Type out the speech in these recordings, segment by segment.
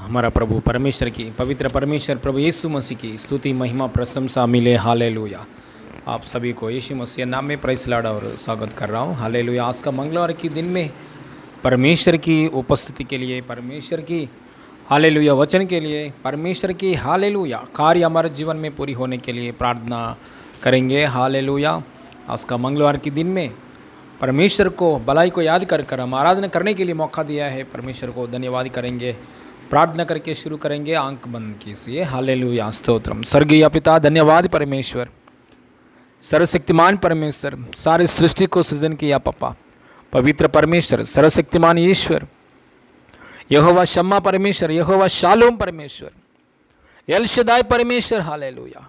हमारा प्रभु परमेश्वर की पवित्र परमेश्वर प्रभु यीशु मसीह की स्तुति महिमा प्रशंसा मिले। हालेलुया। आप सभी को यीशु मसीह नाम में प्रेज़ लॉर्ड और स्वागत कर रहा हूँ। हालेलुया। आज का मंगलवार के दिन में परमेश्वर की उपस्थिति के लिए, परमेश्वर की हालेलुया वचन के लिए, परमेश्वर की हालेलुया कार्य हमारे जीवन में पूरी होने के लिए प्रार्थना करेंगे। हालेलुया। आज का मंगलवार के दिन में परमेश्वर को भलाई को याद कर हम आराधना करने के लिए मौका दिया है। परमेश्वर को धन्यवाद करेंगे, प्रार्थना करके शुरू करेंगे। आंख बंद कीजिए। हालेलुया स्तोत्रम। स्वर्गीय पिता, धन्यवाद परमेश्वर, सर्वशक्तिमान परमेश्वर, सारी सृष्टि को सृजन किया पापा, पवित्र परमेश्वर, सर्वशक्तिमान ईश्वर, यहोवा शम्मा परमेश्वर, यहोवा शालोम परमेश्वर, एल शदाई परमेश्वर। हालेलुया।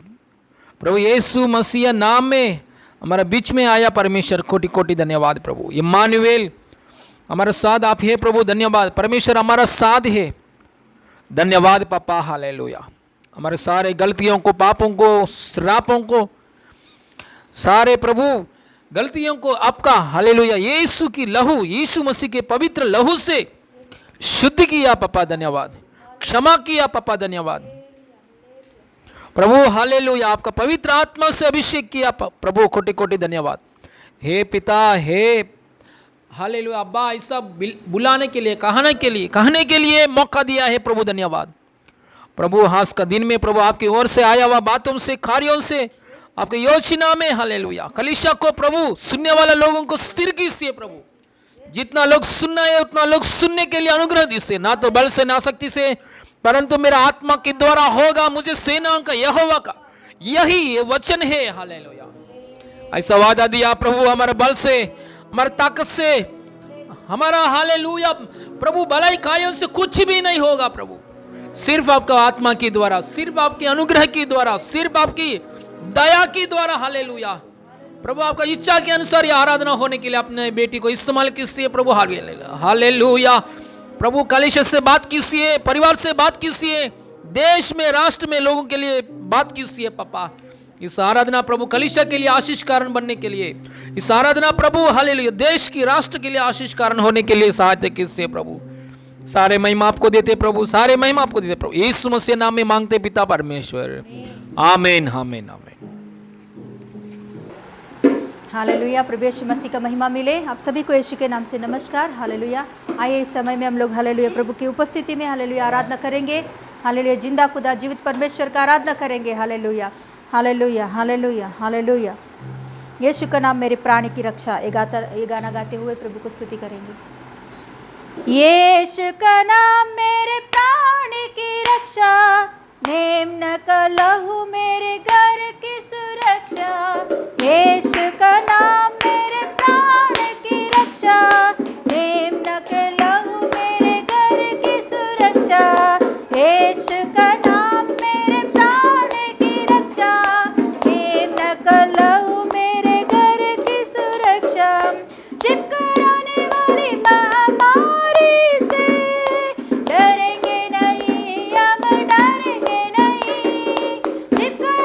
प्रभु यीशु मसीह नाम में हमारे बीच में आया परमेश्वर, कोटि कोटि धन्यवाद प्रभु। इम्मानुएल हमारे साथ आप है प्रभु, धन्यवाद परमेश्वर, हमारा साथ है, धन्यवाद पापा। हालेलुया। हमारे सारे गलतियों को, पापों को, श्रापों को, सारे प्रभु गलतियों को आपका हालेलुया यीशु की लहू, यीशु मसीह के पवित्र लहू से शुद्ध किया पापा, धन्यवाद। क्षमा किया पापा, धन्यवाद प्रभु। हालेलुया। आपका पवित्र आत्मा से अभिषेक किया प्रभु, कोटि कोटि धन्यवाद। हे पिता, हे हालेलुया अब्बा, ऐसा बुलाने के लिए, कहने के लिए मौका दिया है प्रभु, धन्यवाद प्रभु। हास का दिन में प्रभु आपकी ओर से आया हुआ बातों से, कार्यों से, आपके योजना में हालेलुया कलीसिया को प्रभु, सुनने वाले लोगों को स्थिर कीजिए प्रभु। जितना लोग सुनना है उतना लोग सुनने के लिए अनुग्रह दीजिए, ना तो बल से ना शक्ति से, परंतु मेरा आत्मा के द्वारा होगा, मुझे सेनाओं का यहोवा का यही वचन है। हालेलुया। ऐसा वादा दिया प्रभु, हमारे बल से, हमारे ताकत से, हमारा हालेलुया प्रभु भलाई कार्यों से कुछ भी नहीं होगा प्रभु, सिर्फ आपका आत्मा के द्वारा, सिर्फ आपके अनुग्रह के द्वारा, सिर्फ आपकी दया के द्वारा। हालेलुया प्रभु, आपका इच्छा के अनुसार ये आराधना होने के लिए अपने बेटी को इस्तेमाल कीजिए प्रभु। हालेलुया प्रभु, कलीसिया से बात कीजिए, परिवार से बात कीजिए, देश में, राष्ट्र में लोगों के लिए बात कीजिए पापा। इस आराधना प्रभु कलीसिया के लिए आशीष कारण बनने के लिए, इस आराधना प्रभु हालेलुया देश की, राष्ट्र के लिए आशीष कारण होने के लिए सहायता कीजिए प्रभु। सारे महिमा आपको देते प्रभु, सारे महिमा आपको देते प्रभु, यीशु मसीह नाम में मांगते पिता परमेश्वर, आमीन आमीन आमीन। हालेलुया। प्रभु यीशु मसीह का महिमा मिले। आप सभी को यीशु के नाम से नमस्कार। हालेलुया। आइए इस समय में हम लोग हालेलुया प्रभु की उपस्थिति में हालेलुया आराधना करेंगे। हालेलुया जिंदा खुदा जीवित परमेश्वर का आराधना करेंगे। Hallelujah hallelujah hallelujah hallelujah. यीशु का नाम मेरे प्राण की रक्षा, ये गाना गाते हुए प्रभु को स्तुति करेंगे। यीशु का नाम मेरे प्राण की रक्षा, मेमना का लहू मेरे घर की सुरक्षा। यीशु का नाम मेरे प्राण की रक्षा, मेमना का लहू मेरे घर की सुरक्षा। यीशु का नाम मेरे प्राण की रक्षा, मेमना का लहू मेरे घर की सुरक्षा। चिपकराने वाली महामारी से डरेंगे नहीं, हम डरेंगे नहीं। चिपकराने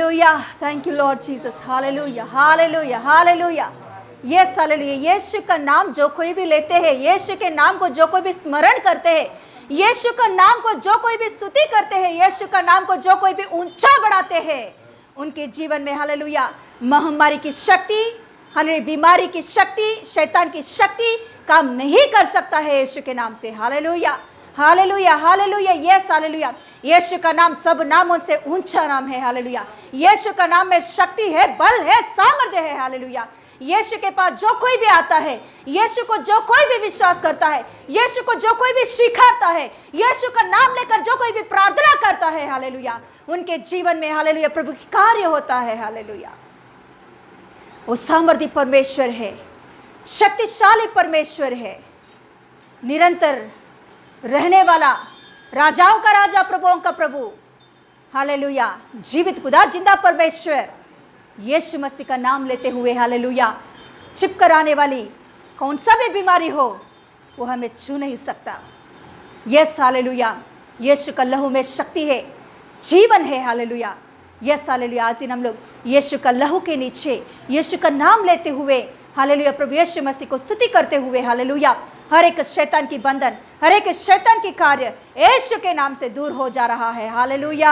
hallelujah, thank you Lord Jesus, hallelujah hallelujah hallelujah. Yes hallelujah. यीशु का नाम जो कोई भी लेते हैं, यीशु के नाम को जो कोई भी स्मरण करते हैं, यीशु का नाम को जो कोई भी स्तुति करते हैं, यीशु का नाम को जो कोई भी ऊंचा बढ़ाते हैं, उनके जीवन में हालेलुया महामारी की शक्ति, हालेलुया बीमारी की शक्ति, शैतान की शक्ति काम नहीं कर सकता है यीशु के नाम से। Hallelujah hallelujah hallelujah. Yes hallelujah. यीशु का नाम सब नामों से ऊंचा नाम है। हालेलुया। यीशु का नाम में शक्ति है, बल है, सामर्थ्य है। हालेलुया। यीशु के पास जो कोई भी आता है, यीशु को जो कोई भी विश्वास करता है, यीशु को जो कोई भी स्वीकारता है, यीशु का नाम लेकर जो कोई भी प्रार्थना करता है, हालेलुया उनके जीवन में हालेलुया प्रभु की कार्य होता है। हालेलुया। वो सामर्थ्य परमेश्वर है, शक्तिशाली परमेश्वर है, निरंतर रहने वाला, राजाओं का राजा, प्रभुओं का प्रभु, हालेलुया जीवित खुदा, जिंदा परमेश्वर, यीशु मसीह का नाम लेते हुए हालेलुया चिपकर आने वाली कौन सा भी बीमारी हो वो हमें छू नहीं सकता। Yes hallelujah. यीशु का लहू में शक्ति है, जीवन है। हालेलुया। Yes hallelujah. आज दिन हम लोग यीशु का लहू के नीचे यीशु का नाम लेते हुए हालेलुया प्रभु यीशु मसीह को स्तुति करते हुए हालेलुया हर एक शैतान की बंधन, हर एक शैतान की कार्य यीशु के नाम से दूर हो जा रहा है। Hallelujah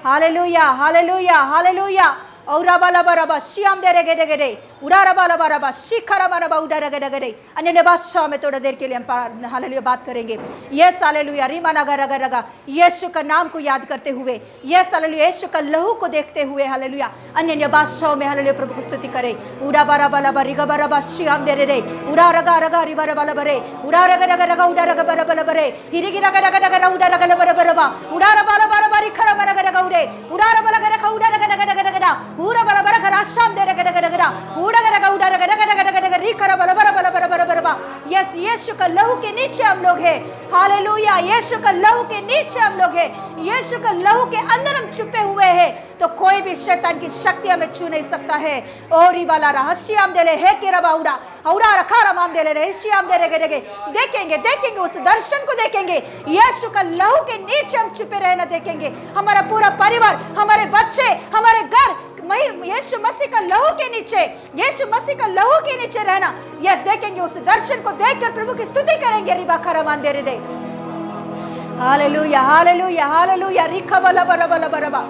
hallelujah hallelujah hallelujah. औरा बाला बराबा श्याम दे रेगे दे गेडे उड़ा बाला बराबा शिखरा बराबा उड़ा रेगे दे गेडे। अन्य भाषा में थोड़ा देर के लिए हम हालेलुया बात करेंगे। Yes hallelujah. रीमा नगा रगा रगा यीशु का नाम को याद करते हुए, यस हालेलुया यीशु का लहू को देखते हुए हालेलुया अन्य भाषाओं में हालेलुया प्रभु की स्तुति करें। उड़ा बारा बाला बरिगा बराबा श्याम दे रे उड़ा रगा रगा रिबा बाला बरे उड़ा रगा रगा रगा उड़ा रगा बरा बाला बरे हिरिगी रगा रगा रगा उड़ा रगा बरा बरा उड़ा रगा बाला बरा बरी खरा बरा रगा उड़े उड़ा रगा बरा रगा उड़ा रगा रगा रगा रगा पूरा बरा बरा खरा शाम दे रगा रगा रगा उड़ा रगा उड़ा रगा रगा रगा रगा री खरा बरा बरा बरा बरा बरा बरा। यस यीशु का लहू के नीचे हम लोग हैं। हालेलुया। यीशु का लहू के नीचे हम लोग हैं, यीशु का लहू के अंदर हम छुपे हुए हैं, तो कोई भी शैतान की शक्ति हमें छू नहीं सकता है। ओरी वाला रहस्याम दे ले है कि रबा उड़ा औरा रखा रमाम दे ले रहस्याम दे रेगे देगे देखेंगे देखेंगे उस दर्शन को देखेंगे। यीशु का लहू के नीचे हम छुपे रहना देखेंगे। हमारा पूरा परिवार, हमारे बच्चे, हमारे घर यीशु मसीह का लहू के नीचे, यीशु मसीह का लहू के नीचे रहना। यस देखेंगे उस दर्शन को देखकर प्रभु की स्तुति करेंगे। रिबा खरा मान दे रे। Hallelujah hallelujah hallelujah. रिखा बला बरा बला बरा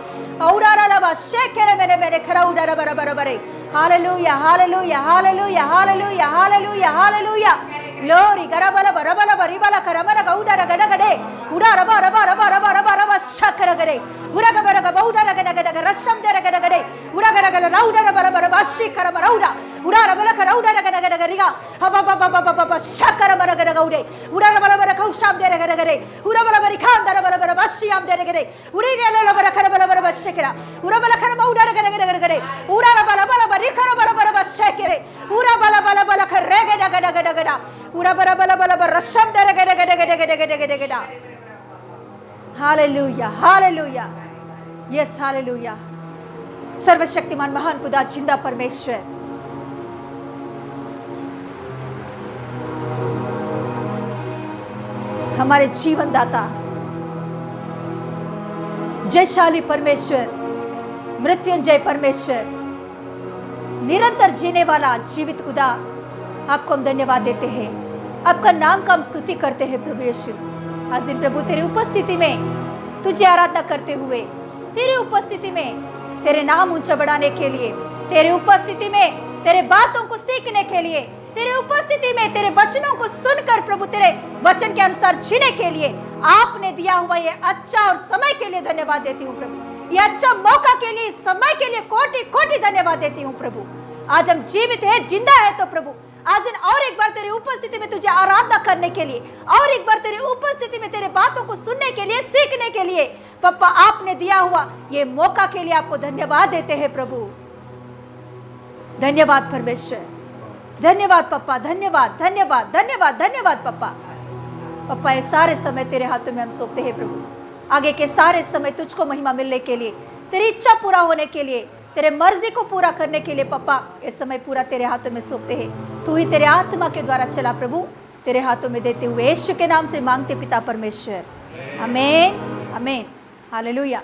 औरा लबा शेखरे मेरे मेरे खरा उड़ा बरा बरा बरे। Hallelujah hallelujah hallelujah hallelujah hallelujah hallelujah. Glory गरा बला बरा बला बरी बला खरा मरा गौडा रगड़ा गडे उड़ा रबा रबा रबा रबा रबा रबा शखर गडे उड़ा गबरा गबौडा रगड़ा गडा रसम दे रगड़ा गडे उड़ा गरा गला राउडा रबा रबा रबा शिखर मरौडा उड़ा रबला खरा उड़ा रगड़ा गडा रिगा हबा बा बा बा बा शखर मरा गडा गौडे उड़ा रबला बरा खौशाम दे रगड़ा गडे उड़ा बला बरी खान दरा बरा बरा बसियाम दे रगड़े उड़ी रे ला बरा खरा बला बरा शिखरा उड़ा बला खरा बौडा रगड़ा गडा गडे उड़ा रबला बला बरी खरा बला बरा बशेकरे उड़ा बला बला बला खर रगड़ा गडा गडा गडा उड़ा बरा बला बला बरा रसम दे रगड़ा गडा गडा गडा गडा गडा। Hallelujah hallelujah. Yes hallelujah. सर्वशक्तिमान महान खुदा, जिंदा परमेश्वर, हमारे जीवन दाता, जयशाली परमेश्वर, मृत्युंजय परमेश्वर, निरंतर जीने वाला जीवित खुदा, आपको हम धन्यवाद देते हैं। आपका नाम का हम स्तुति करते हैं प्रभु यीशु। आज दिन प्रभु तेरी उपस्थिति में तुझे आराधना करते हुए, तेरी उपस्थिति में तेरे नाम ऊंचा बढ़ाने के लिए, तेरे उपस्थिति में तेरे बातों को सीखने के लिए, तेरे उपस्थिति में तेरे वचनों को सुनकर प्रभु तेरे वचन के अनुसार जीने के लिए आपने दिया हुआ ये अच्छा और समय के लिए धन्यवाद देती हूँ प्रभु। ये अच्छा मौका के लिए, समय के लिए कोटि कोटि धन्यवाद देती हूँ प्रभु। आज हम जीवित है, जिंदा है, तो प्रभु आज दिन और एक बार तेरी उपस्थिति में तुझे आराधना करने के लिए, और एक बार तेरी उपस्थिति में तेरे बातों को सुनने के लिए, सीखने के लिए पप्पा आपने दिया हुआ ये मौका के लिए आपको धन्यवाद देते हैं प्रभु। धन्यवाद परमेश्वर, धन्यवाद पप्पा, धन्यवाद धन्यवाद धन्यवाद धन्यवाद पप्पा। पप्पा ये सारे समय तेरे हाथों में हम सौंपते हैं प्रभु। आगे के सारे समय तुझको महिमा मिलने के लिए, तेरी इच्छा पूरा होने के लिए, तेरे मर्जी को पूरा करने के लिए पप्पा इस समय पूरा तेरे हाथों में सौंपते हैं। तू ही तेरे आत्मा के द्वारा चला प्रभु, तेरे हाथों में देते हुए यीशु के नाम से मांगते पिता परमेश्वर, आमीन आमीन। हालेलुया।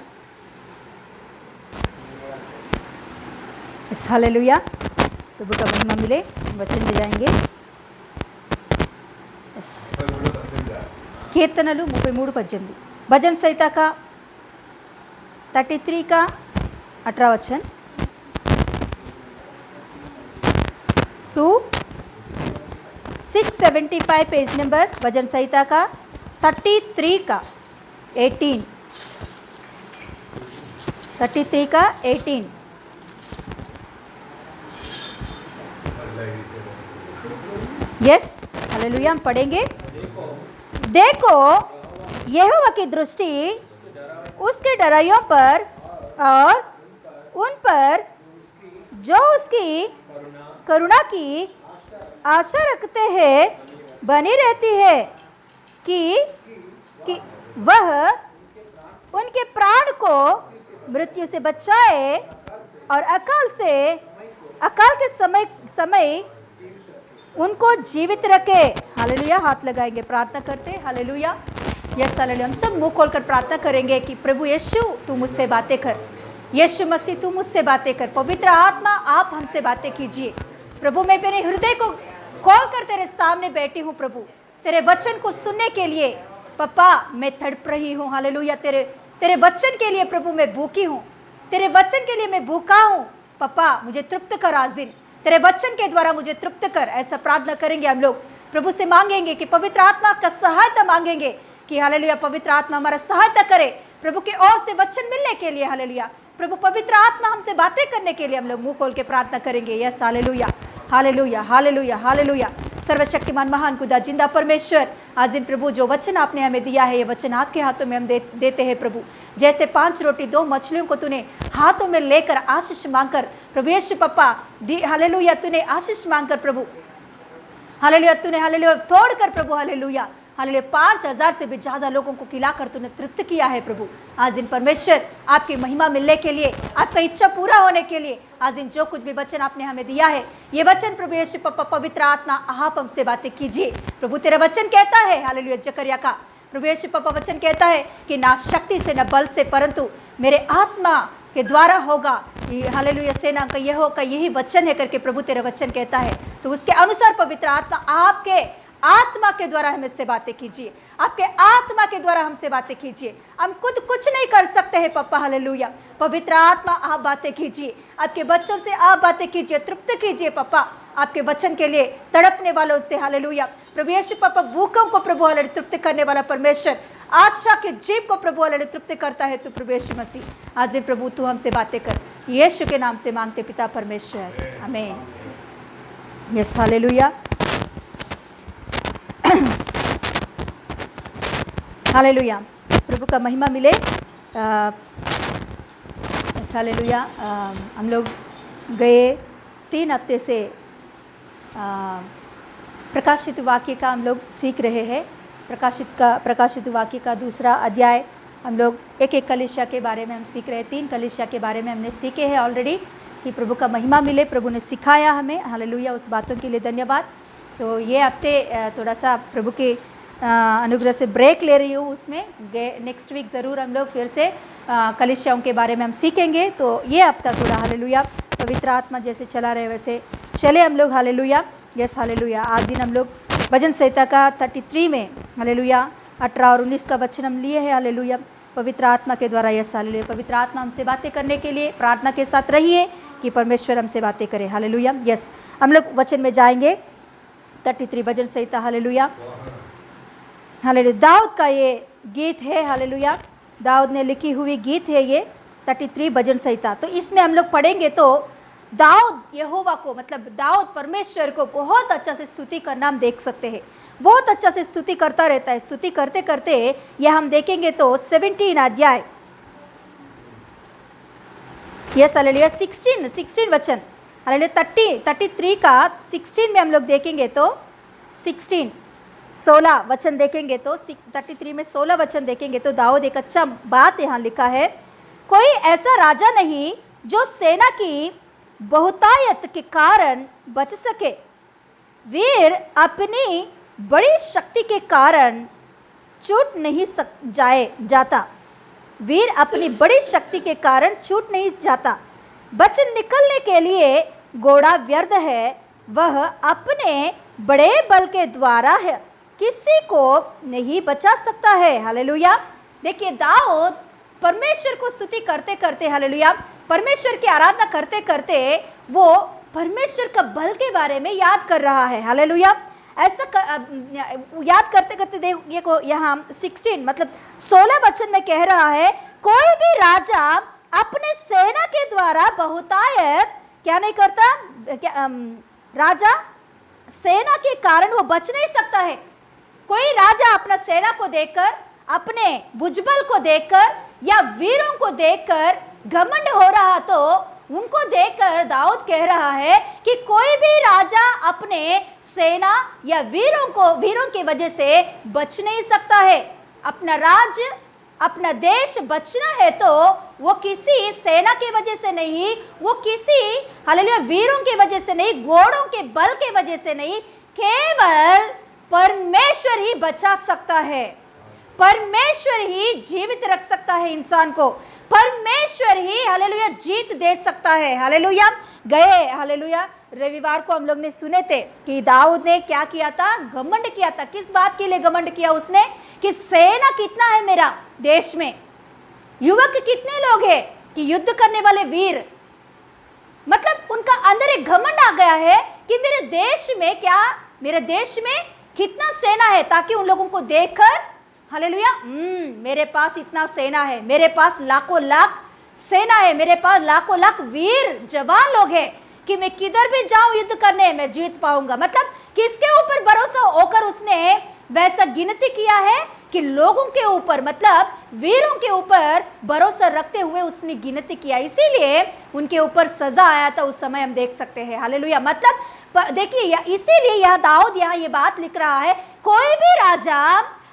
यस हालेलुया, प्रभु का महिमा मिले। वचन में जाएंगे। यस కీర్తనలు 33:18 भजन संहिता का 33 का 18 वचन 675 पेज नंबर भजन संहिता का 33 का 18 33 का 18 यस हालेलुया। हम पढ़ेंगे। देखो यहोवा की दृष्टि उसके डराइयों पर और उन पर जो उसकी करुणा की आशा रखते हैं बनी रहती है कि वह उनके प्राण को मृत्यु से बचाए और अकाल के समय उनको जीवित रखे। हालेलुया। हाथ लगाएंगे, प्रार्थना करते। हालेलुया। Yes hallelujah. हम सब मुंह खोलकर प्रार्थना करेंगे कि प्रभु यीशु तू मुझसे बातें कर, यीशु मसीह तू मुझसे बातें कर, पवित्र आत्मा आप हमसे बातें कीजिए। प्रभु मैं मेरे हृदय को खोल कर तेरे सामने बैठी हूँ प्रभु, तेरे वचन को सुनने के लिए पप्पा मैं तड़प रही हूँ। हालेलुया। तेरे वचन के लिए प्रभु मैं भूखी हूँ, तेरे वचन के लिए मैं भूखा हूँ। पप्पा मुझे तृप्त कर आज दिन, तेरे वचन के द्वारा मुझे तृप्त कर। ऐसा प्रार्थना करेंगे हम लोग, प्रभु से मांगेंगे कि पवित्र आत्मा का सहायता मांगेंगे कि हालेलुया पवित्र आत्मा हमारा सहायता करे प्रभु की ओर से वचन मिलने के लिए। हालेलुया। प्रभु पवित्र आत्मा हमसे बातें करने के लिए हम लोग मुंह खोल के प्रार्थना करेंगे। Yes hallelujah hallelujah hallelujah hallelujah. सर्वशक्तिमान महान खुदा जिंदा परमेश्वर, आज दिन प्रभु जो वचन आपने हमें दिया है ये वचन आपके हाथों में हम देते हैं प्रभु। जैसे 5 रोटी 2 मछलियों को तूने हाथों में लेकर आशीष मांगकर प्रभु यीशु पप्पा हालेलुया तूने आशीष मांगकर प्रभु हालेलुया तूने हालेलुया तोड़कर प्रभु हालेलुया हालेलुया 5000 से भी ज़्यादा लोगों को खिलाकर तूने तृप्त किया है प्रभु। आज दिन परमेश्वर आपकी महिमा मिलने के लिए, आपका इच्छा पूरा होने के लिए आज दिन जो कुछ भी वचन आपने हमें दिया है ये वचन प्रभु यीशु पप्पा पवित्र आत्मा आप हमसे बातें कीजिए प्रभु। तेरा वचन कहता है हालेलुया जकरिया का प्रभु यीशु पप्पा वचन कहता है कि ना शक्ति से ना बल से परंतु मेरे आत्मा के द्वारा होगा। हालेलुया सेना का यही वचन है करके प्रभु तेरा वचन कहता है। तो उसके अनुसार पवित्र आत्मा आपके आत्मा के द्वारा हमें से बातें कीजिए, आपके आत्मा के द्वारा हमसे बातें कीजिए। हम खुद कुछ नहीं कर सकते हैं पप्पा। हालेलुया पवित्र आत्मा आप बातें कीजिए, आपके बच्चों से आप बातें कीजिए, तृप्त कीजिए पप्पा आपके वचन के लिए तड़पने वालों से। हालेलुया प्रभु यीशु पप्पा भूखों को प्रभु हालेलुया तृप्त करने वाला परमेश्वर, आशा के जीव को प्रभु हालेलुया तृप्त करता है तू प्रभु यीशु मसीह। आज दिन प्रभु तू हमसे बातें कर, यीशु के नाम से मांगते पिता परमेश्वर, आमीन। यस हालेलुया हालेलुया प्रभु का महिमा मिले। हालेलुया हम लोग गए 3 हफ्ते से प्रकाशित वाक्य का हम लोग सीख रहे हैं। प्रकाशित वाक्य का दूसरा अध्याय हम लोग एक कलीसिया के बारे में हम सीख रहे हैं। 3 कलीसिया के बारे में हमने सीखे हैं ऑलरेडी कि प्रभु का महिमा मिले, प्रभु ने सिखाया हमें। हालेलुया उस बातों के लिए धन्यवाद। तो ये हफ्ते थोड़ा सा प्रभु के अनुग्रह से ब्रेक ले रही हूँ, उसमें नेक्स्ट वीक ज़रूर हम लोग फिर से कलीसियाओं के बारे में हम सीखेंगे। तो ये हफ्ता थोड़ा हालेलुया पवित्र आत्मा जैसे चला रहे वैसे चले हम लोग। Hallelujah yes hallelujah. आज दिन हम लोग भजन संहिता का 33 में हालेलुया 18 और 19 का वचन हम लिए हैं। हालेलुया पवित्र आत्मा के द्वारा। यस हालेलुया पवित्र आत्मा हमसे बातें करने के लिए प्रार्थना के साथ रहिए कि परमेश्वर हमसे बातें करे। हालेलुया यस हम लोग वचन में जाएंगे। 33 भजन संहिता हालेलुया हालेलुया दाऊद का ये गीत है। हालेलुया दाऊद ने लिखी हुई गीत है ये 33 भजन संहिता। तो इसमें हम लोग पढ़ेंगे तो दाऊद यहोवा को मतलब दाऊद परमेश्वर को बहुत अच्छा से स्तुति करना हम देख सकते हैं। बहुत अच्छा से स्तुति करता रहता है। स्तुति करते करते ये हम देखेंगे तो 17 अध्याय यस हालेलुया 16 वचन हालेलुया 33 का 16 में हम लोग देखेंगे तो 16 वचन देखेंगे तो 33 में 16 वचन देखेंगे तो दाऊद एक अच्छा बात यहाँ लिखा है। कोई ऐसा राजा नहीं जो सेना की बहुतायत के कारण बच सके, वीर अपनी बड़ी शक्ति के कारण छूट नहीं जाता। वीर अपनी बड़ी शक्ति के कारण छूट नहीं जाता। वचन निकलने के लिए घोड़ा व्यर्थ है, वह अपने बड़े बल के द्वारा है, किसी को नहीं बचा सकता है। हालेलुया। देखिए दाऊद परमेश्वर को स्तुति करते करते, हालेलुया, परमेश्वर की आराधना करते करते वो परमेश्वर का बल के बारे में याद कर रहा है। हालेलुया। ऐसा याद करते करते देखो यहाँ 16 मतलब 16 वचन में कह रहा है, कोई भी राजा अपने सेना के द्वारा बहुतायत क्या नहीं करता, राजा सेना के कारण वो बच नहीं सकता है। कोई राजा अपना सेना को देखकर, अपने भुजबल को देखकर या वीरों को देखकर घमंड हो रहा, तो उनको देखकर दाऊद कह रहा है कि कोई भी राजा अपने सेना या वीरों की वजह से बच नहीं सकता है। अपना राज्य, अपना देश बचना है तो वो किसी सेना की वजह से नहीं, वो किसी हालेलुया वीरों की वजह से नहीं, घोड़ों के बल के वजह से नहीं, केवल परमेश्वर ही बचा सकता है। परमेश्वर ही जीवित रख सकता है इंसान को। परमेश्वर ही हालेलुया जीत दे सकता है। हालेलुया। गए हालेलुया रविवार को हम लोग ने सुने थे कि दाऊद ने क्या किया था, घमंड किया था। किस बात के लिए घमंड किया उसने, कि सेना कितना है मेरा देश में, युवक कितने लोग हैं कि युद्ध करने वाले वीर, मतलब उनका अंदर एक घमंड आ गया है कि मेरे देश में क्या, मेरे देश में कितना सेना है, ताकि उन लोगों को देखकर हालेलुया मेरे पास इतना सेना है, मेरे पास लाखों लाख सेना है, मेरे पास लाखों लाख वीर जवान लोग हैं कि मैं किधर भी जाऊं युद्ध करने मैं जीत पाऊंगा। मतलब किसके ऊपर भरोसा होकर उसने वैसा गिनती किया है कि लोगों के ऊपर, मतलब वीरों के ऊपर भरोसा रखते हुए उसने गिनती किया, इसीलिए उनके ऊपर सजा आया था उस समय हम देख सकते हैं। हालेलुया। मतलब देखिए इसीलिए यह दाऊद यहाँ ये बात लिख रहा है, कोई भी राजा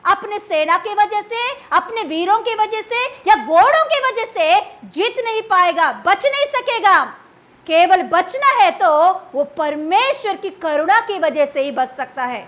अपने सेना की वजह से, अपने वीरों की वजह से या घोड़ों की वजह से जीत नहीं पाएगा, बच नहीं सकेगा। केवल बचना है तो वो परमेश्वर की करुणा की वजह से ही बच सकता है।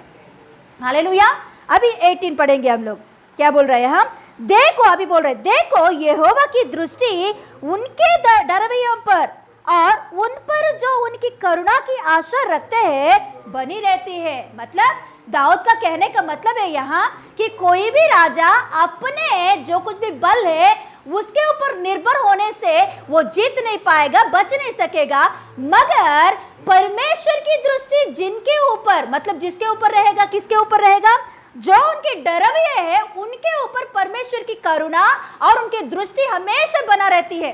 हालेलुया। अभी 18 पढ़ेंगे हम लोग, क्या बोल रहे हैं हम, देखो अभी बोल रहे देखो यहोवा की दृष्टि उनके डरवैयों पर और उन पर जो उनकी करुणा की आशा रखते हैं बनी रहती है। मतलब दाऊद का कहने का मतलब है यहाँ कि कोई भी राजा अपने जो कुछ भी बल है उसके ऊपर निर्भर होने से वो जीत नहीं पाएगा, बच नहीं सकेगा, मगर परमेश्वर की दृष्टि जिनके ऊपर, मतलब जिसके ऊपर रहेगा, किसके ऊपर रहेगा, जो उनके डरवैये है उनके ऊपर परमेश्वर की करुणा और उनकी दृष्टि हमेशा बना रहती है।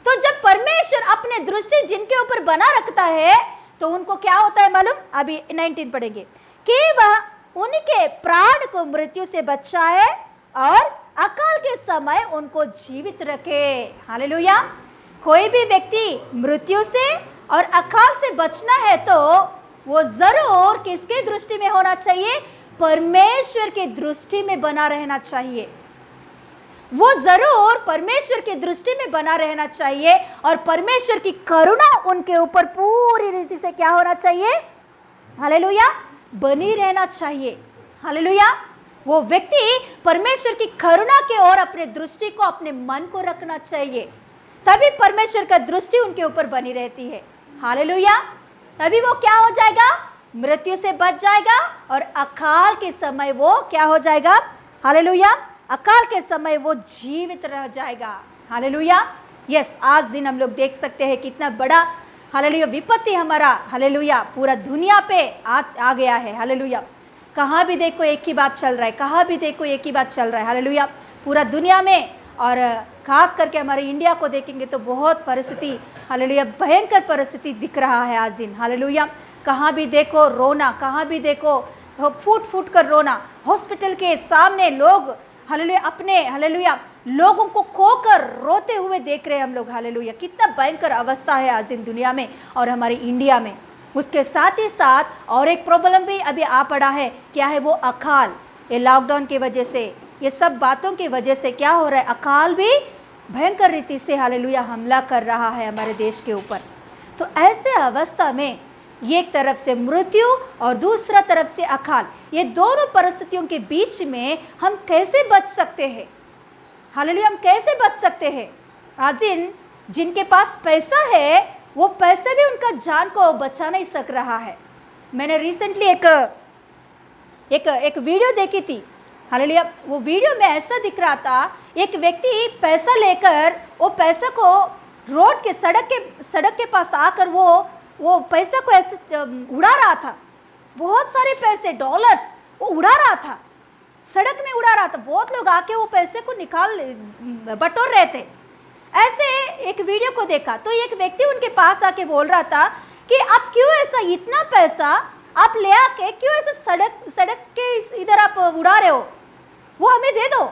तो जब परमेश्वर अपने दृष्टि जिनके ऊपर बना रखता है तो उनको क्या होता है मालूम, अभी 19 पढ़ेंगे, कि वह उनके प्राण को मृत्यु से बचाए और अकाल के समय उनको जीवित रखे। हालेलुया। कोई भी व्यक्ति मृत्यु से और अकाल से बचना है तो वो जरूर किसके दृष्टि में होना चाहिए, परमेश्वर की दृष्टि में बना रहना चाहिए। वो जरूर परमेश्वर की दृष्टि में बना रहना चाहिए और परमेश्वर की करुणा उनके ऊपर पूरी रीति से क्या होना चाहिए, हालेलुया, बनी रहना चाहिए। हालेलुया। वो व्यक्ति परमेश्वर की करुणा के ओर अपने दृष्टि को, अपने मन को रखना चाहिए, तभी परमेश्वर का दृष्टि उनके ऊपर बनी रहती है। हालेलुया। तभी वो क्या हो जाएगा, मृत्यु से बच जाएगा और अकाल के समय वो क्या हो जाएगा, हालेलुया, अकाल के समय वो जीवित रह जाएगा। हालेलुया। यस, आज दिन हम लोग देख सकते हैं कितना बड़ा हालेलुया विपत्ति हमारा हालेलुया पूरा दुनिया पे आ गया है। हालेलुया। कहाँ भी देखो एक ही बात चल रहा है, कहाँ भी देखो एक ही बात चल रहा है। हालेलुया। पूरा दुनिया में और खास करके हमारे इंडिया को देखेंगे तो बहुत परिस्थिति हालेलुया भयंकर परिस्थिति दिख रहा है आज दिन। हालेलुया। कहाँ भी देखो रोना, कहाँ भी देखो फूट फूट कर रोना, हॉस्पिटल के सामने लोग हालेलुया अपने हालेलुया लोगों को खोकर रोते हुए देख रहे हैं हम लोग। हालेलुया। कितना भयंकर अवस्था है आज दिन दुनिया में और हमारे इंडिया में। उसके साथ ही साथ और एक प्रॉब्लम भी अभी आ पड़ा है, क्या है वो, अकाल। ये लॉकडाउन की वजह से, ये सब बातों की वजह से क्या हो रहा है, अकाल भी भयंकर रीति से हालेलुया हमला कर रहा है हमारे देश के ऊपर। तो ऐसे अवस्था में एक तरफ से मृत्यु और दूसरा तरफ से अकाल, ये दोनों परिस्थितियों के बीच में हम कैसे बच सकते हैं, हालेलुया, हम कैसे बच सकते हैं। आज दिन जिनके पास पैसा है वो पैसे भी उनका जान को बचा नहीं सक रहा है। मैंने रिसेंटली एक वीडियो देखी थी, हालेलुया। वो वीडियो में ऐसा दिख रहा था, एक व्यक्ति पैसा लेकर वो पैसा को रोड के सड़क के पास आकर वो पैसा को ऐसे उड़ा रहा था। बहुत सारे पैसे, डॉलर्स वो उड़ा रहा था, सड़क में उड़ा रहा था। बहुत लोग आके वो पैसे को बटोर रहे थे। ऐसे एक वीडियो को देखा तो एक व्यक्ति उनके पास आके बोल रहा था कि आप क्यों ऐसा इतना पैसा आप ले आके क्यों ऐसे सड़क के इधर आप उड़ा रहे हो, वो हमें दे दो।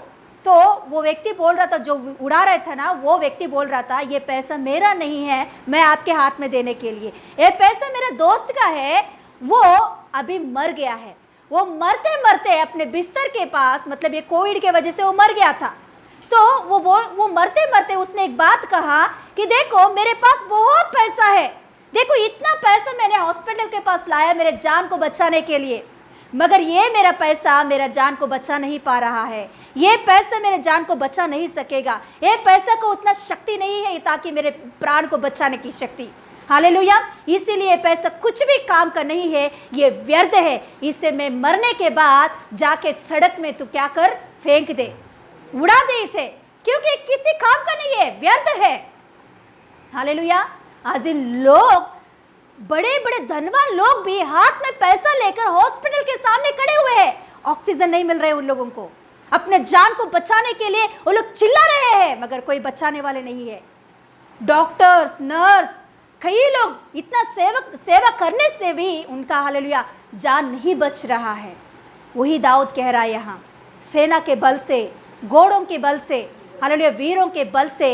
तो वो व्यक्ति बोल रहा था, जो उड़ा रहा था ना, वो व्यक्ति बोल रहा था ये पैसा मेरा नहीं है, मैं आपके हाथ में देने के लिए, ये पैसा मेरे दोस्त का है, वो अभी मर गया है। वो मरते मरते अपने बिस्तर के पास, मतलब ये कोविड के वजह से वो मर गया था, तो वो मरते मरते उसने एक बात कहा कि देखो मेरे पास बहुत पैसा है, देखो इतना पैसा मैंने हॉस्पिटल के पास लाया मेरे जान को बचाने के लिए, मगर ये मेरा पैसा मेरा जान को बचा नहीं पा रहा है, ये पैसा मेरे जान को बचा नहीं सकेगा, ये पैसा को उतना शक्ति नहीं है ताकि मेरे प्राण को बचाने की शक्ति। हालेलुया। इसीलिए पैसा कुछ भी काम का नहीं है, ये व्यर्थ है, इसे मैं मरने के बाद जाके सड़क में तू क्या कर, फेंक दे, उड़ा दे इसे, क्योंकि किसी काम का नहीं है, व्यर्थ है। हालेलुया। आज इन लोग, बड़े बड़े धनवान लोग भी हाथ में पैसा लेकर हॉस्पिटल के सामने खड़े हुए हैं, ऑक्सीजन नहीं मिल रहे उन लोगों को, अपने जान को बचाने के लिए वो लोग चिल्ला रहे हैं, मगर कोई बचाने वाले नहीं है। डॉक्टर्स, नर्स, कई लोग इतना सेवा करने से भी उनका हालेलुया जान नहीं बच रहा है। वही दाऊद कह रहा है यहाँ, सेना के बल से, घोड़ों के बल से, हालेलुया वीरों के बल से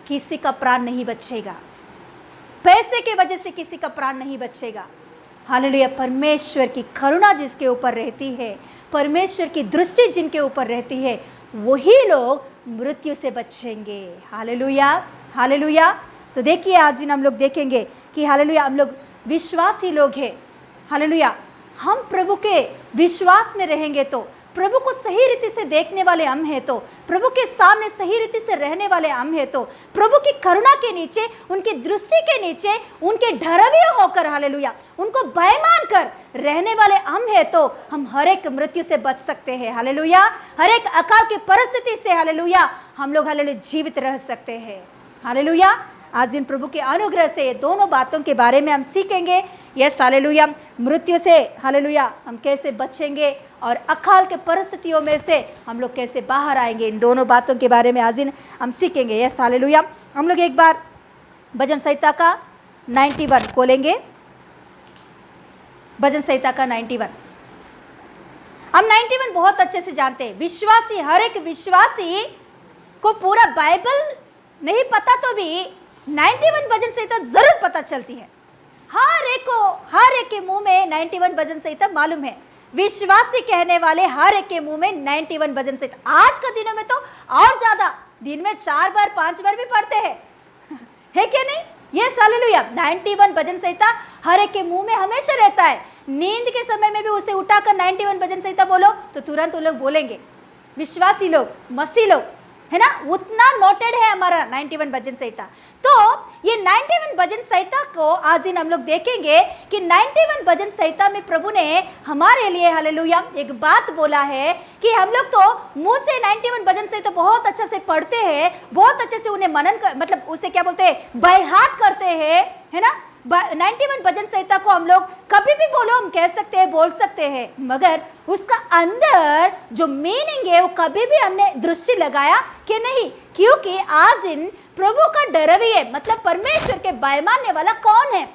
किसी का प्राण नहीं बचेगा, पैसे के वजह से किसी का प्राण नहीं बचेगा। हालेलुया। परमेश्वर की करुणा जिसके ऊपर रहती है, परमेश्वर की दृष्टि जिनके ऊपर रहती है, वही लोग मृत्यु से बचेंगे। Hallelujah, hallelujah. तो देखिए आज दिन हम लोग देखेंगे कि हालेलुया हम लोग विश्वासी लोग हैं। हालेलुया। हम प्रभु के विश्वास में रहेंगे तो, प्रभु को सही रीति से देखने वाले हम हैं तो, प्रभु के सामने सही रीति से रहने वाले हम हैं तो, प्रभु की करुणा के नीचे, उनकी दृष्टि के नीचे, उनके डरविये होकर, हालेलुया उनको भय मान कर रहने वाले हम हैं तो हम हर एक मृत्यु से बच सकते हैं। हालेलुया। हर एक अकाल की परिस्थिति से हालेलुया हम लोग हालेलुया जीवित रह सकते हैं। हालेलुया। आज दिन प्रभु के अनुग्रह से दोनों बातों के बारे में हम सीखेंगे। Yes, hallelujah. मृत्यु से हालेलुया हम कैसे बचेंगे और अकाल के परिस्थितियों में से हम लोग कैसे बाहर आएंगे, इन दोनों बातों के बारे में आज दिन हम सीखेंगे। Yes, hallelujah. हम लोग एक बार भजन संहिता का 91 खोलेंगे। भजन संहिता का 91 हम 91 बहुत अच्छे से जानते हैं। विश्वासी, हर एक विश्वासी को पूरा बाइबल नहीं पता तो भी 91 भजन संहिता जरूर पता चलती है। हर एक के मुंह में 91 भजन संहिता मालूम है। विश्वासी कहने वाले हर एक के मुंह में 91 भजन संहिता, आज के दिनों में तो और ज्यादा, दिन में 4 बार 5 बार भी पढ़ते हैं, है क्या नहीं? Yes, hallelujah. 91 भजन संहिता हर एक के मुंह में हमेशा रहता है। नींद के समय में भी उसे उठाकर 91 भजन संहिता बोलो तो तुरंत वो लोग बोलेंगे। विश्वासी लोग, मसीह लोग, है ना, उतना नोटेड है हमारा 91 भजन संहिता। तो ये 91 भजन संहिता को आज दिन हम लोग देखेंगे कि 91 भजन संहिता में प्रभु ने हमारे लिए हालेलुया एक बात बोला है कि हम लोग तो मुंह से 91 भजन संहिता बहुत अच्छे से पढ़ते हैं, बहुत अच्छे से उन्हें मनन कर, मतलब उसे क्या बोलते हैं, बाय हार्ट करते हैं, है ना। 91 भजन संहिता को हम लोग कभी भी बोलो हम कह सकते हैं, बोल सकते हैं, मगर उसका अंदर जो मीनिंग है वो कभी भी हमने दृष्टि लगाया कि नहीं, क्योंकि आज दिन प्रभु का डरविये मतलब परमेश्वर के भय मानने वाला कौन है,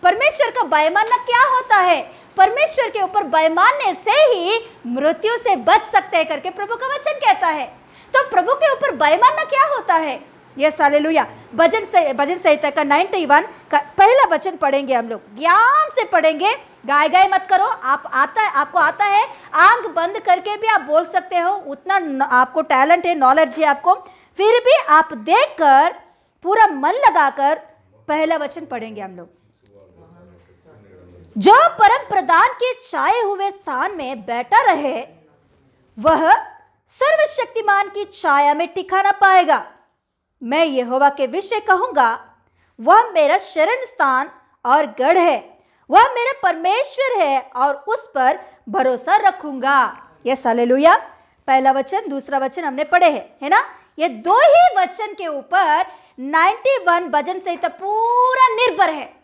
परमेश्वर का भय मानना क्या होता है, परमेश्वर के ऊपर भय मानने से ही मृत्यु से बच सकते हैं करके प्रभु का वचन कहता है। तो प्रभु के ऊपर भय मानना क्या होता है? Yes, hallelujah. भजन संहिता का 91 का पहला वचन पढ़ेंगे हम लोग, ज्ञान से पढ़ेंगे, गाय गाय मत करो। आपको आता है, आंख बंद करके भी आप बोल सकते हो, उतना आपको टैलेंट है, नॉलेज है आपको, फिर भी आप देखकर पूरा मन लगाकर पहला वचन पढ़ेंगे हम लोग। जो परम प्रधान के छाए हुए स्थान में बैठा रहे वह सर्वशक्तिमान की छाया में ठिकाना पाएगा। मैं यहोवा के विषय कहूंगा, वह मेरा शरण स्थान और गढ़ है, वह मेरा परमेश्वर है और उस पर भरोसा रखूंगा। Yes hallelujah. पहला वचन दूसरा वचन हमने पढ़े हैं, है ना। ये दो ही वचन के ऊपर 91 भजन संहिता पूरा निर्भर है।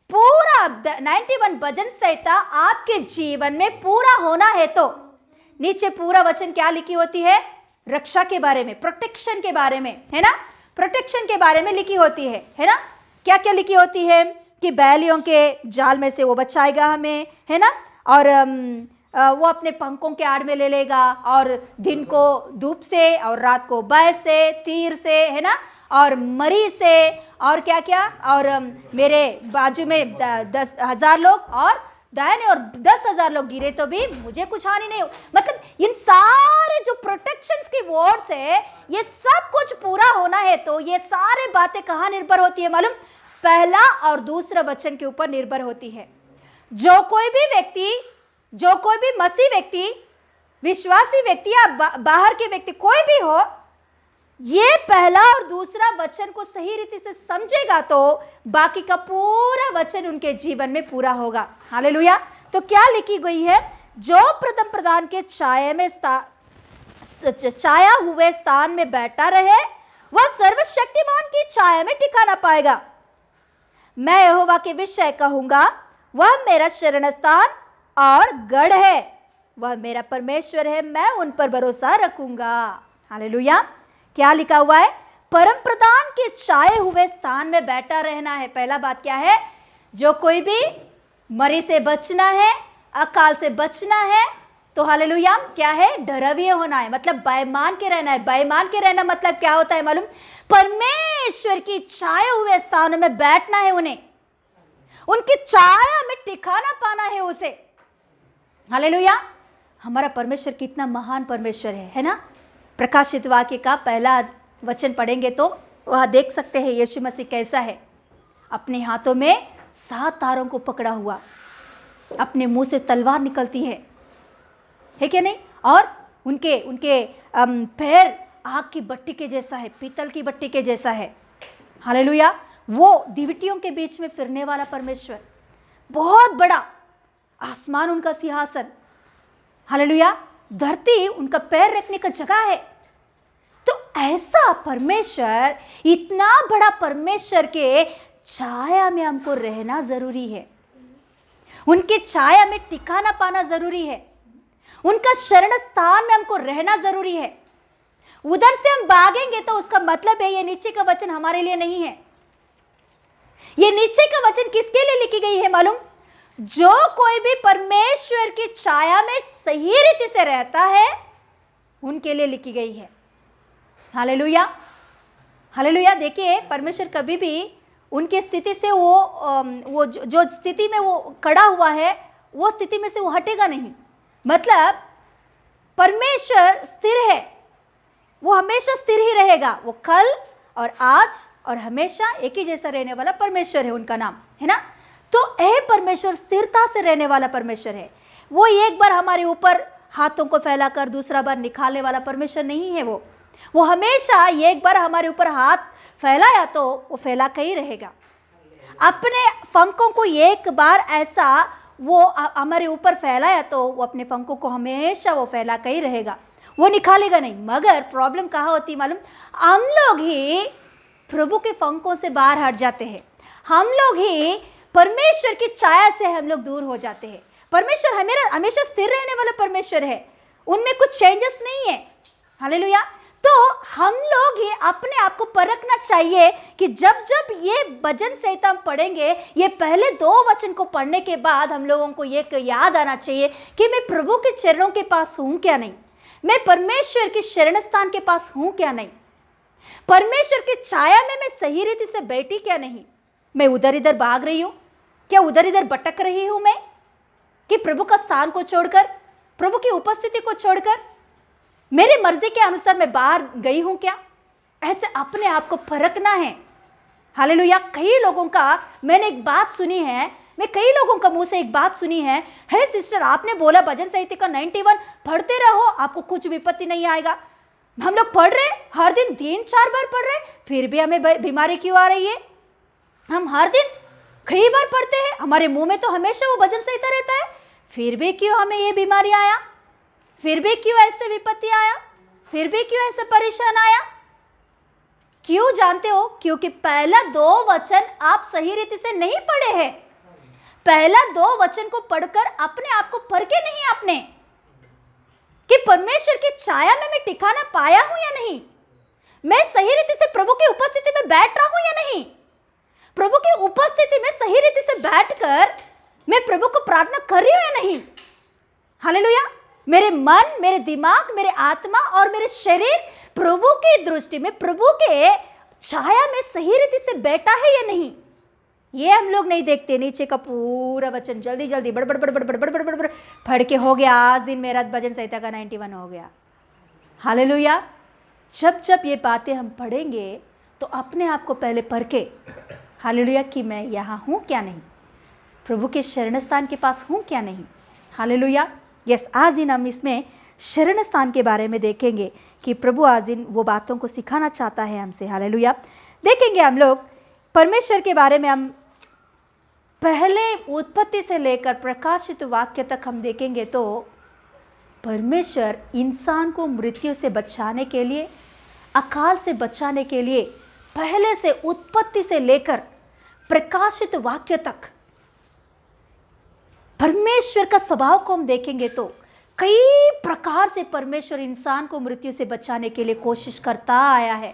पूरा 91 भजन संहिता आपके जीवन में पूरा होना है तो नीचे पूरा वचन क्या लिखी होती है? रक्षा के बारे में, प्रोटेक्शन के बारे में, है ना। प्रोटेक्शन के बारे में लिखी होती है ना। क्या क्या लिखी होती है? कि बैलियों के जाल में से वो बचाएगा हमें, है ना। और वो अपने पंखों के आड़ में ले लेगा, और दिन को धूप से और रात को भय से, तीर से, है ना, और मरी से, और क्या क्या, और मेरे बाजू में 10,000 लोग और दाहिने और 10,000 लोग गिरे तो भी मुझे कुछ हानि नहीं हो। मतलब इन सारे जो प्रोटेक्शंस की वर्ड्स है, ये सब कुछ पूरा होना है तो ये सारे बातें कहाँ निर्भर होती है मालूम? पहला और दूसरा वचन के ऊपर निर्भर होती है। जो कोई भी व्यक्ति, जो कोई भी मसीह व्यक्ति, विश्वासी व्यक्ति या बाहर के व्यक्ति कोई भी हो, ये पहला और दूसरा वचन को सही रीति से समझेगा तो बाकी का पूरा वचन उनके जीवन में पूरा होगा। हालेलुया। तो क्या लिखी गई है? जो प्रथम प्रधान के छाया हुए स्थान में बैठा रहे, वह सर्वशक्तिमान की छाया में टिका ना पाएगा। मैं यहोवा के विषय कहूंगा, वह मेरा शरण स्थान और गढ़ है, वह मेरा परमेश्वर है, मैं उन पर भरोसा रखूंगा। हालेलुया। क्या लिखा हुआ है? परम प्रधान के छाए हुए स्थान में बैठा रहना है। पहला बात क्या है? जो कोई भी मरी से बचना है, अकाल से बचना है तो हालेलुया क्या है? डरविये होना है, मतलब बेईमान के रहना है। बेईमान के रहना मतलब क्या होता है मालूम? परमेश्वर की छाए हुए स्थानों में बैठना है, उन्हें उनकी छाया में टिकाना पाना है उसे। हालेलुया। हमारा परमेश्वर कितना महान परमेश्वर है ना। प्रकाशित वाक्य का पहला वचन पढ़ेंगे तो वह देख सकते हैं यीशु मसीह कैसा है। अपने हाथों में 7 तारों को पकड़ा हुआ, अपने मुंह से तलवार निकलती है क्या नहीं? और उनके पैर आग की भट्टी के जैसा है, पीतल की भट्टी के जैसा है। हालेलुया। वो दिवटियों के बीच में फिरने वाला परमेश्वर, बहुत बड़ा आसमान उनका सिंहासन। हालेलुया। धरती उनका पैर रखने का जगह है। तो ऐसा परमेश्वर, इतना बड़ा परमेश्वर के छाया में हमको रहना जरूरी है, उनके छाया में टिकाना पाना जरूरी है, उनका शरण स्थान में हमको रहना जरूरी है। उधर से हम भागेंगे तो उसका मतलब है ये नीचे का वचन हमारे लिए नहीं है। ये नीचे का वचन किसके लिए लिखी गई है मालूम? जो कोई भी परमेश्वर की छाया में सही रीति से रहता है उनके लिए लिखी गई है। हालेलुया। हालेलुया। देखिए परमेश्वर कभी भी उनकी स्थिति से वो जो स्थिति में वो खड़ा हुआ है वो स्थिति में से वो हटेगा नहीं। मतलब परमेश्वर स्थिर है, वो हमेशा स्थिर ही रहेगा। वो कल और आज और हमेशा एक ही जैसा रहने वाला परमेश्वर है, उनका नाम है ना। तो यह परमेश्वर स्थिरता से रहने वाला परमेश्वर है। वो एक बार हमारे ऊपर हाथों को फैलाकर दूसरा बार निकालने वाला परमेश्वर नहीं है। वो हमेशा एक बार हमारे ऊपर हाथ फैलाया तो वो फैला कर ही रहेगा। अपने पंखों को एक बार ऐसा वो हमारे ऊपर फैलाया तो वो अपने पंखों को हमेशा वो फैला कर ही रहेगा, वो निकालेगा नहीं। मगर प्रॉब्लम कहाँ होती मालूम? हम लोग ही प्रभु के पंखों से बाहर हट जाते हैं। हम लोग ही परमेश्वर की छाया से हम लोग दूर हो जाते हैं। परमेश्वर हमेशा स्थिर रहने वाला परमेश्वर है, उनमें कुछ चेंजेस नहीं है। हालेलुया। तो हम लोग ही अपने आप को परखना चाहिए कि जब जब ये भजन संहिता पढ़ेंगे, ये पहले 2 वचन को पढ़ने के बाद हम लोगों को ये याद आना चाहिए कि मैं प्रभु के चरणों के पास हूँ क्या नहीं, मैं परमेश्वर के शरण स्थान के पास हूँ क्या नहीं, परमेश्वर की छाया में मैं सही रीति से बैठी क्या नहीं, मैं उधर इधर भाग रही हूँ क्या, उधर इधर भटक रही हूँ मैं, कि प्रभु का स्थान को छोड़कर, प्रभु की उपस्थिति को छोड़कर मेरी मर्जी के अनुसार मैं बाहर गई हूं क्या। ऐसे अपने आप को परखना है। हालेलुया। कई लोगों का मैंने एक बात सुनी है, मैं कई लोगों का मुंह से एक बात सुनी है, हे सिस्टर आपने बोला भजन संहिता का 91 पढ़ते रहो आपको कुछ विपत्ति नहीं आएगा। हम लोग पढ़ रहे, हर दिन 3-4 बार पढ़ रहे, फिर भी हमें बीमारी क्यों आ रही है? हम हर दिन कई बार पढ़ते हैं, हमारे मुंह में तो हमेशा वो भजन संहिता रहता है, फिर भी क्यों हमें ये बीमारी आया? फिर भी क्यों ऐसे विपत्ति आया? फिर भी क्यों ऐसे परेशान आया? क्यों जानते हो? क्योंकि पहला 2 वचन आप सही रीति से नहीं पढ़े हैं। पहला 2 वचन को पढ़कर अपने आप को परखे नहीं आपने कि परमेश्वर की छाया में मैं ठिकाना पाया हूं या नहीं, मैं सही रीति से प्रभु की उपस्थिति में बैठ रहा हूं या नहीं, प्रभु की उपस्थिति में सही रीति से बैठकर मैं प्रभु को प्रार्थना कर रही हूं या नहीं। हालेलुया। मेरे मन, मेरे दिमाग, मेरे आत्मा और मेरे शरीर प्रभु की दृष्टि में, प्रभु के छाया में सही रीति से बैठा है या नहीं, ये हम लोग नहीं देखते। नीचे का पूरा वचन जल्दी जल्दी बड़ बड़ बड़ बड़ बड़ बड़ बड़ बड़ पढ़ के हो गया, आज दिन मेरा भजन संहिता का 91 हो गया। हालेलुया। जब जब ये बातें हम पढ़ेंगे तो अपने आप को पहले परखे, हालेलुया, कि मैं यहाँ हूँ क्या नहीं, प्रभु के शरण स्थान के पास हूँ क्या नहीं। हालेलुया। यस, आज दिन हम इसमें शरण स्थान के बारे में देखेंगे कि प्रभु आज दिन वो बातों को सिखाना चाहता है हमसे। हालेलुया। देखेंगे हम लोग परमेश्वर के बारे में, हम पहले उत्पत्ति से लेकर प्रकाशित वाक्य तक हम देखेंगे तो परमेश्वर इंसान को मृत्यु से बचाने के लिए, अकाल से बचाने के लिए, पहले से उत्पत्ति से लेकर प्रकाशित वाक्य तक परमेश्वर का स्वभाव को हम देखेंगे तो कई प्रकार से परमेश्वर इंसान को मृत्यु से बचाने के लिए कोशिश करता आया है।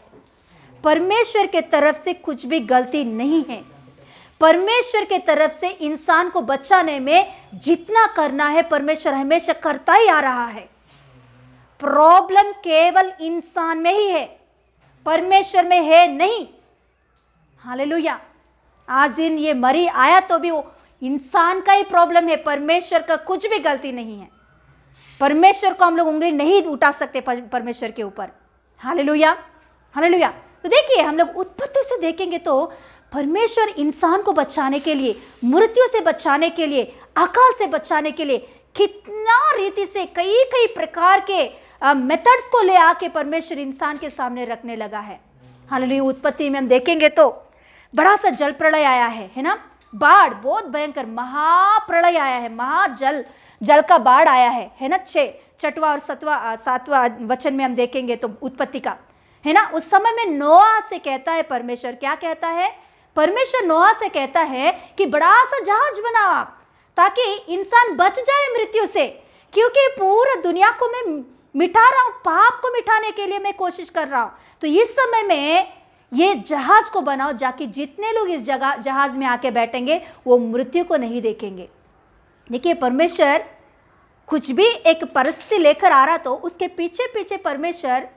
परमेश्वर के तरफ से कुछ भी गलती नहीं है। परमेश्वर के तरफ से इंसान को बचाने में जितना करना है परमेश्वर हमेशा करता ही आ रहा है। प्रॉब्लम केवल इंसान में ही है, परमेश्वर में है नहीं। हालेलुया। आज दिन ये मरी आया तो भी वो इंसान का ही प्रॉब्लम है, परमेश्वर का कुछ भी गलती नहीं है। परमेश्वर को हम लोग उंगली नहीं उठा सकते परमेश्वर के ऊपर। Hallelujah, hallelujah. तो देखिए, हम लोग उत्पत्ति से देखेंगे तो परमेश्वर इंसान को बचाने के लिए, मृत्यु से बचाने के लिए, अकाल से बचाने के लिए कितना रीति से कई कई प्रकार के मेथड्स को ले आके परमेश्वर इंसान के सामने रखने लगा है। हालेलुया। उत्पत्ति में हम देखेंगे तो बड़ा सा जल प्रलय आया है ना, बाढ़, बहुत भयंकर महाप्रलय आया है, जल का बाढ़ आया है ना। 6वां और 7वां वचन में हम देखेंगे तो उत्पत्ति का, है ना। उस समय में नोआ से कहता है परमेश्वर, क्या कहता है? परमेश्वर नोआ से कहता है कि बड़ा सा जहाज बनाओ आप, ताकि इंसान बच जाए मृत्यु से, क्योंकि पूरा दुनिया को मैं मिटा रहा हूं, पाप को मिटाने के लिए मैं कोशिश कर रहा हूं। तो इस समय में ये जहाज को बनाओ, जाकि जितने लोग इस जहाज में आके बैठेंगे वो मृत्यु को नहीं देखेंगे। देखिए, परमेश्वर कुछ भी एक परिस्थिति लेकर आ रहा तो उसके पीछे पीछे परमेश्वर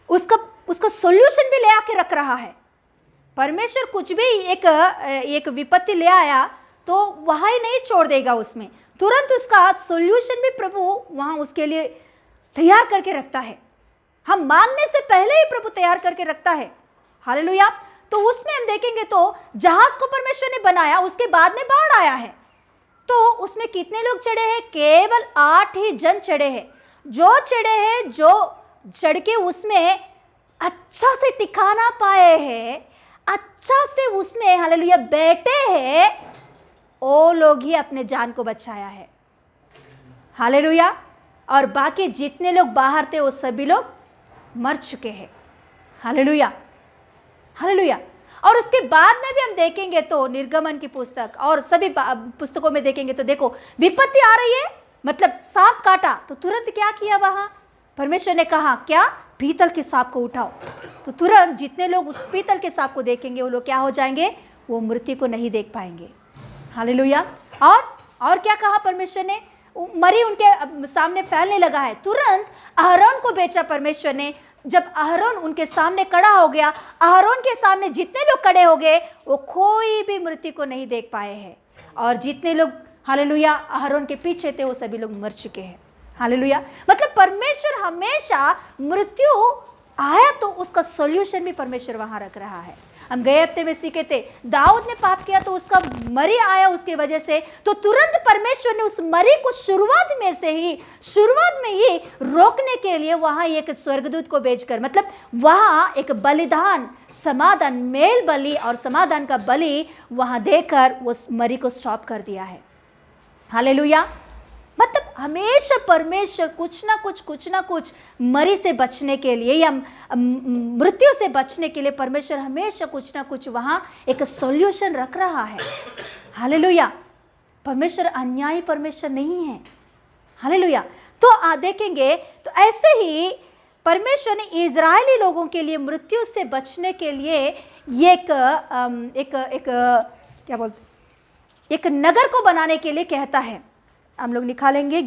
उसका सॉल्यूशन भी ले आके रख रहा है। परमेश्वर कुछ भी एक विपत्ति ले आया तो वहाँ ही नहीं छोड़ देगा, उसमें तुरंत उसका सॉल्यूशन भी प्रभु वहाँ उसके लिए तैयार करके रखता है। हम मांगने से पहले ही प्रभु तैयार करके रखता है। हालेलुया। तो उसमें हम देखेंगे तो जहाज को परमेश्वर ने बनाया, उसके बाद में बाढ़ आया है। तो उसमें कितने लोग चढ़े हैं? केवल 8 ही जन चढ़े हैं। जो चढ़े हैं, जो चढ़ के उसमें अच्छा से टिकाना पाए हैं, अच्छा से उसमें हालेलुया बैठे हैं, वो लोग ही अपने जान को बचाया है। हालेलुया। और बाकी जितने लोग बाहर थे वो सभी लोग मर चुके हैं। Hallelujah, hallelujah. और उसके बाद में भी हम देखेंगे तो निर्गमन की पुस्तक और सभी पुस्तकों में देखेंगे तो देखो, विपत्ति आ रही है, मतलब सांप काटा तो तुरंत क्या किया? वहां परमेश्वर ने कहा क्या? पीतल के सांप को उठाओ। तो तुरंत जितने लोग उस पीतल के सांप को देखेंगे वो लोग क्या हो जाएंगे? वो मृत्यु को नहीं देख पाएंगे। हालेलुया। और क्या कहा परमेश्वर ने? मरी उनके सामने फैलने लगा है। तुरंत अहरोन को बेचा परमेश्वर ने। जब अहरोन उनके सामने खड़ा हो गया, अहरोन के सामने जितने लोग खड़े हो गए वो कोई भी मृत्यु को नहीं देख पाए हैं। और जितने लोग हालेलुया अहरोन के पीछे थे वो सभी लोग मर चुके हैं। हालेलुया। मतलब परमेश्वर हमेशा मृत्यु आया तो उसका सॉल्यूशन भी परमेश्वर वहां रख रहा है। हम गए हफ्ते में सीखे थे, दाऊद ने पाप किया तो उसका मरी आया उसके वजह से, तो तुरंत परमेश्वर ने उस मरी को शुरुआत में ही रोकने के लिए वहां एक स्वर्गदूत को भेजकर, मतलब वहां एक बलिदान, समाधान, मेल बलि और समाधान का बलि वहां देकर उस मरी को स्टॉप कर दिया है। हालेलुया। मतलब हमेशा परमेश्वर कुछ ना कुछ मरी से बचने के लिए या मृत्यु से बचने के लिए परमेश्वर हमेशा कुछ ना कुछ वहां एक सॉल्यूशन रख रहा है। हालेलुया। परमेश्वर अन्यायी परमेश्वर नहीं है। हालेलुया। तो देखेंगे तो ऐसे ही परमेश्वर ने इजरायली लोगों के लिए मृत्यु से बचने के लिए एक नगर को बनाने के लिए कहता है। हम लोग निकालेंगे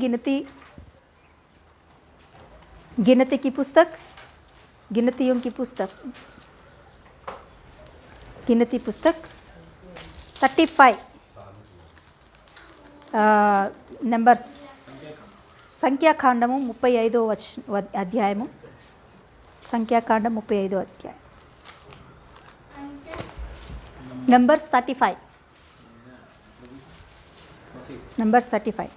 गिनती की पुस्तक, गिनतियों की पुस्तक, गिनती पुस्तक 35 నంబర్ సంఖ్యాకాండము 35వ అధ్యాయము, సంఖ్యాకాండం 35వ అధ్యాయం, నంబర్స్ 35, नंबर्स 35,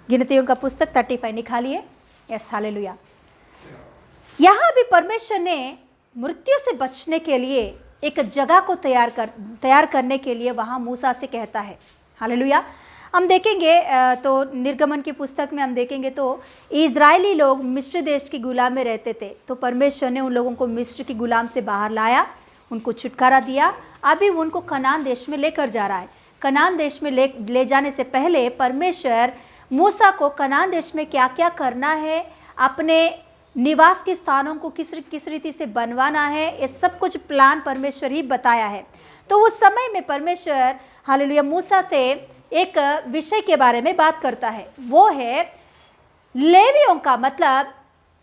गिनतियों का पुस्तक 35 निकालिए। Yes, hallelujah. यहाँ भी परमेश्वर ने मृत्यु से बचने के लिए एक जगह को तैयार करने के लिए वहाँ मूसा से कहता है। हालेलुया। हम देखेंगे तो निर्गमन की पुस्तक में हम देखेंगे तो इजरायली लोग मिस्र देश की गुलाम में रहते थे, तो परमेश्वर ने उन लोगों को मिस्र की गुलाम से बाहर लाया, उनको छुटकारा दिया। अभी उनको कनान देश में लेकर जा रहा है। कनान देश में ले जाने से पहले परमेश्वर मूसा को कनान देश में क्या क्या करना है, अपने निवास के स्थानों को किस रीति से बनवाना है, ये सब कुछ प्लान परमेश्वर ही बताया है। तो उस समय में परमेश्वर हालेलुया मूसा से एक विषय के बारे में बात करता है, वो है लेवियों का, मतलब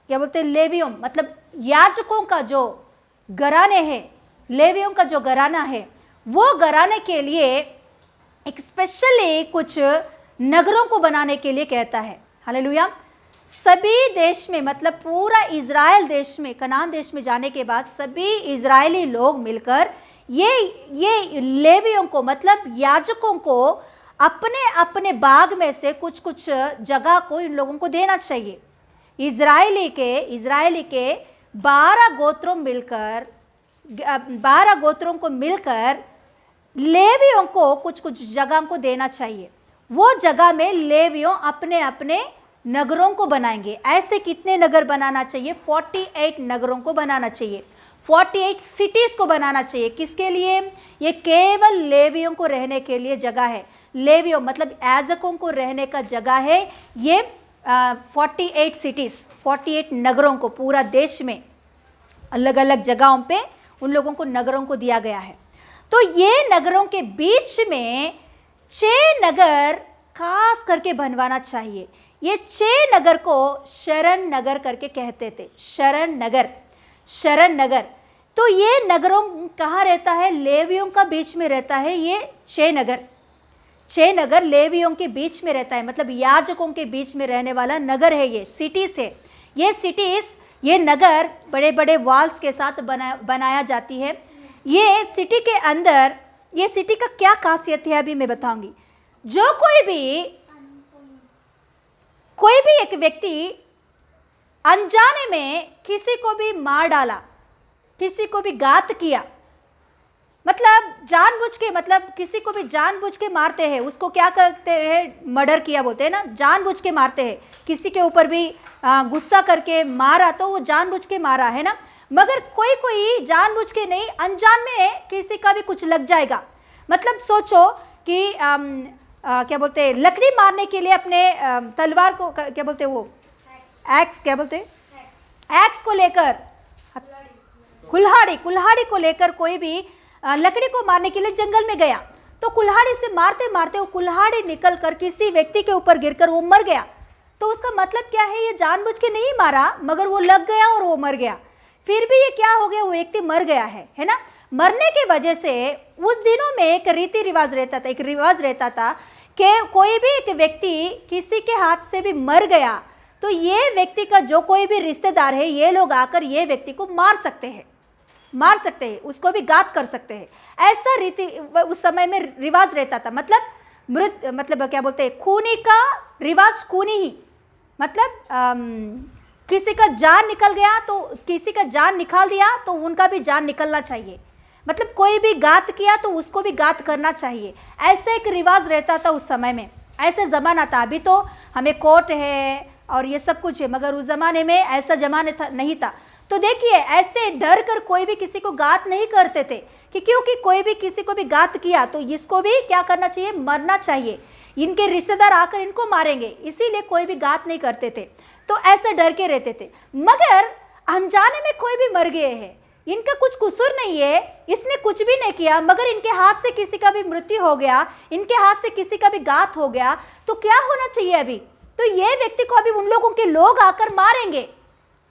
क्या बोलते हैं, लेवियों मतलब याजकों का जो घराने हैं, लेवियों का जो घराना है, वो घराने के लिए एक स्पेशली कुछ नगरों को बनाने के लिए कहता है। हालेलुया। सभी देश में, मतलब पूरा इज़राइल देश में, कनान देश में जाने के बाद सभी इज़राइली लोग मिलकर ये लेवियों को, मतलब याजकों को अपने अपने बाग में से कुछ जगह को इन लोगों को देना चाहिए। इज़राइली के 12 गोत्रों को मिलकर लेवियों को कुछ जगह को देना चाहिए। वो जगह में लेवियों अपने अपने नगरों को बनाएंगे। ऐसे कितने नगर बनाना चाहिए? 48 नगरों को बनाना चाहिए, 48 सिटीज़ को बनाना चाहिए। किसके लिए? ये केवल लेवियों को रहने के लिए जगह है। लेवियों मतलब याजकों को रहने का जगह है ये 48 सिटीज़, 48 नगरों को पूरा देश में अलग अलग जगहों पे उन लोगों को नगरों को दिया गया है। तो ये नगरों के बीच में 6 नगर खास करके बनवाना चाहिए। ये 6 नगर को शरण नगर करके कहते थे, शरण नगर। तो ये नगरों कहाँ रहता है? लेवियों का बीच में रहता है। ये 6 नगर लेवियों के बीच में रहता है, मतलब याजकों के बीच में रहने वाला नगर है। ये सिटीज़ है। ये नगर बड़े बड़े वॉल्स के साथ बनाया जाती है। ये सिटी के अंदर, ये सिटी का क्या खासियत है अभी मैं बताऊंगी। जो कोई भी एक व्यक्ति अनजाने में किसी को भी मार डाला, किसी को भी घात किया, मतलब जानबूझ के, मतलब किसी को भी जानबूझ के मारते हैं, उसको क्या करते हैं? मर्डर किया बोलते हैं ना, जानबूझ के मारते हैं। किसी के ऊपर भी गुस्सा करके मारा तो वो जानबूझ के मारा है ना। मगर कोई जानबूझ के नहीं, अनजान में किसी का भी कुछ लग जाएगा। मतलब सोचो कि क्या बोलते हैं, लकड़ी मारने के लिए अपने तलवार को क्या बोलते हैं, वो एक्स, क्या बोलते हैं, एक्स को लेकर, कुल्हाड़ी को लेकर कोई भी लकड़ी को मारने के लिए जंगल में गया, तो कुल्हाड़ी से मारते मारते वो कुल्हाड़ी निकल कर किसी व्यक्ति के ऊपर गिरकर वो मर गया। तो उसका मतलब क्या है? ये जानबूझ के नहीं मारा, मगर वो लग गया और वो मर गया। फिर भी ये क्या हो गया? वो व्यक्ति मर गया है ना। मरने की वजह से उस दिनों में एक रिवाज रहता था कि कोई भी एक व्यक्ति किसी के हाथ से भी मर गया तो ये व्यक्ति का जो कोई भी रिश्तेदार है, ये लोग आकर ये व्यक्ति को मार सकते हैं। मार सकते हैं, उसको भी घात कर सकते हैं। ऐसा रीति उस समय में रिवाज रहता था। मतलब क्या बोलते हैं, खूनी का रिवाज खूनी ही, मतलब किसी का जान निकल गया तो किसी का जान निकाल दिया तो उनका भी जान निकलना चाहिए। मतलब कोई भी घात किया तो उसको भी घात करना चाहिए। ऐसा एक रिवाज रहता था उस समय में, ऐसा ज़माना था। अभी तो हमें कोर्ट है और ये सब कुछ है, मगर उस ज़माने में ऐसा ज़माना नहीं था। तो देखिए, ऐसे डर कर कोई भी किसी को घात नहीं करते थे कि क्योंकि कोई भी किसी को भी घात किया तो इसको भी क्या करना चाहिए, मरना चाहिए। इनके रिश्तेदार आकर इनको मारेंगे, इसीलिए कोई भी घात नहीं करते थे। तो ऐसे डर के रहते थे। मगर अनजाने में कोई भी मर गए हैं, इनका कुछ कसूर नहीं है, इसने कुछ भी नहीं किया, मगर इनके हाथ से किसी का भी मृत्यु हो गया, इनके हाथ से किसी का भी घात हो गया, तो क्या होना चाहिए अभी? तो ये व्यक्ति को अभी उन लोगों के लोग आकर मारेंगे।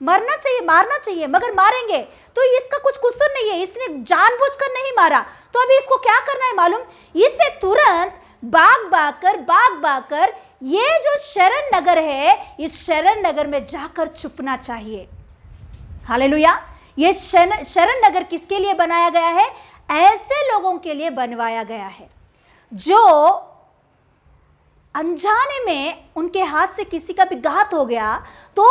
मरना चाहिए, मारना चाहिए, मगर मारेंगे। तो इसका कुछ कसूर नहीं है, इसने जानबूझकर नहीं मारा। तो अभी इसको क्या करना है मालूम? इसे तुरंत भाग कर ये जो शरण नगर है, इस शरण नगर में जाकर छुपना चाहिए। हालेलुया। ये शरण नगर किसके लिए बनाया गया है? ऐसे लोगों के लिए बनवाया गया है जो अनजाने में उनके हाथ से किसी का भी घात हो गया तो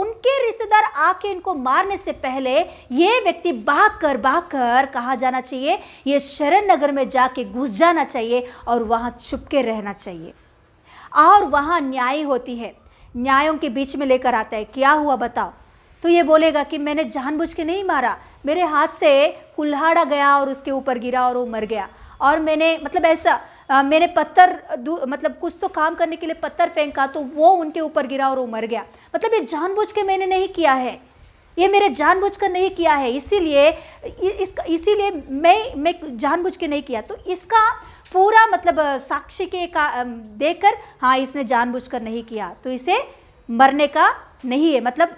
उनके रिश्तेदार आके इनको मारने से पहले ये व्यक्ति भाग कर कहा जाना चाहिए, ये शरण नगर में जाके घुस जाना चाहिए और वहाँ छुप के रहना चाहिए। और वहाँ न्याय होती है, न्यायों के बीच में लेकर आता है। क्या हुआ बताओ? तो ये बोलेगा कि मैंने जानबूझ के नहीं मारा, मेरे हाथ से कुल्हाड़ा गया और उसके ऊपर गिरा और वो मर गया। और मैंने मतलब ऐसा मैंने पत्थर मतलब कुछ तो काम करने के लिए पत्थर फेंका तो वो उनके ऊपर गिरा और वो मर गया। मतलब ये जानबूझ के मैंने नहीं किया है, ये मेरे जानबूझकर नहीं किया है, इसीलिए मैं जानबूझ के नहीं किया। तो इसका पूरा मतलब साक्षी के देकर हाँ इसने जानबूझकर नहीं किया, तो इसे मरने का नहीं है, मतलब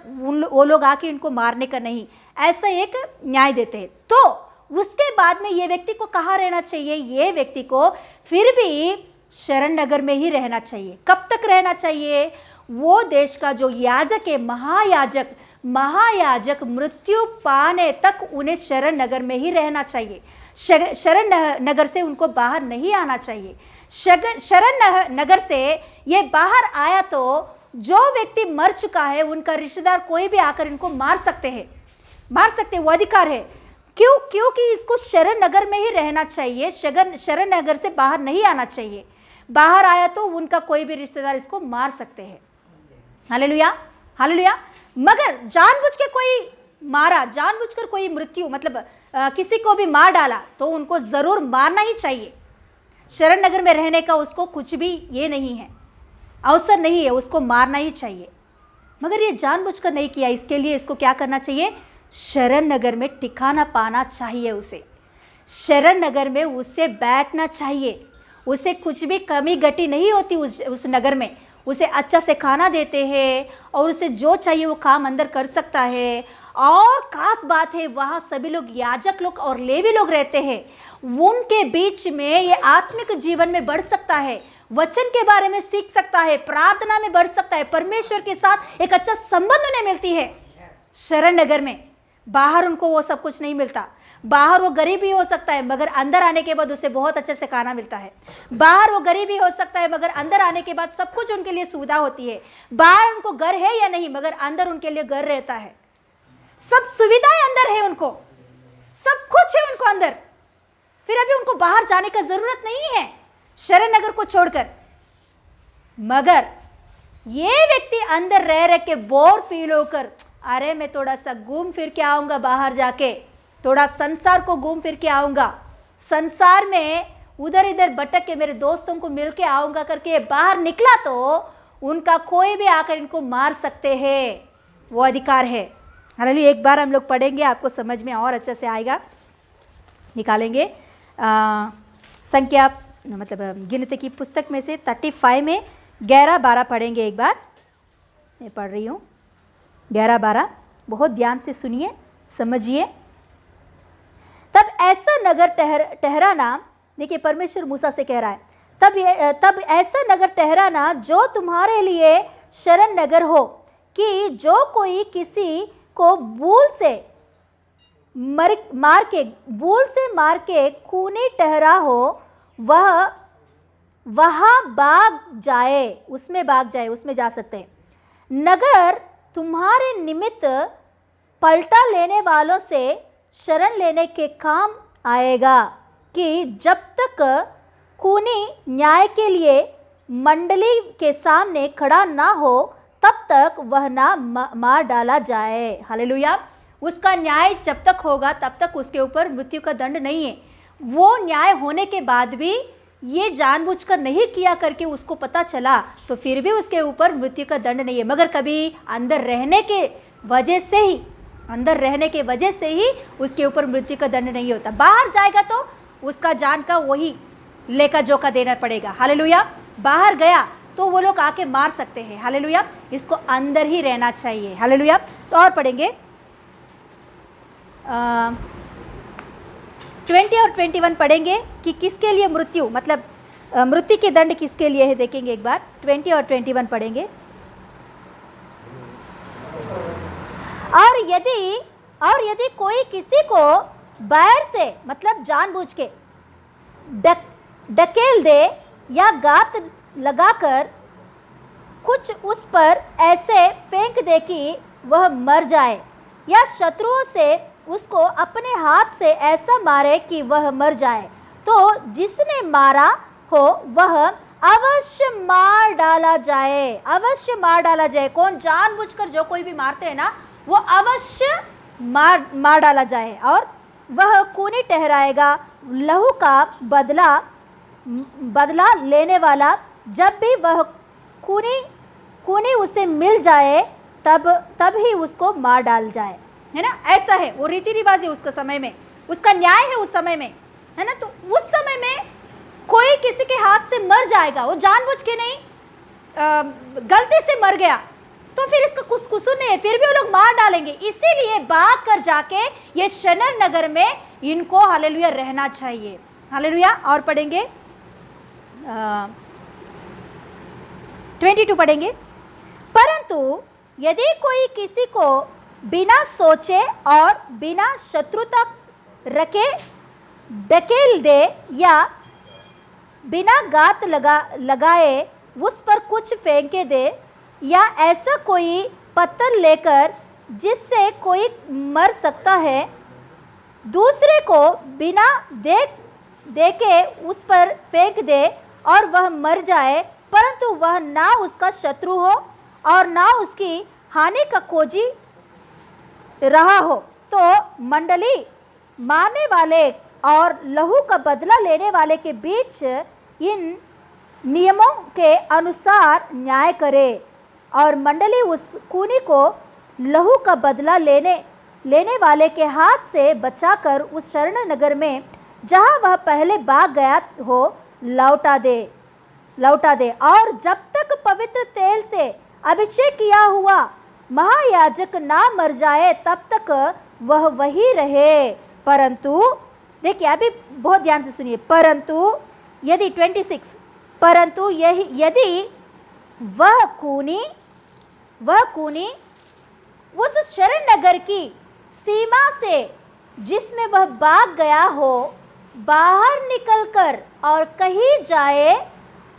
वो लोग आके इनको मारने का नहीं, ऐसा एक न्याय देते हैं। तो उसके बाद में ये व्यक्ति को कहाँ रहना चाहिए? ये व्यक्ति को फिर भी शरण नगर में ही रहना चाहिए। कब तक रहना चाहिए? वो देश का जो याजक है, महायाजक मृत्यु पाने तक उन्हें शरण नगर में ही रहना चाहिए। शरण नगर से उनको बाहर नहीं आना चाहिए। शरण नगर से ये बाहर आया तो जो व्यक्ति मर चुका है उनका रिश्तेदार कोई भी आकर इनको मार सकते, वो अधिकार है। क्योंकि इसको शरण नगर में ही रहना चाहिए, शरण नगर से बाहर नहीं आना चाहिए। बाहर आया तो उनका कोई भी रिश्तेदार इसको मार सकते हैं। Hallelujah, hallelujah. मगर जानबूझ के कोई मारा, जानबूझकर कोई मृत्यु मतलब किसी को भी मार डाला तो उनको जरूर मारना ही चाहिए। शरण नगर में रहने का उसको कुछ भी ये नहीं है, अवसर नहीं है, उसको मारना ही चाहिए। मगर ये जानबूझकर नहीं किया, इसके लिए इसको क्या करना चाहिए? शरण नगर में ठिकाना पाना चाहिए। उसे शरण नगर में उससे बैठना चाहिए। उसे कुछ भी कमी घटी नहीं होती उस नगर में। उसे अच्छा से खाना देते हैं और उसे जो चाहिए वो काम अंदर कर सकता है। और खास बात है, वहाँ सभी लोग याजक लोग और लेवी लोग रहते हैं। उनके बीच में ये आत्मिक जीवन में बढ़ सकता है, वचन के बारे में सीख सकता है, प्रार्थना में बढ़ सकता है, परमेश्वर के साथ एक अच्छा संबंध उन्हें मिलती है शरण नगर में। बाहर उनको वो सब कुछ नहीं मिलता। बाहर वो गरीब ही हो सकता है मगर अंदर आने के बाद उसे बहुत अच्छे से खाना मिलता है। बाहर वो गरीब ही हो सकता है मगर अंदर आने के बाद सब कुछ उनके लिए सुविधा होती है। बाहर उनको घर है या नहीं मगर अंदर उनके लिए घर रहता है, सब सुविधाएं अंदर है, उनको सब कुछ है उनको अंदर। फिर अभी उनको बाहर जाने का जरूरत नहीं है शरण नगर को छोड़कर। मगर ये व्यक्ति अंदर रह के बोर फील होकर, अरे मैं थोड़ा सा घूम फिर के आऊँगा, बाहर जाके थोड़ा संसार को घूम फिर के आऊँगा, संसार में उधर इधर भटक के मेरे दोस्तों को मिल के आऊँगा करके बाहर निकला तो उनका कोई भी आकर इनको मार सकते हैं, वो अधिकार है। हालेलुया। एक बार हम लोग पढ़ेंगे, आपको समझ में और अच्छे से आएगा, निकालेंगे। संख्या मतलब गिनती की पुस्तक में से 35 में 11-12 पढ़ेंगे। एक बार मैं पढ़ रही हूँ, 11-12, बहुत ध्यान से सुनिए, समझिए। तब ऐसा नगर ठहराना, देखिए परमेश्वर मूसा से कह रहा है, तब ऐसा नगर ठहराना जो तुम्हारे लिए शरण नगर हो, कि जो कोई किसी को भूल से मार के भूल से मार के खूनी ठहरा हो वह वहाँ भाग जाए, उसमें भाग जाए, उसमें जा सकते हैं। नगर तुम्हारे निमित्त पलटा लेने वालों से शरण लेने के काम आएगा कि जब तक खूनी न्याय के लिए मंडली के सामने खड़ा ना हो तब तक वह ना मार डाला जाए। हालेलुया। उसका न्याय जब तक होगा तब तक उसके ऊपर मृत्यु का दंड नहीं है। वो न्याय होने के बाद भी ये जानबूझकर नहीं किया करके उसको पता चला तो फिर भी उसके ऊपर मृत्यु का दंड नहीं है, मगर कभी अंदर रहने के वजह से ही उसके ऊपर मृत्यु का दंड नहीं होता। बाहर जाएगा तो उसका जान का वही लेखा जोखा देना पड़ेगा। हालेलुया। बाहर गया तो वो लोग आके मार सकते हैं। हालेलुया। इसको अंदर ही रहना चाहिए। हालेलुया। तो और पढ़ेंगे 20 और 21 पढ़ेंगे कि किसके लिए मृत्यु, मतलब मृत्यु के दंड किसके लिए है, देखेंगे एक बार। 20 और 21 पढ़ेंगे। और यदि कोई किसी को बाहर से, मतलब जानबूझ के ढकेल दे या गात लगाकर कुछ उस पर ऐसे फेंक दे कि वह मर जाए, या शत्रुओं से उसको अपने हाथ से ऐसा मारे कि वह मर जाए, तो जिसने मारा हो वह अवश्य मार डाला जाए। अवश्य मार डाला जाए। कौन? जानबूझकर जो कोई भी मारते हैं ना, वो अवश्य मार डाला जाए, और वह खूनी ठहराएगा, लहू का बदला लेने वाला। जब भी वह खूनी उसे मिल जाए तब ही उसको मार डाल जाए, है ना। ऐसा है, वो रीति रिवाज है उसका समय में, उसका न्याय है उस समय में, है ना। तो उस समय में कोई किसी के हाथ से मर जाएगा, वो जानबूझ के नहीं, गलती से मर गया, तो फिर इसका कुछ कसूर नहीं है, फिर भी वो लोग मार डालेंगे। इसीलिए भाग कर जाके ये शनर नगर में इनको हालेलुया रहना चाहिए। हालेलुया। और पढ़ेंगे 22 पढ़ेंगे। परंतु यदि कोई किसी को बिना सोचे और बिना शत्रुता रखे ढकेल दे या बिना गात लगाए उस पर कुछ फेंके दे, या ऐसा कोई पत्थर लेकर जिससे कोई मर सकता है, दूसरे को बिना देखे उस पर फेंक दे और वह मर जाए, परंतु वह ना उसका शत्रु हो और ना उसकी हानि का खोजी रहा हो, तो मंडली मारने वाले और लहू का बदला लेने वाले के बीच इन नियमों के अनुसार न्याय करे, और मंडली उस खूनी को लहू का बदला लेने वाले के हाथ से बचाकर उस शरण नगर में जहाँ वह पहले भाग गया हो लौटा दे। और जब तक पवित्र तेल से अभिषेक किया हुआ महायाजक ना मर जाए तब तक वह वही रहे। परंतु देखिए, अभी बहुत ध्यान से सुनिए। परंतु यदि 26, परंतु यदि वह खूनी उस शरण नगर की सीमा से जिसमें वह भाग गया हो बाहर निकलकर और कहीं जाए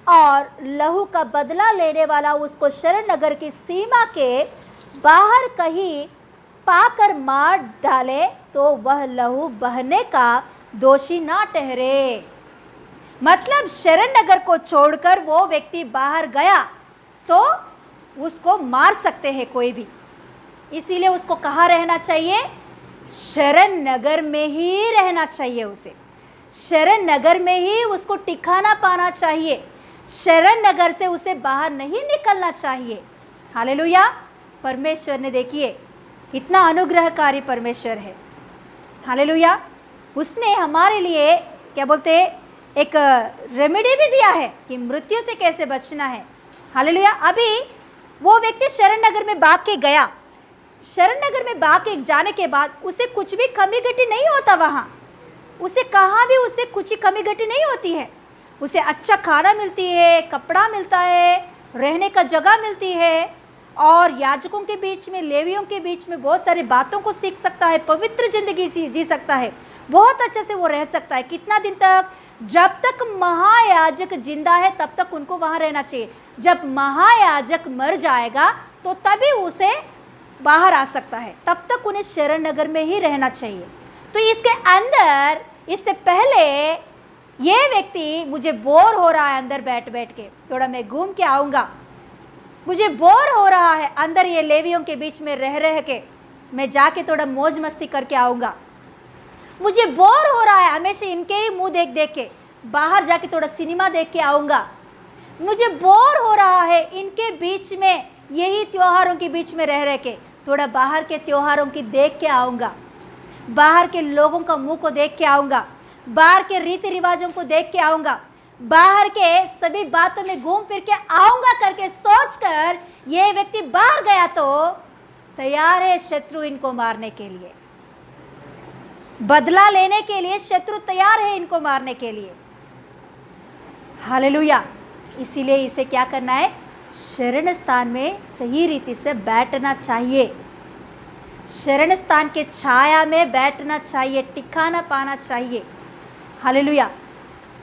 और लहू का बदला लेने वाला उसको शरण नगर की सीमा के बाहर कहीं पाकर मार डाले, तो वह लहू बहने का दोषी ना ठहरे। मतलब शरण नगर को छोड़कर वो व्यक्ति बाहर गया तो उसको मार सकते हैं कोई भी, इसीलिए उसको कहाँ रहना चाहिए? शरण नगर में ही रहना चाहिए। उसे शरण नगर में ही उसको ठिकाना पाना चाहिए। शरण नगर से उसे बाहर नहीं निकलना चाहिए। हालेलुया। परमेश्वर ने, देखिए, इतना अनुग्रहकारी परमेश्वर है। हालेलुया। उसने हमारे लिए क्या बोलते हैं, एक रेमेडी भी दिया है कि मृत्यु से कैसे बचना है। हालेलुया। अभी वो व्यक्ति शरण नगर में भाग के गया, शरण नगर में भाग के जाने के बाद उसे कुछ भी कमी घटी नहीं होता। वहाँ उसे कहाँ भी उसे कुछ कमी घटी नहीं होती है। उसे अच्छा खाना मिलती है, कपड़ा मिलता है, रहने का जगह मिलती है, और याजकों के बीच में, लेवियों के बीच में बहुत सारी बातों को सीख सकता है, पवित्र जिंदगी जी सकता है, बहुत अच्छे से वो रह सकता है। कितना दिन तक? जब तक महायाजक जिंदा है तब तक उनको वहां रहना चाहिए। जब महायाजक मर जाएगा तो तभी उसे बाहर आ सकता है, तब तक उन्हें शरण नगर में ही रहना चाहिए। तो इसके अंदर, इससे पहले ये व्यक्ति, मुझे बोर हो रहा है अंदर बैठ बैठ के, थोड़ा मैं घूम के आऊँगा, मुझे बोर हो रहा है अंदर ये लेवियों के बीच में रह रह के, मैं जाके थोड़ा मौज मस्ती करके आऊँगा। मुझे बोर हो रहा है हमेशा इनके ही मुंह देख देख के, बाहर जाके थोड़ा सिनेमा देख के आऊँगा। मुझे बोर हो रहा है इनके बीच में, यही त्योहारों के बीच में रह रह के, थोड़ा बाहर के त्योहारों की देख के आऊँगा, बाहर के लोगों का मुंह को देख के आऊँगा, बाहर के रीति रिवाजों को देख के आऊँगा, बाहर के सभी बातों में घूम फिर के आऊँगा करके सोचकर ये व्यक्ति बाहर गया तो तैयार है शत्रु इनको मारने के लिए, बदला लेने के लिए शत्रु तैयार है इनको मारने के लिए। हालेलुया। इसीलिए इसे क्या करना है? शरण स्थान में सही रीति से बैठना चाहिए, शरण स्थान के छाया में बैठना चाहिए, ठिकाना पाना चाहिए। Hallelujah,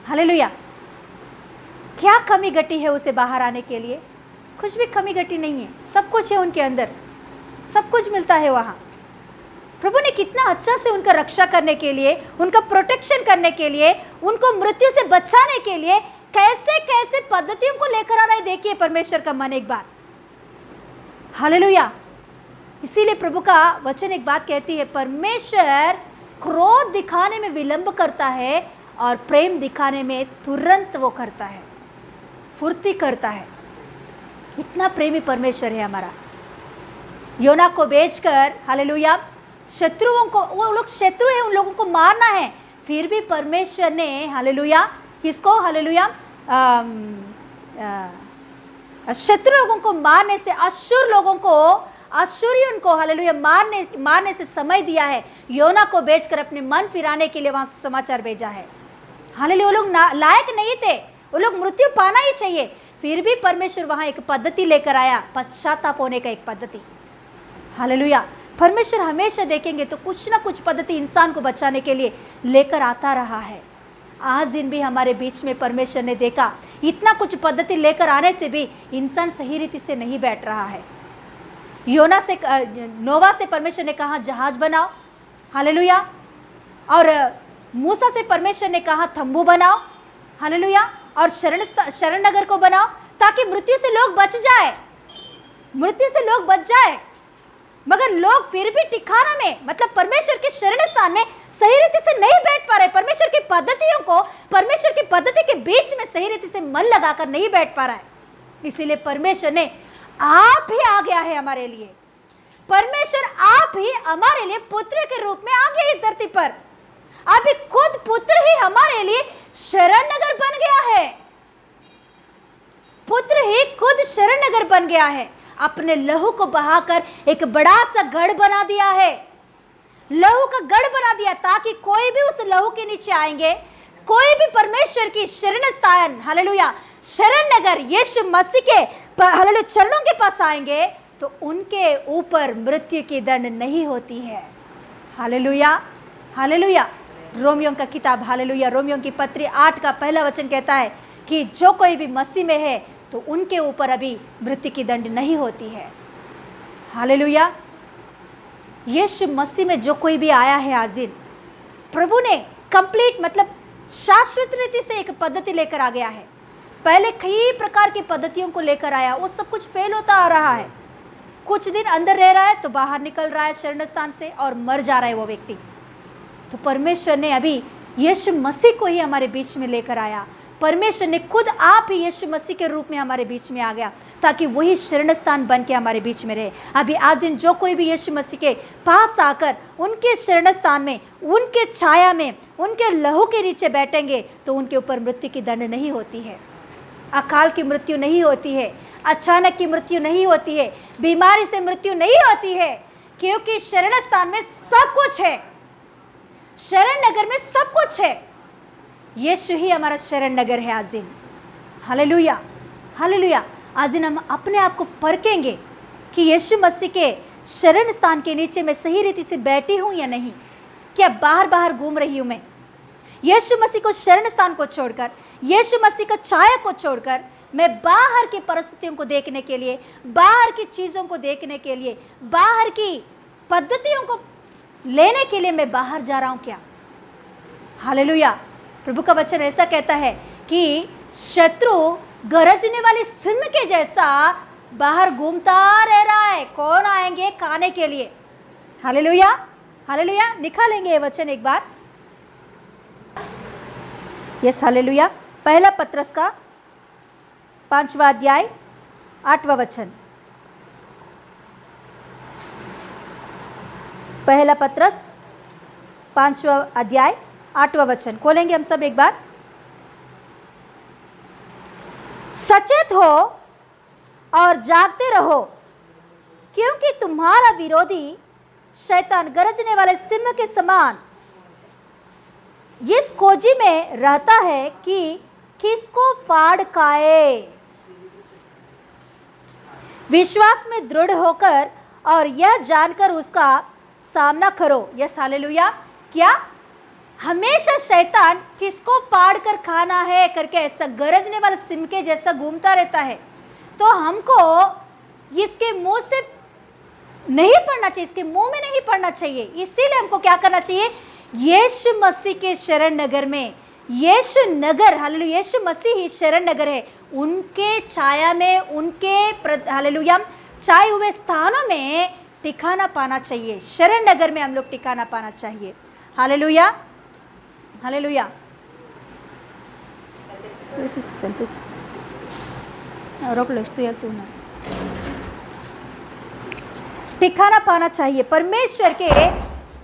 hallelujah. क्या कमी घटी है उसे बाहर आने के लिए? कुछ भी कमी घटी नहीं है, सब कुछ है उनके अंदर, सब कुछ मिलता है वहाँ। प्रभु ने कितना अच्छा से उनका रक्षा करने के लिए, उनका प्रोटेक्शन करने के लिए, उनको मृत्यु से बचाने के लिए कैसे कैसे पद्धतियों को लेकर आ रहा है। देखिए परमेश्वर का मन एक बार। हालेलुया। इसीलिए प्रभु का वचन एक बात कहती है, परमेश्वर क्रोध दिखाने में विलंब करता है और प्रेम दिखाने में तुरंत वो करता है, फुर्ती करता है। इतना प्रेमी परमेश्वर है हमारा। योना को बेचकर, हालेलुया, शत्रुओं को, वो लोग शत्रु है, उन लोगों को मारना है, फिर भी परमेश्वर ने, हालेलुया, किसको? हालेलुया, शत्रु लोगों को मारने से, अश्शूर लोगों को, अश्शूरियों को, हालेलुया, मारने से समय दिया है। योना को बेचकर अपने मन फिराने के लिए वहां समाचार भेजा है। हालेलुया। वो लोग लायक नहीं थे, वो लोग मृत्यु पाना ही चाहिए, फिर भी परमेश्वर वहां एक पद्धति लेकर आया, पश्चाताप होने का एक पद्धति। हालेलुया। परमेश्वर हमेशा देखेंगे तो कुछ ना कुछ पद्धति इंसान को बचाने के लिए लेकर आता रहा है। आज दिन भी हमारे बीच में परमेश्वर ने देखा, इतना कुछ पद्धति लेकर आने से भी इंसान सही रीति से नहीं बैठ रहा है। नोवा से परमेश्वर ने कहा जहाज बनाओ, हालेलुया, और मूसा से परमेश्वर ने कहा तंबू बनाओ, हालेलुया, और शरण नगर को बनाओ ताकि मृत्यु से लोग बच जाए, मृत्यु से लोग बच जाए। मगर लोग फिर भी ठिकाना में, मतलब परमेश्वर के शरण स्थान में सही रीति से नहीं बैठ पा रहे, परमेश्वर की पद्धतियों को, परमेश्वर की पद्धति के बीच में सही रीति से मन लगाकर नहीं बैठ पा रहा है। इसीलिए परमेश्वर ने आप ही आ गया है हमारे लिए, परमेश्वर आप ही हमारे लिए पुत्र के रूप में आ गया इस धरती पर। अभी खुद पुत्र ही हमारे लिए शरण नगर बन गया है, पुत्र ही खुद शरण नगर बन गया है। अपने लहू को बहाकर एक बड़ा सा गढ़ बना दिया है, लहू का गढ़ बना दिया, ताकि कोई भी उस लहू के नीचे आएंगे, कोई भी परमेश्वर की शरण स्थान, हालेलुया, शरण नगर यीशु मसीह के, हालेलुया, चरणों के पास आएंगे तो उनके ऊपर मृत्यु की दंड नहीं होती है। Hallelujah, hallelujah. रोमियों का किताब, हालेलुया, रोमियों की पत्री 8 का पहला वचन कहता है कि जो कोई भी मसीह में है तो उनके ऊपर अभी मृत्यु की दंड नहीं होती है। हालेलुया। यीशु मसीह में जो कोई भी आया है आज दिन, प्रभु ने कंप्लीट, मतलब शाश्वत रीति से एक पद्धति लेकर आ गया है। पहले कई प्रकार की पद्धतियों को लेकर आया, वो सब कुछ फेल होता आ रहा है। कुछ दिन अंदर रह रहा है तो बाहर निकल रहा है शरण स्थान से और मर जा रहा है वो व्यक्ति। तो परमेश्वर ने अभी यीशु मसीह को ही हमारे बीच में लेकर आया। परमेश्वर ने खुद आप ही यीशु मसीह के रूप में हमारे बीच में आ गया, ताकि वही शरण स्थान बन के हमारे बीच में रहे। अभी आज दिन जो कोई भी यीशु मसीह के पास आकर उनके शरण स्थान में, उनके छाया में, उनके लहू के नीचे बैठेंगे तो उनके ऊपर मृत्यु की दंड नहीं होती है, अकाल की मृत्यु नहीं होती है, अचानक की मृत्यु नहीं होती है, बीमारी से मृत्यु नहीं होती है, क्योंकि शरण स्थान में सब कुछ है, शरण नगर में सब कुछ है। यीशु ही हमारा शरण नगर है आज दिन। Hallelujah, hallelujah. आज दिन हम अपने आप को परखेंगे, कि यीशु मसीह के शरण स्थान के नीचे मैं सही रीति से बैठी हूं या नहीं? क्या बाहर बाहर घूम रही हूं मैं? यीशु मसीह को शरण स्थान को छोड़कर, यीशु मसीह का छाया को छोड़कर मैं बाहर की परिस्थितियों को देखने के लिए, बाहर की चीज़ों को देखने के लिए, बाहर की पद्धतियों को लेने के लिए मैं बाहर जा रहा हूं क्या? हालेलुया। प्रभु का वचन ऐसा कहता है कि शत्रु गरजने वाले सिंह के जैसा बाहर घूमता रह रहा है, कौन आएंगे खाने के लिए? Hallelujah, hallelujah. निकालेंगे ये वचन एक बार। Yes, hallelujah. पहला पत्रस का 5वां अध्याय 8वां वचन। पहला पत्रस 5वां अध्याय 8वां वचन खोलेंगे हम सब एक बार। सचेत हो और जागते रहो, क्योंकि तुम्हारा विरोधी शैतान गरजने वाले सिंह के समान इस खोजी में रहता है कि किसको फाड़ खाए। विश्वास में दृढ़ होकर और यह जानकर उसका सामना करो। Yes, hallelujah. क्या हमेशा शैतान किसको पाड़ कर खाना है करके ऐसा गरजने वाला सिंह के जैसा घूमता रहता है, तो हमको इसके मुंह से नहीं पढ़ना चाहिए, इसके मुंह में नहीं पढ़ना चाहिए। इसीलिए हमको क्या करना चाहिए? यीशु मसीह के शरण नगर में, यीशु नगर, हालेलुया, यीशु मसीह ही शरण नगर है, उनके छाया में, उनके हालेलुया छाए हुए स्थानों में ठिकाना पाना चाहिए। शरण नगर में हम लोग ठिकाना पाना चाहिए। Hallelujah, hallelujah. रोक लो तू ना, ठिकाना पाना चाहिए परमेश्वर के,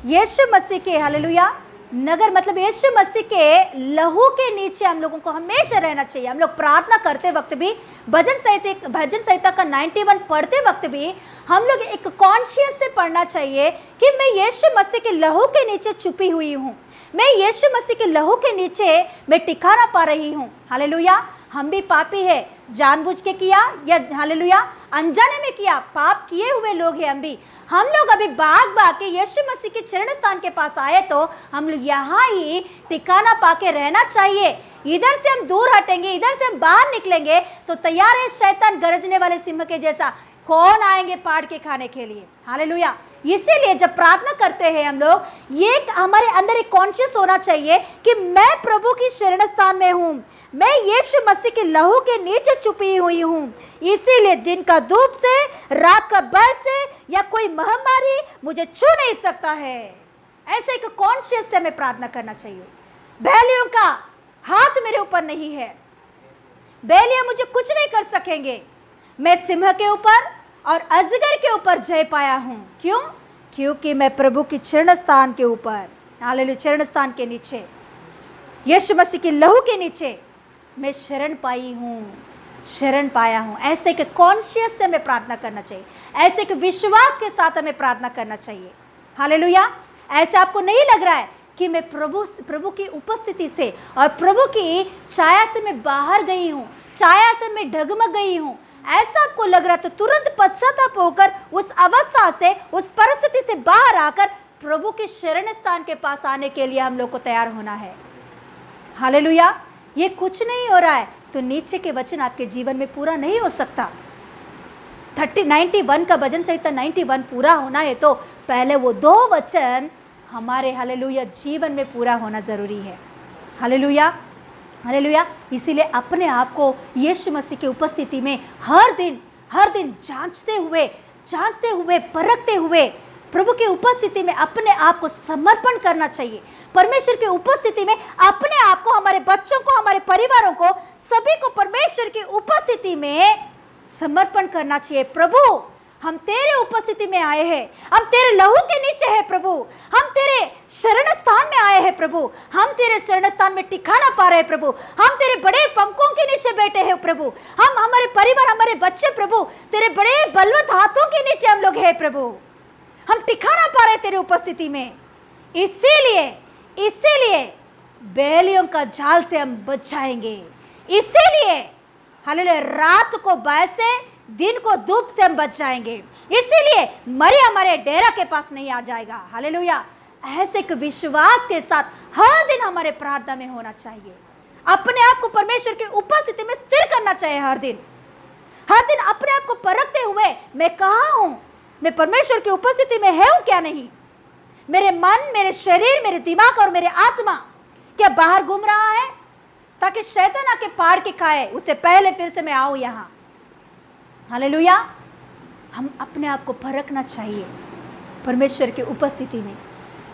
यीशु मसीह के, हालेलुया नगर, मतलब यीशु मसीह के लहू के नीचे हम लोगों को हमेशा रहना चाहिए। हम लोग प्रार्थना करते वक्त भी, भजन संहिता का 91 पढ़ते वक्त भी हम लोग एक कॉन्शियस से पढ़ना चाहिए कि मैं यीशु मसीह के लहू के नीचे छुपी हुई हूँ, मैं यीशु मसीह के लहू के नीचे मैं ठिकाना पा रही हूँ। हालेलुया। हम भी पापी है, जानबूझ के किया या हालेलुया अनजाने में किया, पाप किए हुए लोग हैं हम भी। हम लोग अभी भाग के यीशु मसीह के चरण स्थान के पास आए तो हम लोग यहाँ ही ठिकाना पाके रहना चाहिए। इधर से हम दूर हटेंगे, इधर से हम बाहर निकलेंगे तो तैयार है शैतान गरजने वाले सिंह के जैसा, कौन आएंगे पाड़ के खाने के लिए। हालेलुया। इसीलिए जब प्रार्थना करते हैं हम लोग, ये हमारे अंदर एक कॉन्शियस होना चाहिए कि मैं प्रभु की शरण स्थान में हूँ, मैं यीशु मसीह के लहू के नीचे छुपी हुई हूँ। इसीलिए दिन का धूप से, रात का भय से या कोई महामारी मुझे छू नहीं सकता है। ऐसे एक कॉन्शियस से हमें प्रार्थना करना चाहिए। बैलियों का हाथ मेरे ऊपर नहीं है, बैलियां मुझे कुछ नहीं कर सकेंगे। मैं सिंह के ऊपर और अजगर के ऊपर जय पाया हूं। क्यों? क्योंकि मैं प्रभु की चरण स्थान के ऊपर, हालेलुया, चरण स्थान के नीचे, यीशु मसीह के लहू के नीचे मैं शरण पाई हूं, शरण पाया हूं। ऐसे एक कॉन्शियस से हमें प्रार्थना करना चाहिए, ऐसे एक विश्वास के साथ हमें प्रार्थना करना चाहिए। हालेलुया। ऐसे आपको नहीं लग रहा है कि मैं प्रभु की उपस्थिति से और प्रभु की छाया से मैं बाहर गई हूँ, छाया से मैं डगमग गई हूँ, ऐसा आपको लग रहा है तो तुरंत पश्चाताप होकर उस अवस्था से, उस परिस्थिति से बाहर आकर प्रभु के शरण स्थान के पास आने के लिए हम लोग को तैयार होना है। हालेलुया। ये कुछ नहीं हो रहा है तो नीचे के वचन आपके जीवन में पूरा नहीं हो सकता। 91 का भजन संहिता 91 पूरा होना है तो पहले वो 2 वचन हमारे हालेलुया जीवन में पूरा होना जरूरी है। Hallelujah, hallelujah. इसीलिए अपने आप को यीशु मसीह की उपस्थिति में हर दिन जांचते हुए परखते हुए प्रभु की उपस्थिति में अपने आप को समर्पण करना चाहिए। परमेश्वर की उपस्थिति में अपने आप को, हमारे बच्चों को, हमारे परिवारों को, सभी को परमेश्वर की उपस्थिति में समर्पण करना चाहिए। प्रभु, हम तेरे उपस्थिति में आए हैं, हम तेरे लहू के नीचे हैं प्रभु, हम तेरे शरण स्थान में आए हैं प्रभु, हम तेरे शरण स्थान में ठिकाना पा रहे हैं प्रभु, हम तेरे बड़े पंखों के नीचे बैठे हैं प्रभु, हम, हमारे परिवार, हमारे बच्चे प्रभु तेरे बड़े बलवत हाथों के नीचे हम लोग हैं प्रभु, हम ठिकाना पा रहे हैं तेरे उपस्थिति में। इसीलिए बैलियों का जाल से हम बच जाएंगे। इसीलिए हालेलुया रात को भय से, दिन को धूप से हम बच जाएंगे, इसीलिए मरी हमारे डेरा के पास नहीं आ जाएगा। हालेलुया। ऐसे एक विश्वास के साथ हर दिन हमारे प्रार्थना में होना चाहिए। अपने आप को परमेश्वर की उपस्थिति में स्थिर करना चाहिए। हर दिन अपने आप को परखते हुए, मैं कहाँ हूं, मैं परमेश्वर की उपस्थिति में हूं क्या नहीं, मेरे मन, मेरे शरीर, मेरे दिमाग और मेरे आत्मा क्या बाहर घूम रहा है, ताकि शैतान आके फाड़ के खाए, उससे पहले फिर से मैं आऊं यहां। हालेलुया। हम अपने आप को परखना चाहिए परमेश्वर की उपस्थिति में।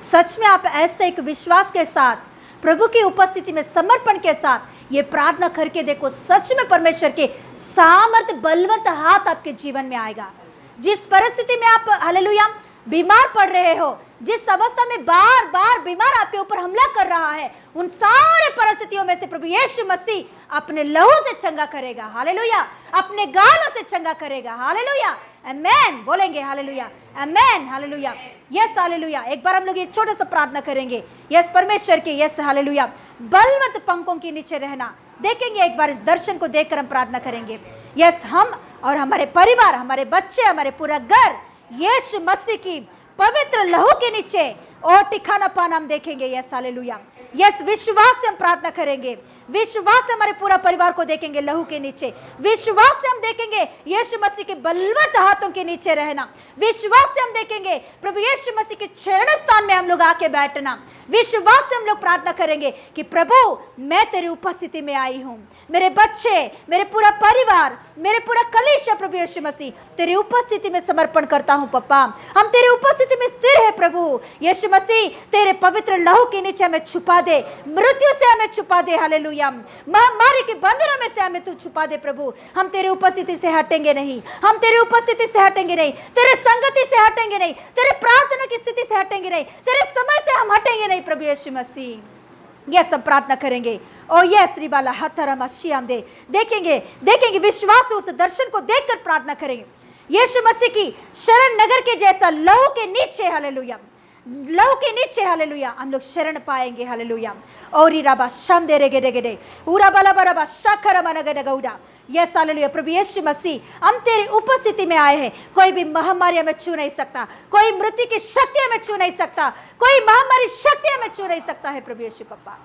सच में आप ऐसे एक विश्वास के साथ प्रभु की उपस्थिति में समर्पण के साथ ये प्रार्थना करके देखो, सच में परमेश्वर के सामर्थ बलवंत हाथ आपके जीवन में आएगा। जिस परिस्थिति में आप हालेलुया बीमार पड़ रहे हो, जिस अवस्था में बार बार बीमार आपके ऊपर हमला कर रहा है, उन सारे परिस्थितियों में से प्रभु यीशु मसीह अपने लहू से चंगा करेगा। हालेलुया। अपने गालों से चंगा करेगा। हालेलुया। आमेन बोलेंगे। हालेलुया। आमेन। हालेलुया। यस। हालेलुया। एक बार हम लोग ये छोटा सा प्रार्थना करेंगे। यस परमेश्वर के, यस हालेलुया, बलवंत पंखों के नीचे रहना देखेंगे। एक बार इस दर्शन को देखकर हम प्रार्थना करेंगे। यस, हम और हमारे परिवार, हमारे बच्चे, हमारे पूरा घर यीशु मसीह की पवित्र लहू के नीचे और ठिकाना पाना हम देखेंगे। Yes hallelujah. यस, विश्वास से हम प्रार्थना करेंगे। विश्वास से हमारे पूरा परिवार को देखेंगे लहू के नीचे। विश्वास से हम देखेंगे यीशु मसीह के बलवंत हाथों के नीचे रहना। विश्वास से हम देखेंगे प्रभु यीशु मसीह के चरण स्थान में हम लोग आके बैठना। विश्वास से हम लोग प्रार्थना करेंगे कि प्रभु मैं तेरी उपस्थिति में आई हूं, मेरे बच्चे, मेरे पूरा परिवार, मेरे पूरा कलीसिया प्रभु यीशु मसीह तेरी उपस्थिति में समर्पण करता हूं। पप्पा, हम तेरी उपस्थिति में स्थिर है। प्रभु यीशु मसीह तेरे पवित्र लहू के नीचे हमें छुपा दे, मृत्यु से हमें छुपा दे। हालेलुया। महामारी के बंधनों में से हमें तू छुपा दे। प्रभु हम तेरी उपस्थिति से हटेंगे नहीं, हम तेरी उपस्थिति से हटेंगे नहीं, तेरे संगति से हटेंगे नहीं, तेरे प्रार्थना की स्थिति से हटेंगे नहीं, तेरे समय से हम हटेंगे नहीं। प्रभु यीशु मसीह, यह सब प्रार्थना करेंगे। ओ ये श्री बाला हथरमा श्याम दे देखेंगे विश्वास से उस दर्शन को देखकर प्रार्थना करेंगे। यीशु मसीह की शरण नगर के जैसा लहू के नीचे, हालेलुया, लहू के नीचे हालेलुया हम लोग शरण पाएंगे। हालेलुया। और इराबा शाम दे रेगे रेगे उरा बाला बराबा शाखर मनगे गौड़ा। Yes hallelujah. प्रभु यीशु मसीह हम तेरी उपस्थिति में आए हैं। कोई भी महामारी हमें छू नहीं सकता, कोई मृत्यु की शक्ति हमें छू नहीं सकता, कोई महामारी शक्ति हमें छू नहीं सकता है। प्रभु यीशु पप्पा,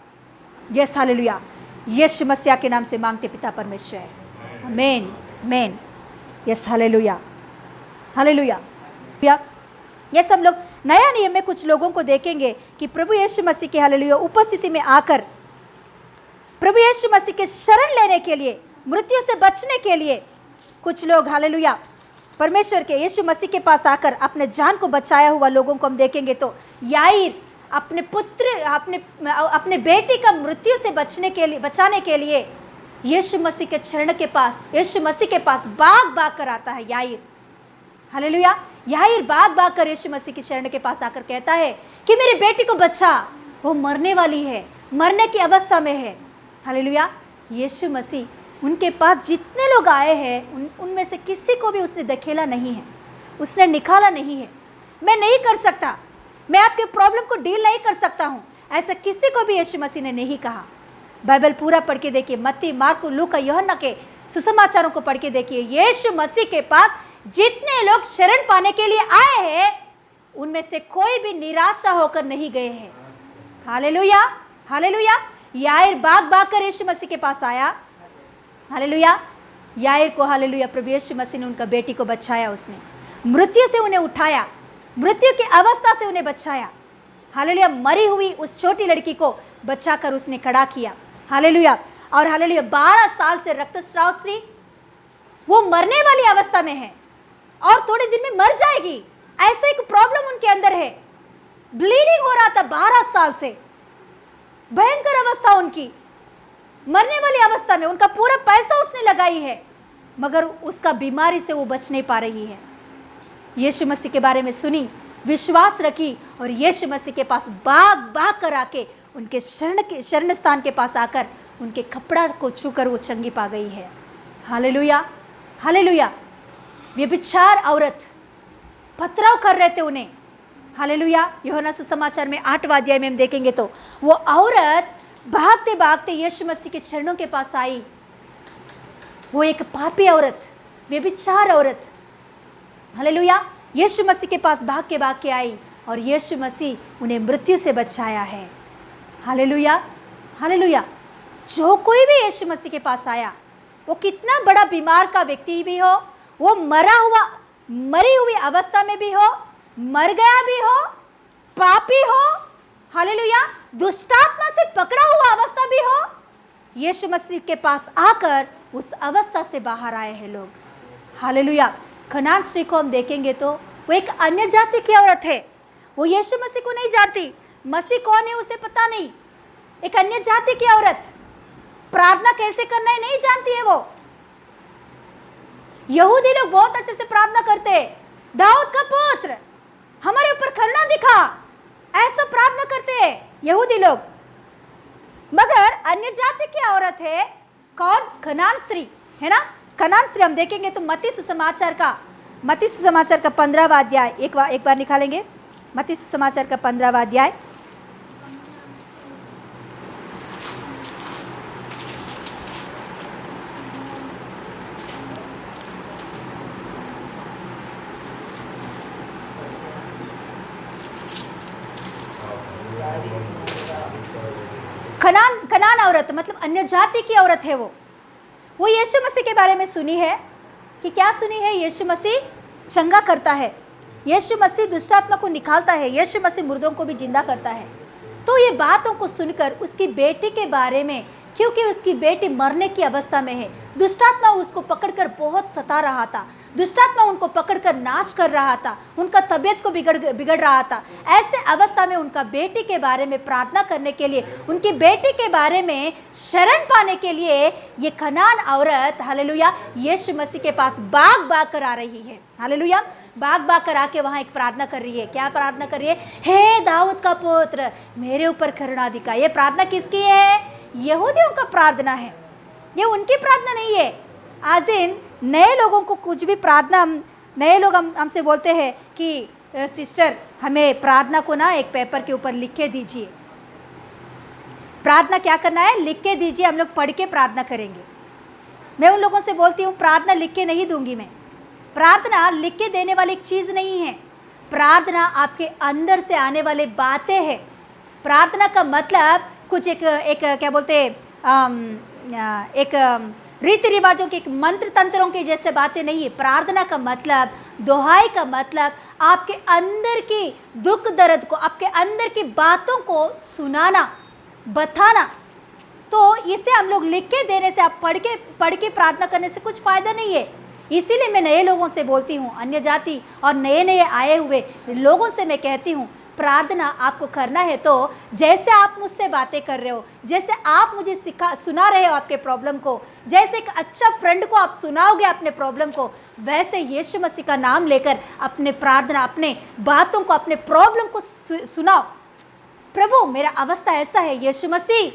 यस हालेलुया। यीशु मसीह के नाम से मांगते पिता परमेश्वर, आमीन आमीन। Yes hallelujah hallelujah. यस, हम लोग नया नियम में कुछ लोगों को देखेंगे कि प्रभु यीशु मसीह की हालेलुया उपस्थिति में आकर प्रभु यीशु मसीह के शरण लेने के लिए, मृत्यु से बचने के लिए कुछ लोग हालेलुया परमेश्वर के यीशु मसीह के पास आकर अपने जान को बचाया हुआ लोगों को हम देखेंगे। तो याईर अपने पुत्र अपने बेटी का मृत्यु से बचाने के लिए यीशु मसीह के चरण के पास, यीशु मसीह के पास भाग कर आता है याईर। हालेलुया। याईर भाग कर यीशु मसीह के चरण के पास आकर कहता है कि मेरी बेटी को बचा, वो मरने वाली है, मरने की अवस्था में है। हालेलुया। यीशु मसीह उनके पास जितने लोग आए हैं उनमें से किसी को भी उसने धकेला नहीं है, उसने निकाला नहीं है। मैं नहीं कर सकता, मैं आपके प्रॉब्लम को डील नहीं कर सकता हूँ, ऐसा किसी को भी यीशु मसीह ने नहीं कहा। बाइबल पूरा पढ़ के देखिए, मत्ती, मार्को, लूका, यूहन्ना के सुसमाचारों को पढ़ के देखिए। यीशु मसीह के पास जितने लोग शरण पाने के लिए आए हैं उनमें से कोई भी निराशा होकर नहीं गए हैं। Hallelujah hallelujah. याईर भाग कर यीशु मसीह के पास आया। हालेलुया। याईर को हालेलुया प्रभु यीशु मसीह ने उनका बेटी को बचाया, उसने मृत्यु से उन्हें उठाया, मृत्यु की अवस्था से उन्हें बचाया। हालेलुया। मरी हुई उस छोटी लड़की को बचाकर उसने खड़ा किया। हालेलुया। और हालेलुया 12 साल से रक्तस्राव स्त्री, वो मरने वाली अवस्था में है और थोड़े दिन में मर जाएगी, ऐसा एक प्रॉब्लम उनके अंदर है। ब्लीडिंग हो रहा था 12 साल से, भयंकर अवस्था उनकी, मरने वाली अवस्था में। उनका पूरा पैसा उसने लगाई है मगर उसका बीमारी से वो बच नहीं पा रही है। यीशु मसीह के बारे में सुनी, विश्वास रखी और यीशु मसीह के पास भाग कर आके उनके शरण स्थान के पास आकर उनके कपड़ा को छूकर वो चंगी पा गई है। Hallelujah hallelujah. व्यभिचार औरत पथराव कर रहे थे उन्हें। हालेलुया। यूहन्ना सुसमाचार में 8वां अध्याय में हम देखेंगे तो वो औरत भागते भागते यीशु मसीह के चरणों के पास आई। वो एक पापी औरत, व्यभिचार औरत हालेलुया यीशु मसीह के पास भाग के आई और यीशु मसीह उन्हें मृत्यु से बचाया है। Hallelujah hallelujah. जो कोई भी यीशु मसीह के पास आया, वो कितना बड़ा बीमार का व्यक्ति भी हो, वो मरी हुई अवस्था में भी हो, मर गया भी हो, पापी हो, हालेलुया, दुष्टात्मा से पकड़ा हुआ अवस्था भी हो, यीशु मसीह के पास आकर उस अवस्था से बाहर आए हैं लोग। हालेलुया। कनान स्त्री को हम देखेंगे तो वो एक अन्य जाति की औरत है। वो यीशु मसीह को नहीं जानती, मसीह कौन है उसे पता नहीं। एक अन्य जाति की औरत, प्रार्थना कैसे करना है नहीं जानती है वो। यहूदी लोग बहुत अच्छे से प्रार्थना करते हैं, दाऊद का पुत्र हमारे ऊपर करुणा दिखा, ऐसा प्रार्थना करते हैं यहूदी लोग। मगर अन्य जाति की औरत है कौन? कनान स्त्री है ना। कनान स्त्री हम देखेंगे तो मत्ती सुसमाचार का 15वां अध्याय एक बार निकालेंगे। मत्ती सुसमाचार का 15वां अध्याय कनान औरत मतलब अन्य जाति की औरत है वो यीशु मसीह के बारे में सुनी है कि क्या सुनी है? यीशु मसीह चंगा करता है, यीशु मसीह दुष्टात्मा को निकालता है, यीशु मसीह मुर्दों को भी जिंदा करता है। तो ये बातों को सुनकर उसकी बेटी के बारे में, क्योंकि उसकी बेटी मरने की अवस्था में है, दुष्टात्मा उसको पकड़कर बहुत सता रहा था, दुष्टात्मा उनको पकड़कर नाश कर रहा था, उनका तबीयत को बिगड़ रहा था। ऐसे अवस्था में उनका बेटी के बारे में प्रार्थना करने के लिए, उनकी बेटी के बारे में शरण पाने के लिए ये कनान औरत हालेलुया यीशु मसीह के पास भाग कर आ रही है। हालेलुया भाग कर आके वहाँ एक प्रार्थना कर रही है। क्या प्रार्थना कर रही है? हे दाऊद का पुत्र मेरे ऊपर करुणा दिखा। ये प्रार्थना किसकी है? यहूदियों का प्रार्थना है, ये उनकी प्रार्थना नहीं है। आज दिन नए लोगों को कुछ भी प्रार्थना, नए लोग हमसे बोलते हैं कि सिस्टर हमें प्रार्थना को ना एक पेपर के ऊपर लिख के दीजिए। प्रार्थना क्या करना है? लिख के दीजिए, हम लोग पढ़ के प्रार्थना करेंगे। मैं उन लोगों से बोलती हूँ प्रार्थना लिख के नहीं दूंगी मैं। प्रार्थना लिख के देने वाली एक चीज़ नहीं है, प्रार्थना आपके अंदर से आने वाली बातें हैं। प्रार्थना का मतलब कुछ एक क्या बोलते एक रीति रिवाजों के, एक मंत्र तंत्रों के जैसे बातें नहीं है। प्रार्थना का मतलब, दोहाई का मतलब आपके अंदर की दुख दर्द को, आपके अंदर की बातों को सुनाना, बताना। तो इसे हम लोग लिख के देने से, आप पढ़ के प्रार्थना करने से कुछ फ़ायदा नहीं है। इसीलिए मैं नए लोगों से बोलती हूँ, अन्य जाति और नए आए हुए लोगों से मैं कहती हूँ, प्रार्थना आपको करना है तो जैसे आप मुझसे बातें कर रहे हो, जैसे आप मुझे सुना रहे हो आपके प्रॉब्लम को, जैसे एक अच्छा फ्रेंड को आप सुनाओगे अपने प्रॉब्लम को, वैसे यीशु मसीह का नाम लेकर अपने प्रार्थना, अपने बातों को, अपने प्रॉब्लम को सुनाओ। प्रभु मेरा अवस्था ऐसा है, यीशु मसीह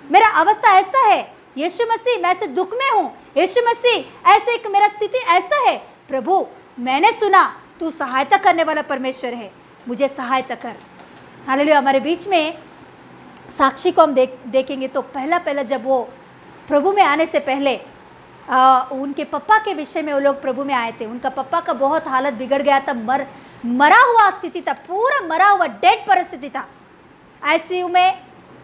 मेरा अवस्था ऐसा है, यीशु मसीह मैं ऐसे दुख में हूँ, यीशु मसीह ऐसे एक मेरा स्थिति ऐसा है। प्रभु मैंने सुना तू सहायता करने वाला परमेश्वर है, मुझे सहायता कर। हालेलुया। हमारे बीच में साक्षी को हम देखेंगे तो पहला जब वो प्रभु में आने से पहले उनके पापा के विषय में वो लोग प्रभु में आए थे। उनका पापा का बहुत हालत बिगड़ गया था, मरा हुआ स्थिति था, पूरा मरा हुआ डेड परिस्थिति था। आईसीयू में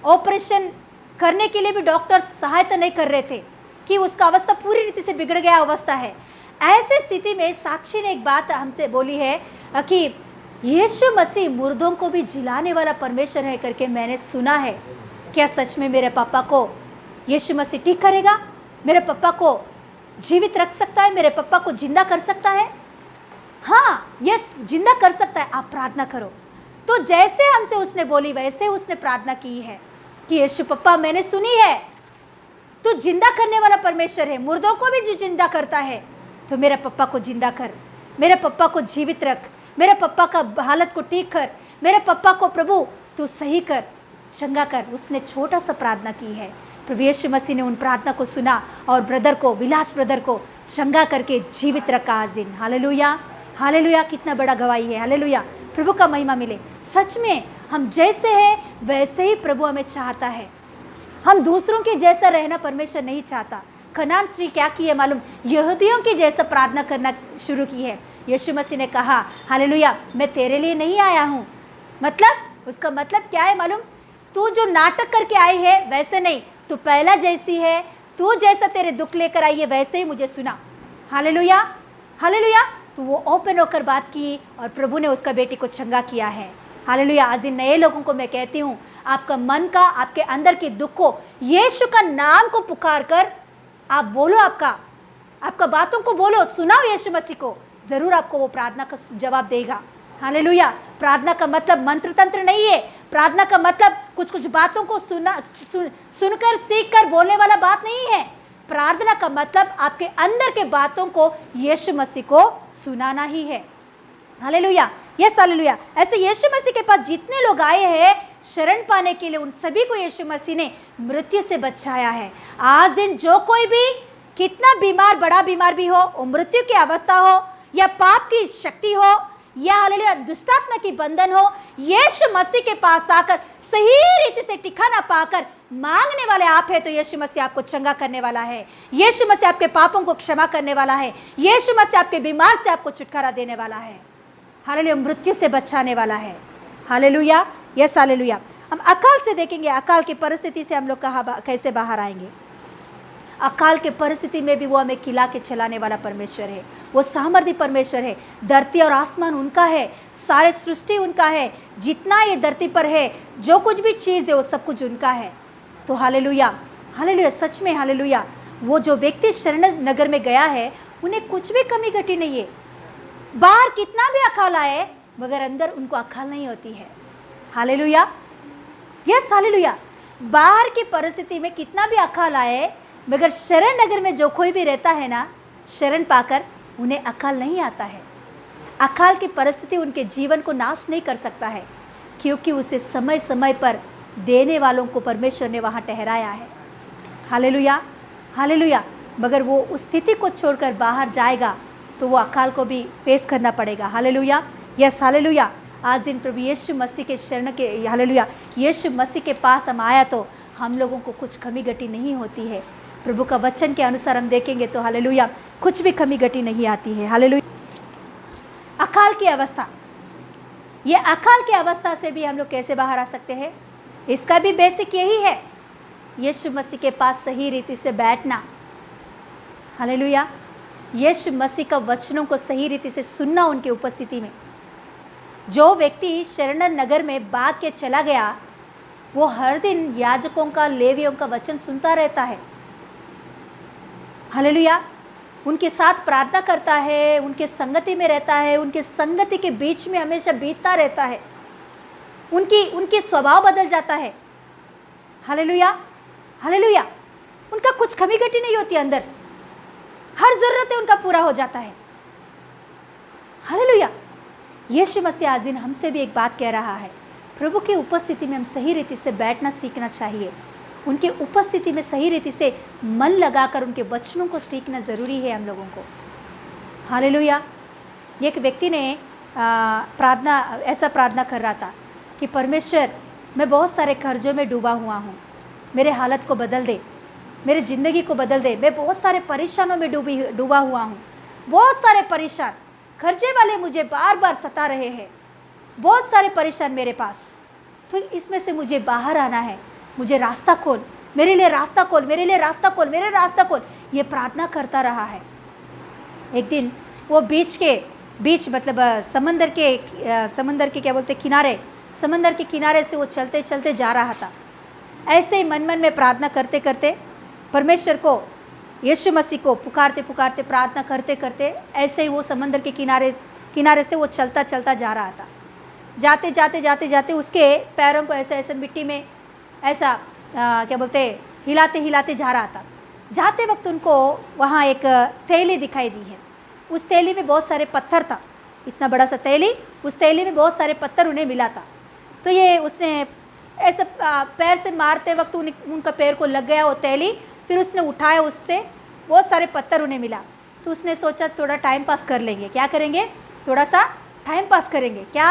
ऑपरेशन करने के लिए भी डॉक्टर सहायता नहीं कर रहे थे कि उसका अवस्था पूरी रीति से बिगड़ गया अवस्था है। ऐसे स्थिति में साक्षी ने एक बात हमसे बोली है कि यीशु मसीह मुर्दों को भी जिलाने वाला परमेश्वर है करके मैंने सुना है। क्या सच में मेरे पापा को यीशु मसीह ठीक करेगा? मेरे पापा को जीवित रख सकता है? मेरे पापा को जिंदा कर सकता है? हाँ, यस, जिंदा कर सकता है। आप प्रार्थना करो। तो जैसे हमसे उसने बोली वैसे उसने प्रार्थना की है कि यीशु पप्पा मैंने सुनी है, तू जिंदा करने वाला परमेश्वर है, मुर्दों को भी जो जिंदा करता है, तो मेरे पप्पा को जिंदा कर, मेरे पप्पा को जीवित रख, मेरे पप्पा का हालत को ठीक कर, मेरे पप्पा को प्रभु तू सही कर, चंगा कर। उसने छोटा सा प्रार्थना की है। प्रभु यीशु मसीह ने उन प्रार्थना को सुना और ब्रदर को, विलास ब्रदर को चंगा करके जीवित रखा आज दिन। Hallelujah, hallelujah. कितना बड़ा गवाही है। हालेलुया, प्रभु का महिमा मिले। सच में हम जैसे हैं वैसे ही प्रभु हमें चाहता है। हम दूसरों के जैसा रहना परमेश्वर नहीं चाहता। कनान स्त्री क्या की है मालूम, यहूदियों की जैसा प्रार्थना करना शुरू की है। यीशु मसीह ने कहा हालेलुया, मैं तेरे लिए नहीं आया हूँ। मतलब उसका मतलब क्या है मालूम, तू जो नाटक करके आई है वैसे नहीं, तू पहला जैसी है, तू जैसा तेरे दुख लेकर आई है वैसे ही मुझे सुना। Hallelujah hallelujah. तो वो ओपन होकर बात की और प्रभु ने उसका बेटी को चंगा किया है। हालेलुया। आज दिन नए लोगों को मैं कहती हूँ, आपका मन का, आपके अंदर के दुख को यीशु का नाम को पुकार कर आप बोलो, आपका बातों को बोलो, सुनाओ यीशु मसीह को, जरूर आपको वो प्रार्थना का जवाब देगा। हालेलुया। प्रार्थना का मतलब मंत्र तंत्र नहीं है। प्रार्थना का मतलब कुछ बातों को सुनकर सीख कर बोलने वाला बात नहीं है। प्रार्थना का मतलब आपके अंदर के बातों को यीशु मसीह को सुनाना ही है। Hallelujah, yes hallelujah. ऐसे यीशु मसीह के पास जितने लोग आए हैं शरण पाने के लिए, उन सभी को यीशु मसीह ने मृत्यु से बचाया है। आज दिन जो कोई भी कितना बीमार, बड़ा बीमार भी हो, वो मृत्यु की अवस्था हो या पाप की शक्ति हो या हालेलुया दुष्टात्मा की बंधन हो, यीशु मसीह के पास आकर सही रीति से ठिकाना पाकर मांगने वाले आप है तो यीशु मसीह आपको चंगा करने वाला है। यीशु मसीह आपके पापों को क्षमा करने वाला है। यीशु मसीह आपके बीमार से आपको छुटकारा देने वाला है। हालेलुया, मृत्यु से बचाने वाला है। Hallelujah, yes hallelujah. हम अकाल से देखेंगे, अकाल की परिस्थिति से हम लोग कैसे बाहर आएंगे। अकाल के परिस्थिति में भी वो हमें खिला के चलाने वाला परमेश्वर है। वो सामर्थी परमेश्वर है। धरती और आसमान उनका है, सारे सृष्टि उनका है। जितना ये धरती पर है, जो कुछ भी चीज़ है वो सब कुछ उनका है। तो हालेलुया हालेलुया, सच में हालेलुया। वो जो व्यक्ति शरण नगर में गया है उन्हें कुछ भी कमी घटी नहीं है। बाहर कितना भी अकाल आए मगर अंदर उनको अकाल नहीं होती है। Hallelujah, yes hallelujah. बाहर की परिस्थिति में कितना भी अकाल आए मगर शरण नगर में जो कोई भी रहता है ना, शरण पाकर उन्हें अकाल नहीं आता है। अकाल की परिस्थिति उनके जीवन को नाश नहीं कर सकता है, क्योंकि उसे समय समय पर देने वालों को परमेश्वर ने वहाँ ठहराया है। Hallelujah hallelujah. मगर वो उस स्थिति को छोड़कर बाहर जाएगा तो वो अकाल को भी फेस करना पड़ेगा। Hallelujah, yes hallelujah. आज दिन प्रभु यीशु मसीह के शरण के, हालेलुया, यीशु मसीह के पास हम आया तो हम लोगों को कुछ कमी घटी नहीं होती है। प्रभु का वचन के अनुसार हम देखेंगे तो हालेलुया कुछ भी कमी घटी नहीं आती है। हालेलुया। अकाल की अवस्था, ये अकाल की अवस्था से भी हम लोग कैसे बाहर आ सकते हैं, इसका भी बेसिक यही है, यीशु मसीह के पास सही रीति से बैठना। हालेलुया, यीशु मसीह का वचनों को सही रीति से सुनना उनकी उपस्थिति में। जो व्यक्ति शरण नगर में भाग के चला गया वो हर दिन याजकों का, लेवियों का वचन सुनता रहता है। हालेलुया, उनके साथ प्रार्थना करता है, उनके संगति में रहता है, उनके संगति के बीच में हमेशा बीतता रहता है। उनकी स्वभाव बदल जाता है। Hallelujah hallelujah. उनका कुछ कमी घटी नहीं होती, अंदर हर जरूरत है उनका पूरा हो जाता है। हालेलुया। यीशु मसीह आज दिन हमसे भी एक बात कह रहा है, प्रभु की उपस्थिति में हम सही रीति से बैठना सीखना चाहिए। उनकी उपस्थिति में सही रीति से मन लगाकर उनके वचनों को सीखना ज़रूरी है हम लोगों को। हालेलुया। एक व्यक्ति ने ऐसा प्रार्थना कर रहा था कि परमेश्वर, मैं बहुत सारे कर्जों में डूबा हुआ हूँ, मेरे हालत को बदल दे, मेरी ज़िंदगी को बदल दे। मैं बहुत सारे परेशानों में डूबा हुआ हूँ, बहुत सारे परेशान, कर्जे वाले मुझे बार बार सता रहे हैं, बहुत सारे परेशान मेरे पास। तो इसमें से मुझे बाहर आना है, मुझे रास्ता खोल, मेरे लिए रास्ता खोल, मेरे लिए रास्ता खोल, मेरे रास्ता खोल। ये प्रार्थना करता रहा है। एक दिन वो बीच मतलब समंदर के क्या बोलते किनारे, समंदर के किनारे से वो चलते चलते जा रहा था। ऐसे ही मन में प्रार्थना करते करते परमेश्वर को, यीशु मसीह को पुकारते पुकारते, प्रार्थना करते करते ऐसे ही वो समंदर के किनारे से वो चलता चलता जा रहा था। जाते जाते उसके पैरों को ऐसे मिट्टी में ऐसा क्या बोलते हिलाते जा रहा था। जाते वक्त उनको वहाँ एक थैली दिखाई दी है। उस थैली में बहुत सारे पत्थर था, इतना बड़ा सा थैली, उस थैली में बहुत सारे पत्थर उन्हें मिला था। तो ये उसने ऐसे पैर से मारते वक्त उनका पैर को लग गया वो थैली। फिर उसने उठाया, उससे बहुत सारे पत्थर उन्हें मिला। तो उसने सोचा थोड़ा टाइम पास कर लेंगे। क्या करेंगे? थोड़ा सा टाइम पास करेंगे। क्या?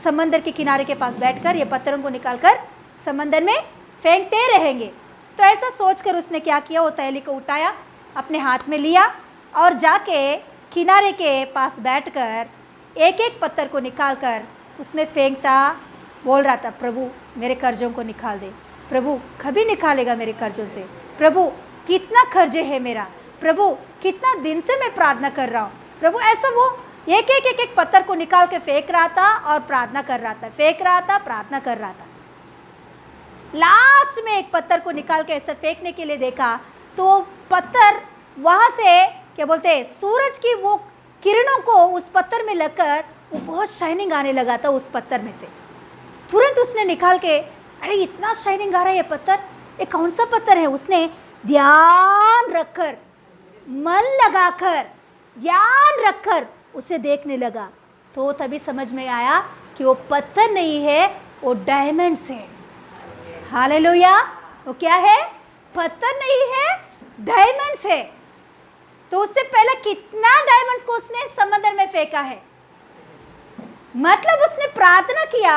समंदर के किनारे के पास बैठकर ये पत्थरों को निकालकर समंदर में फेंकते रहेंगे। तो ऐसा सोचकर उसने क्या किया, वो थैली को उठाया, अपने हाथ में लिया और जाके किनारे के पास बैठकर एक एक पत्थर को निकाल कर उसमें फेंकता, बोल रहा था, प्रभु मेरे कर्जों को निकाल दे, प्रभु कभी निकालेगा मेरे कर्जों से, प्रभु कितना कर्जे है मेरा, प्रभु कितना दिन से मैं प्रार्थना कर रहा हूँ, प्रभु। ऐसा वो एक एक पत्थर को निकाल के फेंक रहा था और प्रार्थना कर रहा था, फेंक रहा था, प्रार्थना कर रहा था। लास्ट में एक पत्थर को निकाल के ऐसे फेंकने के लिए देखा तो पत्थर वहाँ से क्या बोलते हैं, सूरज की वो किरणों को उस पत्थर में लगकर वो बहुत शाइनिंग आने लगा था उस पत्थर में से। तुरंत उसने निकाल के, अरे इतना शाइनिंग आ रहा है ये पत्थर, ये कौन सा पत्थर है? उसने ध्यान रखकर, मन लगाकर, ध्यान रखकर उसे देखने लगा तो तभी समझ में आया कि वो पत्थर नहीं है, वो डायमंड्स है। हालेलुया। वो क्या है? पत्थर नहीं है, डायमंड्स है। तो उससे पहले कितना डायमंड्स को उसने समंदर में फेंका है। मतलब उसने प्रार्थना किया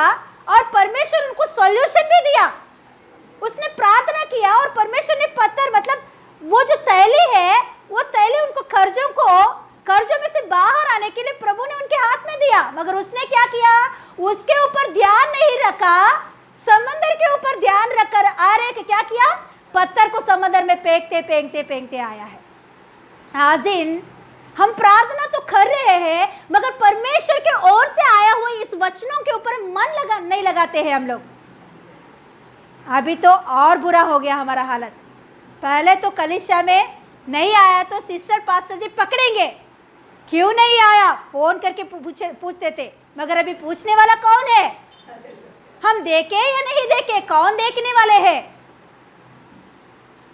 और परमेश्वर उनको सॉल्यूशन भी दिया। उसने प्रार्थना किया और परमेश्वर ने पत्थर, मतलब वो जो तैली है, वो तैली उनको कर्जों में से बाहर आने के लिए प्रभु ने उनके हाथ में दिया। मगर उसने क्या किया? उसके ऊपर ध्यान नहीं रखा, समंदर के ऊपर ध्यान रखकर क्या किया? पत्थर को समंदर में फेंकते आया है। आज दिन हम प्रार्थना तो कर रहे हैं मगर परमेश्वर के ओर से आया हुआ इस वचनों के ऊपर मन नहीं लगाते हैं हम लोग। अभी तो और बुरा हो गया हमारा हालत। पहले तो कलीसिया में नहीं आया तो सिस्टर पास्टर जी पकड़ेंगे, क्यों नहीं आया फोन करके पूछते थे। मगर अभी पूछने वाला कौन है? हम देखे या नहीं देखे? कौन देखने वाले हैं?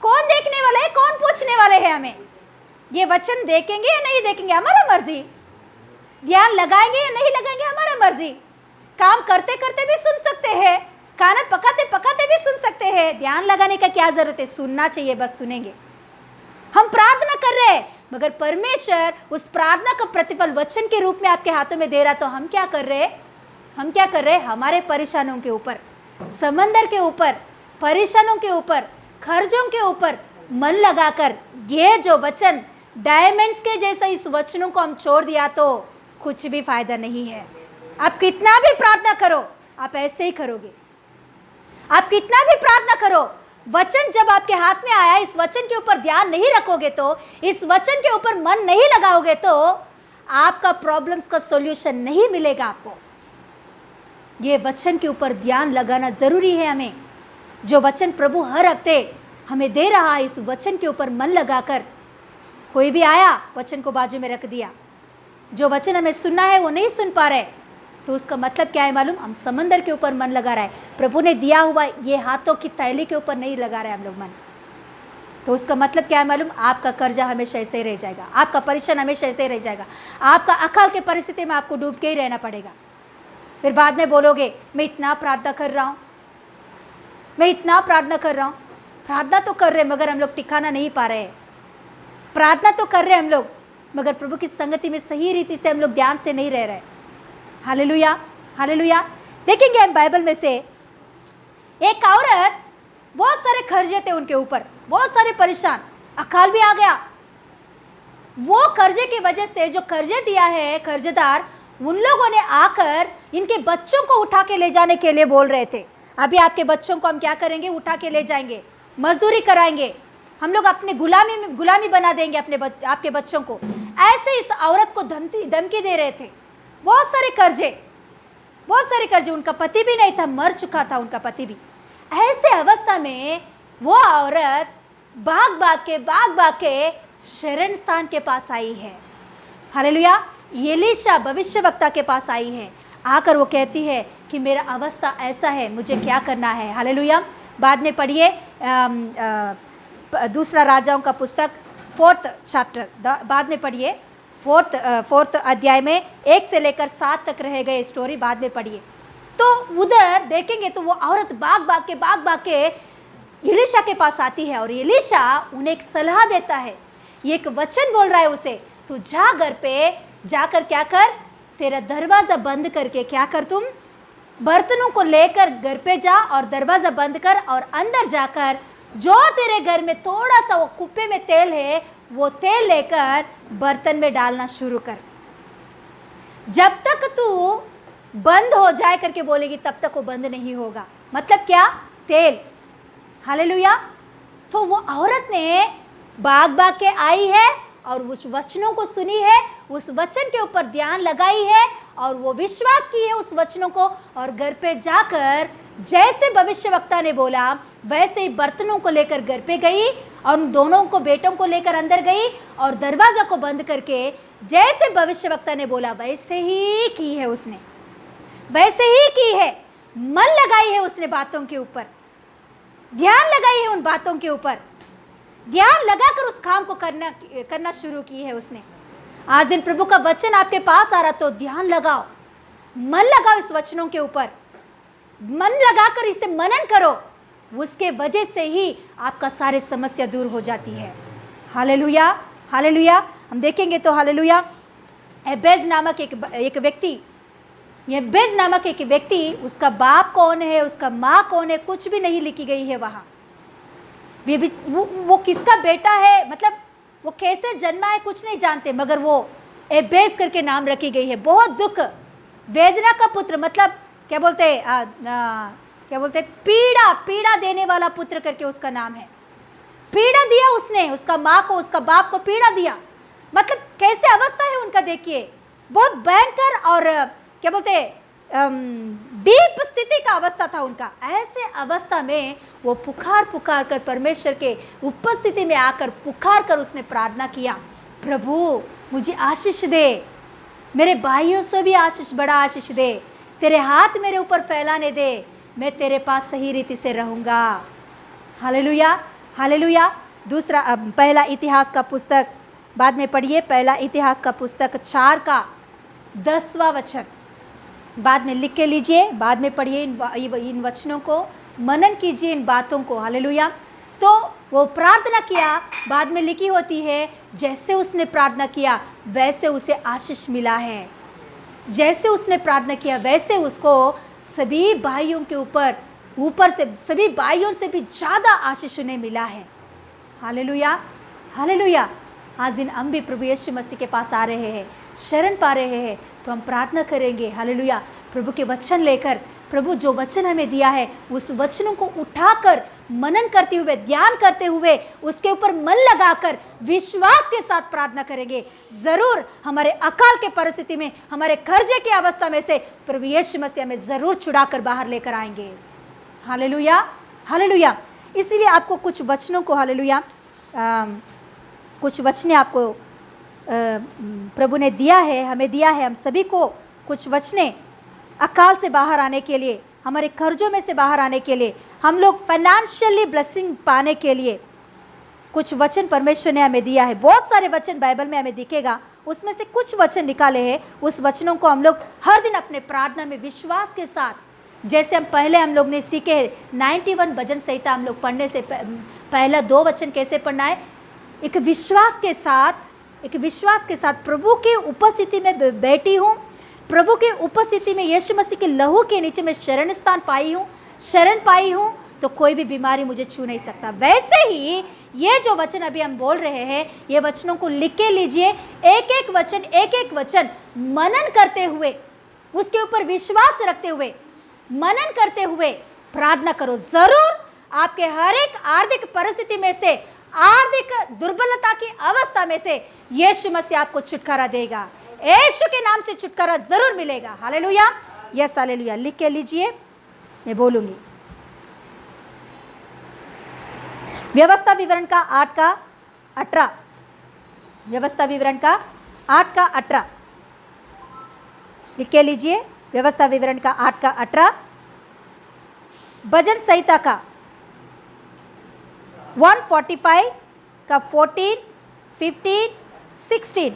कौन देखने वाले हैं? कौन पूछने वाले हैं हमें? ये वचन देखेंगे या नहीं देखेंगे, हमारा मर्जी। ध्यान लगाएंगे या नहीं लगाएंगे, हमारा मर्जी। काम करते करते भी सुन सकते हैं, खाना पकाते पकाते भी सुन सकते हैं। ध्यान लगाने का क्या जरूरत है? सुनना चाहिए, बस सुनेंगे। हम प्रार्थना कर रहे हैं मगर परमेश्वर उस प्रार्थना का प्रतिफल वचन के रूप में आपके हाथों में दे रहा, तो हम क्या कर रहे हैं? हम क्या कर रहे हैं? हमारे परेशानों के ऊपर, समंदर के ऊपर, परेशानों के ऊपर, खर्चों के ऊपर मन लगाकर ये जो वचन डायमंड्स के जैसा इस वचनों को हम छोड़ दिया तो कुछ भी फायदा नहीं है। आप कितना भी प्रार्थना करो, आप ऐसे ही करोगे। आप कितना भी प्रार्थना करो, वचन जब आपके हाथ में आया, इस वचन के ऊपर ध्यान नहीं रखोगे, तो इस वचन के ऊपर मन नहीं लगाओगे, तो आपका प्रॉब्लम्स का सॉल्यूशन नहीं मिलेगा आपको। ये वचन के ऊपर ध्यान लगाना जरूरी है हमें। जो वचन प्रभु हर हफ्ते हमें दे रहा है, इस वचन के ऊपर मन लगाकर, कोई भी आया वचन को बाजू में रख दिया, जो वचन हमें सुनना है वो नहीं सुन पा रहे, तो उसका मतलब क्या है मालूम? हम समंदर के ऊपर मन लगा रहा है, प्रभु ने दिया हुआ ये हाथों की थैली के ऊपर नहीं लगा रहे हम लोग मन। तो उसका मतलब क्या है मालूम? आपका कर्जा हमेशा ऐसे ही रह जाएगा, आपका परेशान हमेशा ऐसे ही रह जाएगा, आपका अकाल के परिस्थिति में आपको डूब के ही रहना पड़ेगा। फिर बाद में बोलोगे मैं इतना प्रार्थना कर रहा हूँ, मैं इतना प्रार्थना कर रहा हूँ। प्रार्थना तो कर रहे मगर हम लोग टिकाना नहीं पा रहे। प्रार्थना तो कर रहे हम लोग मगर प्रभु की संगति में सही रीति से हम लोग ध्यान से नहीं रह रहे। Hallelujah, hallelujah. देखेंगे हम बाइबल में से एक औरत, बहुत सारे कर्जे थे उनके ऊपर, बहुत सारे परेशान, अकाल भी आ गया। वो कर्जे की वजह से जो कर्जे दिया है कर्जदार, उन लोगों ने आकर इनके बच्चों को उठा के ले जाने के लिए बोल रहे थे। अभी आपके बच्चों को हम क्या करेंगे? उठा के ले जाएंगे, मजदूरी कराएंगे, हम लोग अपने गुलामी बना देंगे आपके बच्चों को। ऐसे इस औरत को धमकी दे रहे थे। बहुत सारे कर्जे, उनका पति भी नहीं था, मर चुका था उनका पति भी। ऐसे अवस्था में वो औरत भाग भाग के शरण स्थान के पास आई है। हालेलुया। एलीशा भविष्यवक्ता के पास आई है। आकर वो कहती है कि मेरा अवस्था ऐसा है, मुझे क्या करना है। हालेलुया। बाद में पढ़िए दूसरा राजाओं का पुस्तक 4th चैप्टर, बाद में पढ़िए 4th अध्याय में 1 से लेकर 7 तक रह गए स्टोरी, बाद में पढ़िए। तो उधर देखेंगे तो वो औरत भाग भाग के एलीशा के पास आती है और एलीशा उन्हें एक सलाह देता है, एक वचन बोल रहा है उसे, तू जा घर पे जाकर क्या कर, तेरा दरवाज़ा बंद करके क्या कर, तुम बर्तनों को लेकर घर पे जा और दरवाज़ा बंद कर और अंदर जाकर जो तेरे घर में थोड़ा सा वो कुप्पे में तेल है, वो तेल लेकर बर्तन में डालना शुरू कर। जब तक तू बंद हो जाए करके बोलेगी तब तक वो बंद नहीं होगा। मतलब क्या? तेल। हालेलुया। तो वो औरत ने भाग भाग के आई है और उस वचनों को सुनी है, उस वचन के ऊपर ध्यान लगाई है और वो विश्वास की है उस वचनों को, और घर पे जाकर जैसे भविष्यवक्ता ने बोला वैसे ही बर्तनों को लेकर घर पे गई और उन दोनों को, बेटों को लेकर अंदर गई और दरवाजा को बंद करके जैसे भविष्यवक्ता ने बोला वैसे ही की है उसने, वैसे ही की है। मन लगाई है उसने बातों के ऊपर, ध्यान लगाई है उन बातों के ऊपर, ध्यान लगाकर उस काम को करना शुरू की है उसने। आज दिन प्रभु का वचन आपके पास आ रहा तो ध्यान लगाओ, मन लगाओ इस वचनों के ऊपर, मन लगाकर इसे मनन करो, उसके वजह से ही आपका सारे समस्या दूर हो जाती है। Hallelujah, hallelujah. हम देखेंगे तो हालेलुया, एबेज नामक एक व्यक्ति, यह बेज नामक एक व्यक्ति, उसका बाप कौन है, उसका माँ कौन है, कुछ भी नहीं लिखी गई है वहाँ। वो किसका बेटा है, मतलब वो कैसे जन्मा है कुछ नहीं जानते, मगर वो एबेज करके नाम रखी गई है। बहुत दुख, वेदना का पुत्र, मतलब क्या बोलते पीड़ा देने वाला पुत्र करके उसका नाम है। पीड़ा दिया उसने, उसका माँ को, उसका बाप को पीड़ा दिया। मतलब कैसे अवस्था है उनका, देखिए बहुत भयंकर और क्या बोलते डीप स्थिति का अवस्था था उनका। ऐसे अवस्था में वो पुकार कर परमेश्वर के उपस्थिति में आकर पुकार कर उसने प्रार्थना किया, प्रभु मुझे आशीष दे, मेरे भाइयों से भी आशीष, बड़ा आशीष दे, तेरे हाथ मेरे ऊपर फैलाने दे, मैं तेरे पास सही रीति से रहूँगा। Hallelujah, hallelujah. दूसरा, पहला इतिहास का पुस्तक बाद में पढ़िए, पहला इतिहास का पुस्तक 4 का 10वां वचन बाद में लिख के लीजिए, बाद में पढ़िए, इन वचनों को मनन कीजिए, इन बातों को। हालेलुया। तो वो प्रार्थना किया, बाद में लिखी होती है जैसे उसने प्रार्थना किया वैसे उसे आशीष मिला है। जैसे उसने प्रार्थना किया वैसे उसको सभी भाइयों के ऊपर से सभी भाइयों से भी ज़्यादा आशीष उन्हें मिला है। Hallelujah, hallelujah. आज दिन हम भी प्रभु यीशु मसीह के पास आ रहे हैं, शरण पा रहे हैं, तो हम प्रार्थना करेंगे। हालेलुया। प्रभु के वचन लेकर, प्रभु जो वचन हमें दिया है उस वचनों को उठाकर मनन करते हुए, ध्यान करते हुए, उसके ऊपर मन लगाकर विश्वास के साथ प्रार्थना करेंगे। जरूर हमारे अकाल के परिस्थिति में, हमारे कर्जे की अवस्था में से प्रभु यीशु मसीह हमें जरूर छुड़ाकर बाहर लेकर आएंगे। Hallelujah, hallelujah. इसीलिए आपको कुछ वचनों को, हालेलुया, कुछ वचने आपको प्रभु ने दिया है, हमें दिया है, हम सभी को कुछ वचने अकाल से बाहर आने के लिए, हमारे कर्जों में से बाहर आने के लिए, हम लोग फाइनेंशियली ब्लेसिंग पाने के लिए कुछ वचन परमेश्वर ने हमें दिया है। बहुत सारे वचन बाइबल में हमें दिखेगा, उसमें से कुछ वचन निकाले हैं। उस वचनों को हम लोग हर दिन अपने प्रार्थना में विश्वास के साथ, जैसे हम लोग ने सीखे 91 भजन संहिता हम लोग पढ़ने से पहला 2 वचन कैसे पढ़ना है, एक विश्वास के साथ प्रभु की उपस्थिति में बैठी हूँ, प्रभु की उपस्थिति में यीशु मसीह के लहू के नीचे मैं शरण पाई हूँ, तो कोई भी बीमारी मुझे छू नहीं सकता। वैसे ही ये जो वचन अभी हम बोल रहे हैं, ये वचनों को लिख के लीजिए, एक एक वचन मनन करते हुए, उसके ऊपर विश्वास रखते हुए, मनन करते हुए प्रार्थना करो। जरूर आपके हर एक आर्थिक परिस्थिति में से, आर्थिक दुर्बलता की अवस्था में से यीशु मसीह आपको छुटकारा देगा। यीशु के नाम से छुटकारा जरूर मिलेगा। Hallelujah, yes hallelujah. लिख के लीजिए, मैं बोलूंगी। व्यवस्था विवरण का 8 का 18, व्यवस्था विवरण का 8 का 18 लिख के लीजिए। व्यवस्था विवरण का 8 का 18, भजन संहिता का 145 का 14, 15, 16,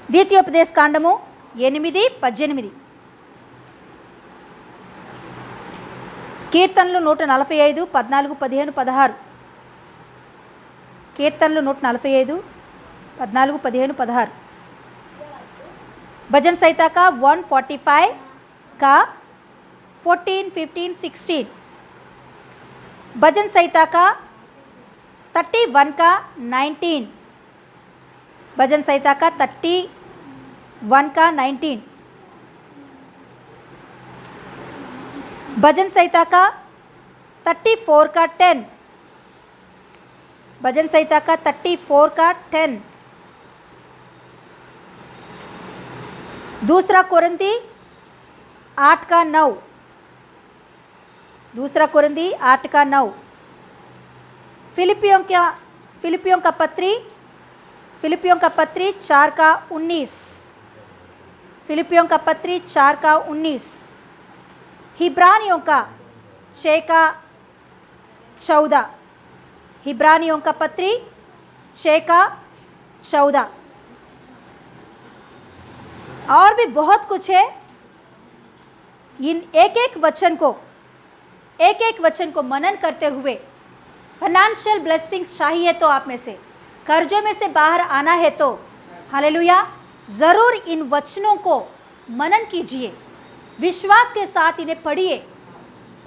ద్వితీయోపదేశ కాండము 8, 18, కీర్తనలు 145, 14, 15, 16, కీర్తనలు 145, 14, 15, 16, भजन संहिता का 145 का 14, 15, 16, भजन संहिता का 31 का 19, भजन संहिता का 31 का 19, भजन संहिता का 34 का 10, भजन संहिता का 34 का 10, दूसरा कोरिन्थी 8 का 9, दूसरा कोरिन्थी 8 का 9, फिलिपियों का पत्री 4 का 19, फिलिपियों का पत्री 4 का 19, हिब्रानियों का 6 का 14, हिब्रानियों का पत्री 6 का 14, और भी बहुत कुछ है। इन एक एक वचन को मनन करते हुए फाइनेंशियल ब्लेसिंग्स चाहिए तो आप में से, कर्जों में से बाहर आना है तो हालेलुया ज़रूर इन वचनों को मनन कीजिए, विश्वास के साथ इन्हें पढ़िए।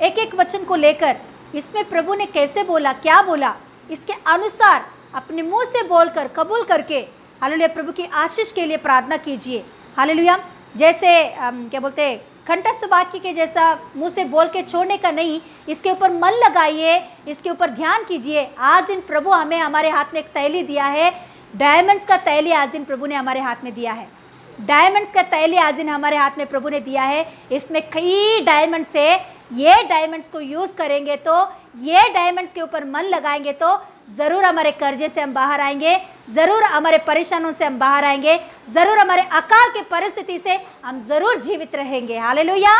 एक एक वचन को लेकर इसमें प्रभु ने कैसे बोला, क्या बोला, इसके अनुसार अपने मुंह से बोलकर कबूल करके हालेलुया प्रभु की आशीष के लिए प्रार्थना कीजिए। हालेलुया जैसे क्या बोलते हैं, कंठस्थ वाक्य के जैसा मुंह से बोल के छोड़ने का नहीं, इसके ऊपर मन लगाइए, इसके ऊपर ध्यान कीजिए। आज दिन प्रभु हमें हमारे हाथ में एक तैली दिया है, डायमंड्स का तैली आज दिन प्रभु ने हमारे हाथ में दिया है, डायमंड्स का तैली आज दिन हमारे हाथ में प्रभु ने दिया है। इसमें कई डायमंड्स है, ये डायमंड्स को यूज़ करेंगे तो, ये डायमंड्स के ऊपर मन लगाएंगे तो ज़रूर हमारे कर्जे से हम बाहर आएंगे, ज़रूर हमारे परेशानों से हम बाहर आएंगे, ज़रूर हमारे अकाल के परिस्थिति से हम ज़रूर जीवित रहेंगे। Hallelujah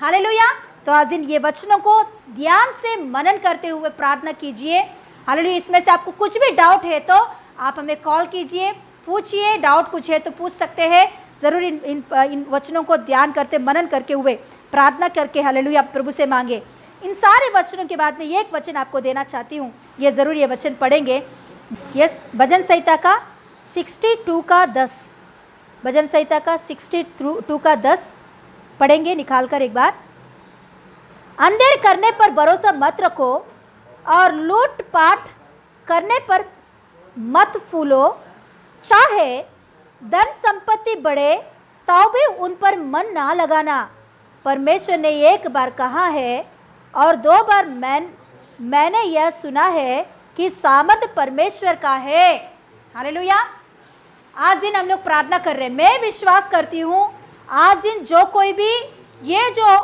hallelujah. तो आज दिन ये वचनों को ध्यान से मनन करते हुए प्रार्थना कीजिए। हालेलुया। इसमें से आपको कुछ भी डाउट है तो आप हमें कॉल कीजिए, पूछिए, डाउट कुछ है तो पूछ सकते हैं। ज़रूर इन वचनों को ध्यान करते मनन करके हुए प्रार्थना करके हालेलुया प्रभु से मांगे। इन सारे वचनों के बाद में ये एक वचन आपको देना चाहती हूँ, ये ज़रूर ये वचन पढ़ेंगे। यस, भजन संहिता का 62 का 10, भजन संहिता का 62 का 10 पढ़ेंगे निकाल कर एक बार। अंधेर करने पर भरोसा मत रखो और लूट पाट करने पर मत फूलो, चाहे धन संपत्ति बढ़े तो भी उन पर मन ना लगाना। परमेश्वर ने एक बार कहा है और 2 बार मैंने यह सुना है कि सामर्थ परमेश्वर का है। हालेलुया। आज दिन हम लोग प्रार्थना कर रहे हैं, मैं विश्वास करती हूँ आज दिन जो कोई भी ये जो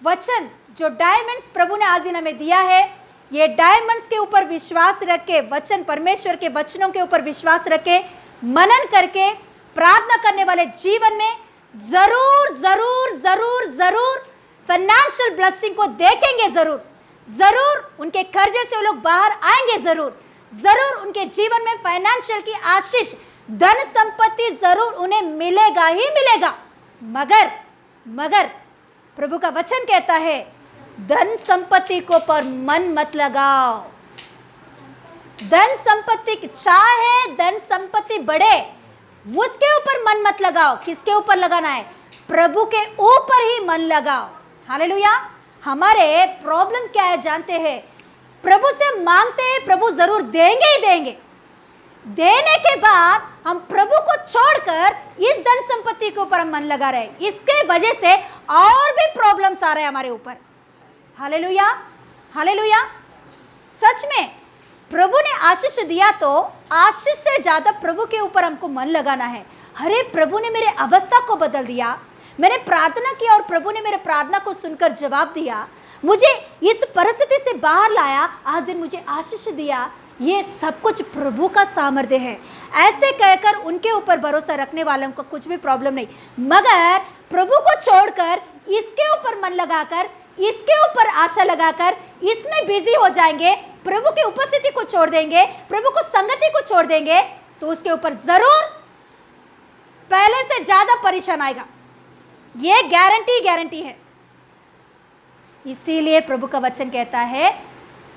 वचन जो डायमंड्स प्रभु ने आज दिन हमें दिया है, ये डायमंड्स के ऊपर विश्वास रख के, वचन परमेश्वर के वचनों के ऊपर विश्वास रख के मनन करके प्रार्थना करने वाले जीवन में जरूर जरूर जरूर जरूर फाइनेंशियल ब्लेसिंग को देखेंगे, जरूर जरूर उनके कर्जे से वो लोग बाहर आएंगे, जरूर जरूर उनके जीवन में फाइनेंशियल की आशीष, धन संपत्ति जरूर उन्हें मिलेगा ही मिलेगा। मगर प्रभु का वचन कहता है धन संपत्ति को पर मन मत लगाओ। धन संपत्ति चाहे धन संपत्ति बढ़े उसके ऊपर मन मत लगाओ। किसके ऊपर लगाना है? प्रभु के ऊपर ही मन लगाओ। हालेलुया। हमारे प्रॉब्लम क्या है जानते हैं? प्रभु से मांगते हैं, प्रभु जरूर देंगे ही देंगे। देने के बाद हम प्रभु को छोड़कर इस धन संपत्ति के ऊपर हम मन लगा रहे, इसके वजह से और भी प्रॉब्लम्स आ रहे हैं हमारे ऊपर। Hallelujah hallelujah. सच में प्रभु ने आशीष दिया तो आशीष से ज्यादा प्रभु के ऊपर हमको मन लगाना है। अरे प्रभु ने मेरे अवस्था को बदल दिया, मैंने प्रार्थना की और प्रभु ने मेरे प्रार्थना को सुनकर जवाब दिया, मुझे इस परिस्थिति से बाहर लाया, आज दिन मुझे आशीष दिया। ये सब कुछ प्रभु का सामर्थ्य है। ऐसे कहकर उनके ऊपर भरोसा रखने वालों को कुछ भी प्रॉब्लम नहीं, मगर प्रभु को छोड़कर इसके ऊपर मन लगाकर, इसके ऊपर आशा लगाकर इसमें बिजी हो जाएंगे, प्रभु की उपस्थिति को छोड़ देंगे, प्रभु को संगति को छोड़ देंगे, तो उसके ऊपर जरूर पहले से ज्यादा परेशान आएगा। ये गारंटी है। इसीलिए प्रभु का वचन कहता है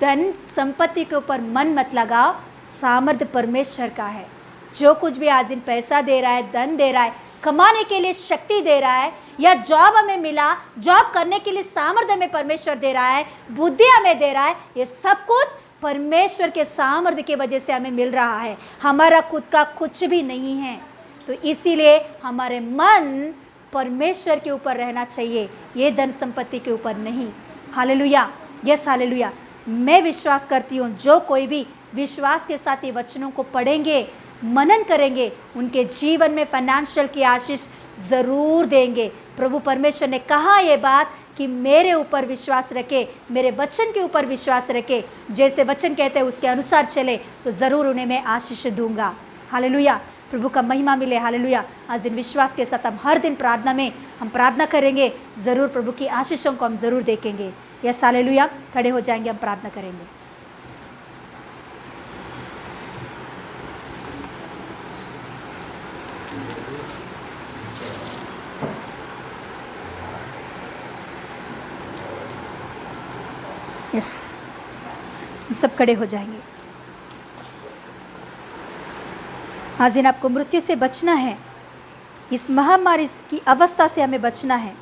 धन संपत्ति के ऊपर मन मत लगाओ, सामर्थ्य परमेश्वर का है। जो कुछ भी आज दिन पैसा दे रहा है, धन दे रहा है, कमाने के लिए शक्ति दे रहा है, या जॉब हमें मिला, जॉब करने के लिए सामर्थ्य हमें परमेश्वर दे रहा है, बुद्धि हमें दे रहा है, ये सब कुछ परमेश्वर के सामर्थ्य की वजह से हमें मिल रहा है। हमारा खुद का कुछ भी नहीं है। तो इसीलिए हमारे मन परमेश्वर के ऊपर रहना चाहिए, ये धन संपत्ति के ऊपर नहीं। Hallelujah, yes hallelujah. मैं विश्वास करती हूँ जो कोई भी विश्वास के साथ ये वचनों को पढ़ेंगे, मनन करेंगे, उनके जीवन में फाइनेंशियल की आशीष ज़रूर देंगे। प्रभु परमेश्वर ने कहा ये बात कि मेरे ऊपर विश्वास रखे, मेरे वचन के ऊपर विश्वास रखे, जैसे वचन कहते हैं उसके अनुसार चले तो ज़रूर उन्हें मैं आशीष दूंगा। हालेलुया, प्रभु का महिमा मिले। हालेलुया। आज दिन विश्वास के साथ हम हर दिन प्रार्थना में हम प्रार्थना करेंगे, ज़रूर प्रभु की आशीषों को हम ज़रूर देखेंगे। Yes hallelujah. खड़े हो जाएंगे, हम प्रार्थना करेंगे। यस, हम सब खड़े हो जाएंगे। आज दिन आपको मृत्यु से बचना है, इस महामारी की अवस्था से हमें बचना है,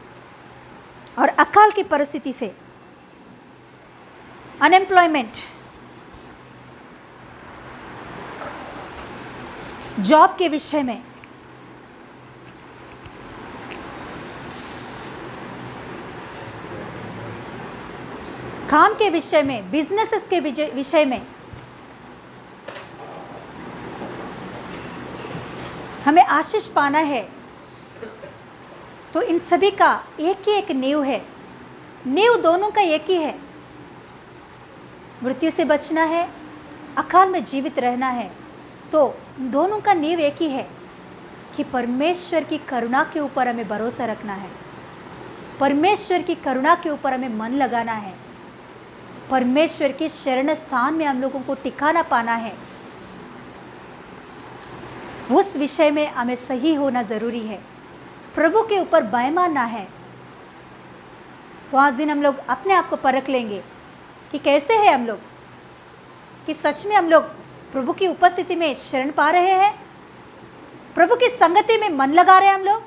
और अकाल की परिस्थिति से, अनएम्प्लॉयमेंट, जॉब के विषय में, काम के विषय में, बिजनेसेस के विषय में हमें आशीष पाना है। तो इन सभी का एक ही एक नींव है, नींव दोनों का एक ही है। मृत्यु से बचना है, अकाल में जीवित रहना है, तो दोनों का नींव एक ही है कि परमेश्वर की करुणा के ऊपर हमें भरोसा रखना है, परमेश्वर की करुणा के ऊपर हमें मन लगाना है, परमेश्वर के शरण स्थान में हम लोगों को टिकाना पाना है। उस विषय में हमें सही होना ज़रूरी है, प्रभु के ऊपर भय मानना है। तो आज दिन हम लोग अपने आप को परख लेंगे कि कैसे है हम लोग, कि सच में हम लोग प्रभु की उपस्थिति में शरण पा रहे हैं, प्रभु की संगति में मन लगा रहे हैं हम लोग।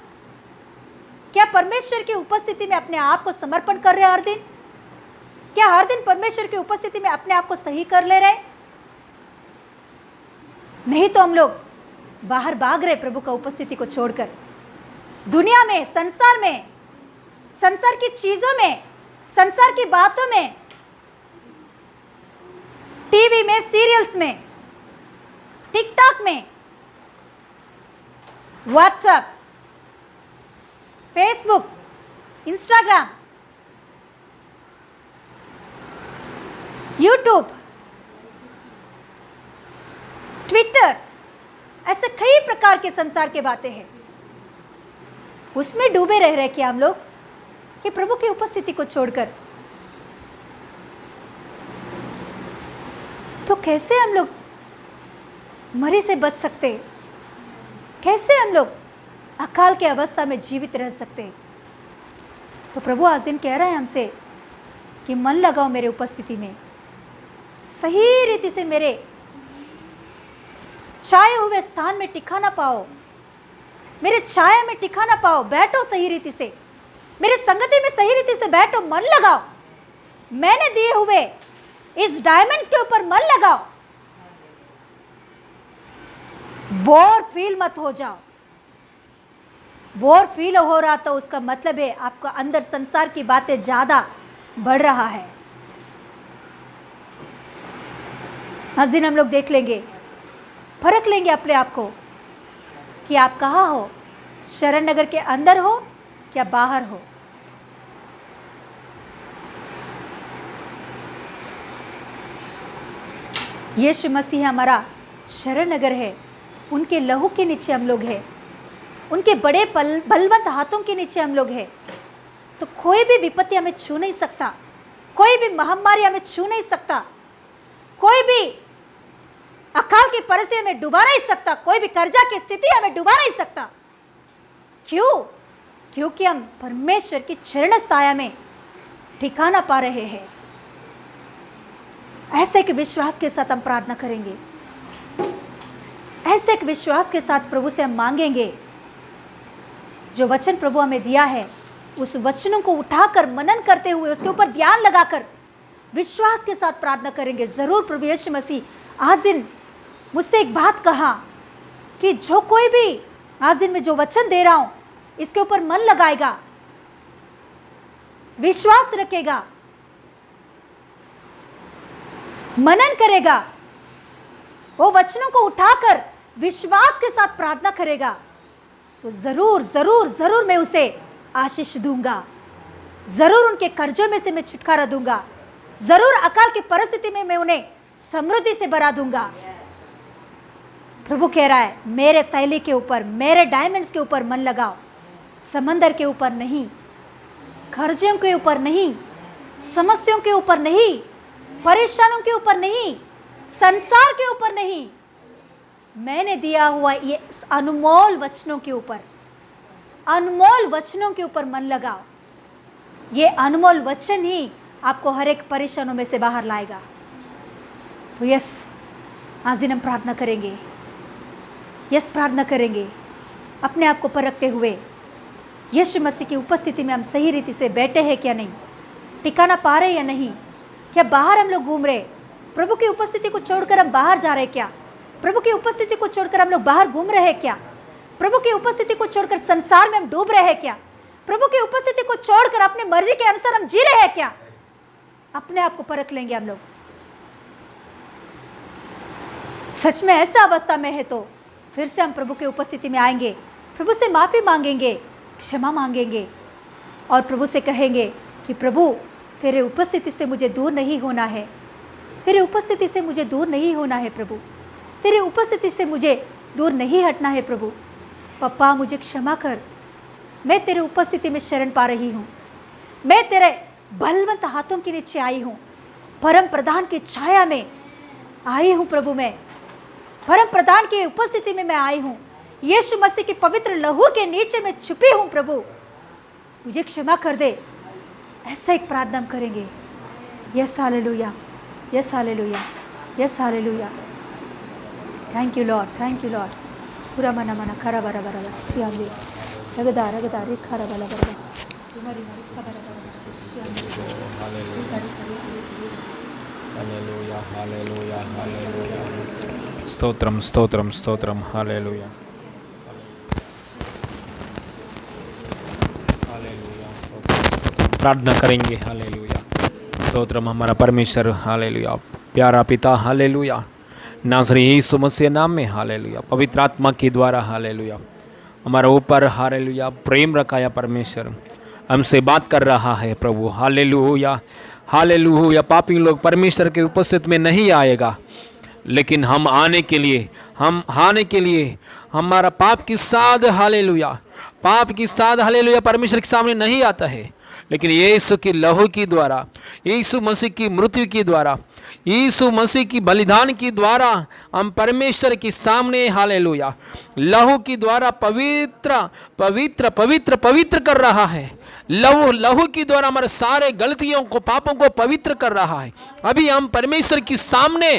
क्या परमेश्वर की उपस्थिति में अपने आप को समर्पण कर रहे हैं हर दिन? क्या हर दिन परमेश्वर की उपस्थिति में अपने आप को सही कर ले रहे? नहीं तो हम लोग बाहर भाग रहे प्रभु का उपस्थिति को छोड़कर, दुनिया में, संसार में, संसार की चीजों में, संसार की बातों में, टीवी में, सीरियल्स में, टिकटॉक में, WhatsApp, Facebook, Instagram, YouTube, Twitter, ऐसे कई प्रकार के संसार के बातें हैं। उसमें डूबे रह रहे क्या हम लोग कि प्रभु की उपस्थिति को छोड़कर? तो कैसे हम लोग मरे से बच सकते? कैसे हम लोग अकाल के अवस्था में जीवित रह सकते? तो प्रभु आज दिन कह रहा है हमसे कि मन लगाओ मेरे उपस्थिति में, सही रीति से मेरे छाए हुए स्थान में टिकाना पाओ, मेरे छाया में टिकाना पाओ, बैठो सही रीति से, मेरे संगति में सही रीति से बैठो, मन लगाओ, मैंने दिए हुए इस डायमंड्स के ऊपर मन लगाओ, बोर फील मत हो जाओ। बोर फील हो रहा तो उसका मतलब है आपका अंदर संसार की बातें ज्यादा बढ़ रहा है। आज दिन हम लोग देख लेंगे, परख लेंगे अपने आप को कि आप कहाँ हो, शरण नगर के अंदर हो या बाहर हो। यीशु मसीह हमारा शरण नगर है, उनके लहू के नीचे हम लोग हैं, उनके बड़े बलवंत हाथों के नीचे हम लोग हैं। तो कोई भी विपत्ति हमें छू नहीं सकता, कोई भी महामारी हमें छू नहीं सकता, कोई भी अकाल की परिस्थिति हमें डुबा नहीं सकता, कोई भी कर्जा की स्थिति हमें डुबा नहीं सकता। क्यों? क्योंकि हम परमेश्वर की चरण छाया में ठिकाना पा रहे हैं। ऐसे एक विश्वास के साथ हम प्रार्थना करेंगे, ऐसे एक विश्वास के साथ प्रभु से हम मांगेंगे जो वचन प्रभु हमें दिया है उस वचनों को उठाकर मनन करते हुए उसके ऊपर ध्यान लगाकर विश्वास के साथ प्रार्थना करेंगे। ज़रूर प्रभु यीशु मसीह आज दिन मुझसे एक बात कहा कि जो कोई भी आज दिन में जो वचन दे रहा हूँ इसके ऊपर मन लगाएगा, विश्वास रखेगा, मनन करेगा, वो वचनों को उठाकर विश्वास के साथ प्रार्थना करेगा तो जरूर जरूर जरूर मैं उसे आशीष दूंगा, जरूर उनके कर्जों में से मैं छुटकारा दूंगा, जरूर अकाल की परिस्थिति में मैं उन्हें समृद्धि से भरा दूंगा। प्रभु कह रहा है मेरे तैली के ऊपर, मेरे डायमंड्स के ऊपर मन लगाओ, समंदर के ऊपर नहीं, कर्जों के ऊपर नहीं, समस्याओं के ऊपर नहीं, परेशानियों के ऊपर नहीं, संसार के ऊपर नहीं, मैंने दिया हुआ ये अनमोल वचनों के ऊपर, अनमोल वचनों के ऊपर मन लगाओ। ये अनमोल वचन ही आपको हर एक परेशानियों में से बाहर लाएगा। तो यस, आज दिन हम प्रार्थना करेंगे, यस प्रार्थना करेंगे, अपने आप को परखते हुए यीशु मसीह की उपस्थिति में हम सही रीति से बैठे हैं क्या नहीं, टिकाना पा रहे या नहीं, क्या बाहर हम लोग घूम रहे, प्रभु की उपस्थिति को छोड़कर हम बाहर जा रहे क्या, प्रभु की उपस्थिति को छोड़कर हम लोग बाहर घूम रहे हैं क्या, प्रभु की उपस्थिति को छोड़कर संसार में हम डूब रहे हैं क्या, प्रभु की उपस्थिति को छोड़कर अपने मर्जी के अनुसार हम जी रहे हैं क्या। अपने आप को परख लेंगे हम लोग। सच में ऐसा अवस्था में है तो फिर से हम प्रभु की उपस्थिति में आएंगे, प्रभु से माफी मांगेंगे, क्षमा मांगेंगे और प्रभु से कहेंगे कि प्रभु तेरे उपस्थिति से मुझे दूर नहीं होना है, तेरे उपस्थिति से मुझे दूर नहीं होना है प्रभु, तेरे उपस्थिति से मुझे दूर नहीं हटना है प्रभु। पप्पा मुझे क्षमा कर, मैं तेरे उपस्थिति में शरण पा रही हूँ, मैं तेरे बलवंत हाथों के नीचे आई हूँ, परम प्रधान की छाया में आई हूँ प्रभु, मैं परम प्रधान की उपस्थिति में मैं आई हूँ, यीशु मसीह के पवित्र लहू के नीचे मैं छुपी हूँ प्रभु, मुझे क्षमा कर दे। ऐसा एक प्रार्थना हम करेंगे। Yes hallelujah, yes hallelujah, yes hallelujah. Thank you Lord, thank you Lord. पूरा मना मना खरा बरा बरा सियाली रगदा रगदा रे खरा बला बरा तुम्हारी खरा बरा hallelujah, hallelujah, hallelujah. Stotram stotram stotram, hallelujah, hallelujah. प्रार्थना करेंगे। हालेलुया, स्तोत्रम हमारा परमेश्वर, हालेलुया, प्यारा पिता, हालेलुया, नाज़री यीशु मसीह नाम में, हालेलुया, पवित्र आत्मा के द्वारा, हालेलुया, हमारा ऊपर, हालेलुया, प्रेम रखाया परमेश्वर हमसे बात कर रहा है प्रभु। Hallelujah, hallelujah. पापी लोग परमेश्वर के उपस्थिति में नहीं आएगा, लेकिन हम आने के लिए हमारा पाप की साध, हालेलुया, पाप की साध, हालेलुया, परमेश्वर के सामने नहीं आता है, लेकिन यीशु की लहू की द्वारा, यीशु मसीह की मृत्यु की द्वारा, यीशु मसीह की बलिदान की द्वारा हम परमेश्वर के सामने, हालेलुया, लहू की द्वारा पवित्र पवित्र पवित्र पवित्र कर रहा है। लहू की द्वारा हमारे सारे गलतियों को, पापों को पवित्र कर रहा है। अभी हम परमेश्वर के सामने,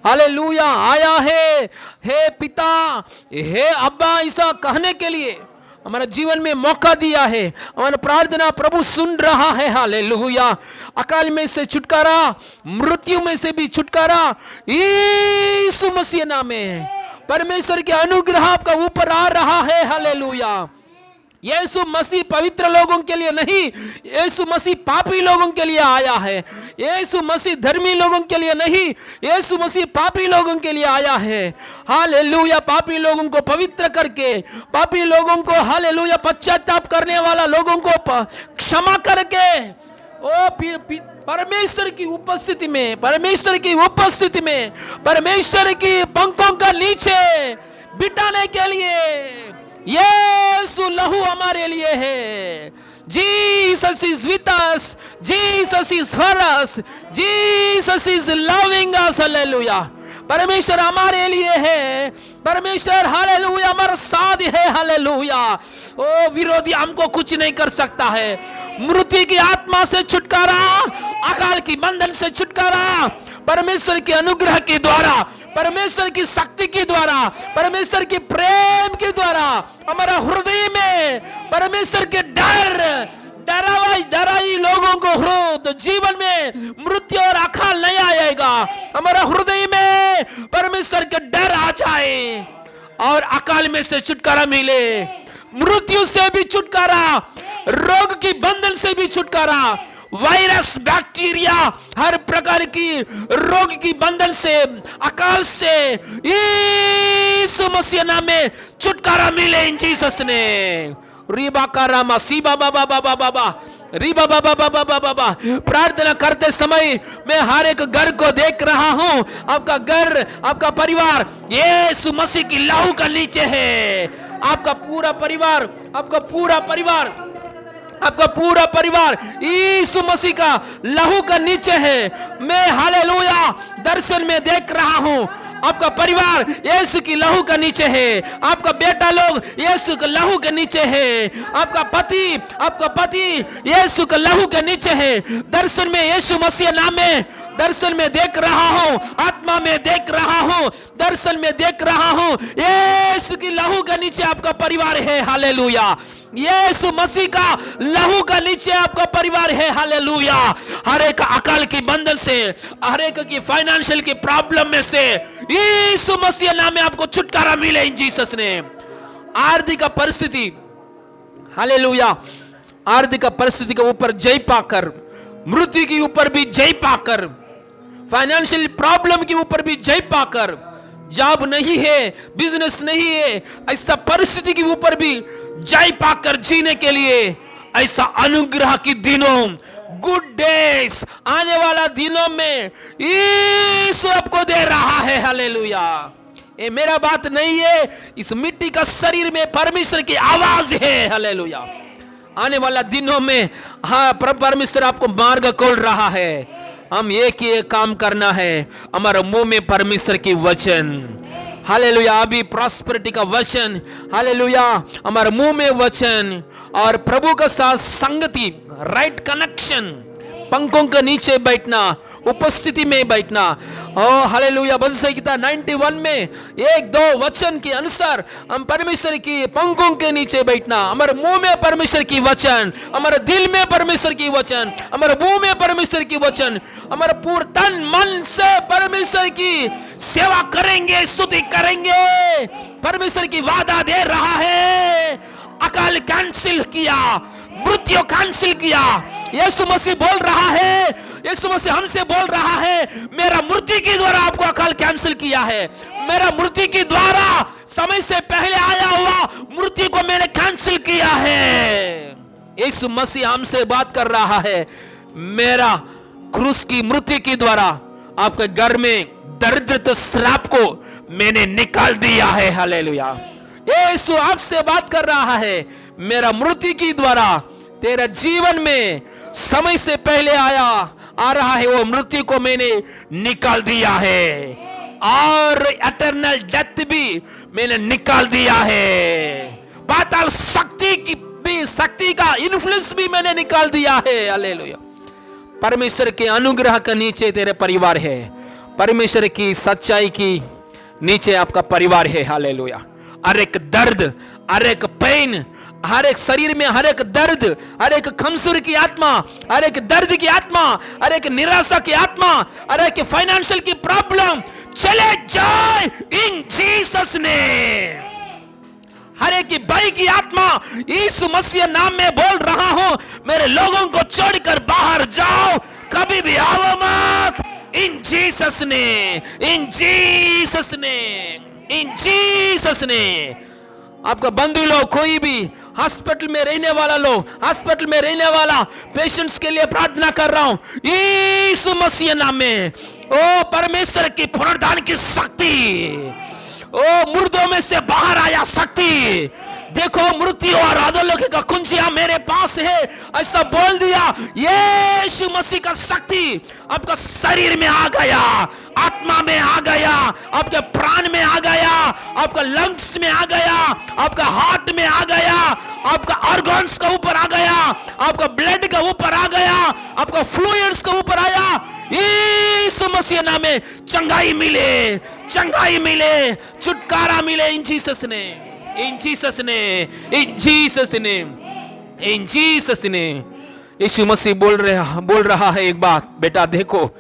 हालेलुया, आया है, हे पिता, हे अब्बा, ऐसा कहने के लिए हमारे जीवन में मौका दिया है। हमारा प्रार्थना प्रभु सुन रहा है। हालेलुया, अकाल में से छुटकारा, मृत्यु में से भी छुटकारा यीशु मसीह नाम में, परमेश्वर के अनुग्रह आपका ऊपर आ रहा है। हालेलुया, यीशु मसीह पवित्र लोगों के लिए नहीं, यीशु मसीह पापी लोगों के लिए आया है। यीशु मसीह धर्मी लोगों के लिए नहीं, यीशु मसीह पापी लोगों के लिए आया है। हालेलुया, पापी लोगों को पवित्र करके, पापी लोगों को, हालेलुया, पश्चाताप करने वाला लोगों को क्षमा करके, ओ परमेश्वर की उपस्थिति में, परमेश्वर की उपस्थिति में, परमेश्वर की पंखों का नीचे बिठाने के लिए यीशु लहू हमारे लिए है। Jesus is with us, Jesus is for us, Jesus is loving us, hallelujah. परमेश्वर हमारे लिए है, परमेश्वर, हालेलुया, हमारा साथ है। हालेलुया, ओ विरोधी हमको कुछ नहीं कर सकता है। मृत्यु की आत्मा से छुटकारा, अकाल की बंधन से छुटकारा, परमेश्वर के अनुग्रह के द्वारा, परमेश्वर की शक्ति के द्वारा, परमेश्वर के प्रेम के द्वारा हमारा हृदय में परमेश्वर के डराई लोगों को हो तो जीवन में मृत्यु और अकाल नहीं आएगा। हमारा हृदय में परमेश्वर का डर आ जाए और अकाल में से छुटकारा मिले, मृत्यु से भी छुटकारा, रोग की बंधन से भी छुटकारा, वायरस, बैक्टीरिया, हर प्रकार की रोग की बंधन से, अकाल से यीशु मसीह नाम में छुटकारा मिले इन जीसस ने। रीबा का रामा सीबा बाबा बाबा बाबा रीबा बाबा बाबा बाबा। प्रार्थना करते समय मैं हर एक घर को देख रहा हूं। आपका घर, आपका परिवार यीशु मसीह की लहू का नीचे है। आपका पूरा परिवार, आपका पूरा परिवार यीशु मसीह का लहू का नीचे है। मैं हालेलुया दर्शन में देख रहा हूं। आपका परिवार यीशु की लहू का नीचे है। आपका बेटा लोग यीशु के लहू के नीचे है। आपका पति यीशु के लहू के नीचे है। दर्शन में यीशु मसीह नाम में दर्शन में देख रहा हूं, आत्मा में देख रहा हूं, दर्शन में देख रहा हूं। यीशु की लहू के नीचे आपका परिवार है। हालेलुया यीशु मसीह का लहू का नीचे आपका परिवार है। हालेलुया हर एक अकाल की बंधन से, हर एक की फाइनेंशियल की प्रॉब्लम में से यीशु मसीह नाम में आपको छुटकारा मिले इन जीसस ने। आर्थिक परिस्थिति, हालेलुया आर्थिक परिस्थिति के ऊपर जय पाकर, मृत्यु के ऊपर भी जय पाकर, फाइनेंशियल प्रॉब्लम के ऊपर भी जय पाकर, जॉब नहीं है, बिजनेस नहीं है, ऐसा परिस्थिति के ऊपर भी जय पाकर जीने के लिए ऐसा अनुग्रह की दिनों, गुड डेज, आने वाला दिनों में यीशु आपको दे रहा है। हालेलुया ये मेरा बात नहीं है, इस मिट्टी का शरीर में परमेश्वर की आवाज है। हालेलुया आने वाला दिनों में हाँ परमेश्वर आपको मार्ग खोल रहा है। हम एक ही काम करना है, हमारे मुंह में परमेश्वर की वचन, हालेलुया अभी प्रॉस्पेरिटी का वचन, हालेलुया हमारे मुंह में वचन और प्रभु के साथ संगति, राइट कनेक्शन, पंखों के नीचे बैठना, उपस्थिति में बैठना। ओ हालेलुया संहिता 91 में 1-2 वचन के अनुसार हम परमेश्वर की पंखों के नीचे बैठना। हमारे मुंह में परमेश्वर की वचन, हमारे दिल में परमेश्वर की वचन, हमारे मुंह में परमेश्वर की वचन, हमारे पूरे तन मन से परमेश्वर की सेवा करेंगे, स्तुति करेंगे। परमेश्वर की वादा दे रहा है, अकाल कैंसिल किया, मृत्यु कैंसिल किया। यीशु मसीह बोल रहा है, यीशु मसीह हमसे बोल रहा है, मेरा मृत्यु के द्वारा आपको अकाल कैंसिल किया है। मेरा मृत्यु के द्वारा समय से पहले आया हुआ मृत्यु को मैंने कैंसिल किया है। यीशु मसीह हमसे बात कर रहा है, मेरा क्रूस की मृत्यु के द्वारा आपके घर में दरिद्रता श्राप को मैंने निकाल दिया है। हालेलुया यीशु आपसे बात कर रहा है, मेरा मृत्यु के द्वारा तेरा जीवन में समय से पहले आ रहा है वो मृत्यु को मैंने निकाल दिया है और इटर्नल डेथ भी मैंने निकाल दिया है। पाताल शक्ति का इन्फ्लुएंस भी मैंने निकाल दिया है। हालेलुया परमेश्वर के अनुग्रह के नीचे तेरे परिवार है, परमेश्वर की सच्चाई की नीचे आपका परिवार है। हालेलुया हर एक दर्द, हर एक पेन, हर एक शरीर में हर एक दर्द, हर एक कमजोरी की आत्मा, हर एक दर्द की आत्मा, हर एक निराशा की आत्मा, हर एक फाइनेंशियल की प्रॉब्लम चले जाए इन जीसस नेम। हर एक की भय की आत्मा यीशु मसीह नाम में बोल रहा हूं, मेरे लोगों को छोड़कर बाहर जाओ, कभी भी आओ मत। इन जीसस ने, इन जीसस ने, इन जीसस ने। आपका बंधु लोग, कोई भी हॉस्पिटल में रहने वाला लोग, हॉस्पिटल में रहने वाला पेशेंट्स के लिए प्रार्थना कर रहा हूं यीशु मसीह नाम में। ओ परमेश्वर की पुनरुद्धान की शक्ति, ओ मुर्दों में से बाहर आया शक्ति, देखो मृत्यु और अधोलोक का कुंजिया मेरे पास है, ऐसा बोल दिया। यीशु मसीह का शक्ति आपका शरीर में आ गया, आत्मा में आ गया, आपके प्राण में आ गया, आपका लंग्स में आ गया, आपका हार्ट में आ गया, आपका ऑर्गन्स का ऊपर आ गया, आपका ब्लड का ऊपर आ गया, आपका फ्लूइड्स का ऊपर आया। यीशु मसीह नाम में चंगाई मिले, चंगाई मिले, छुटकारा मिले इन जीसस ने, इन जीसस ने, इन जीसस ने, इन जीसस ने। यीशु मसीह बोल रहा है एक बात, बेटा देखो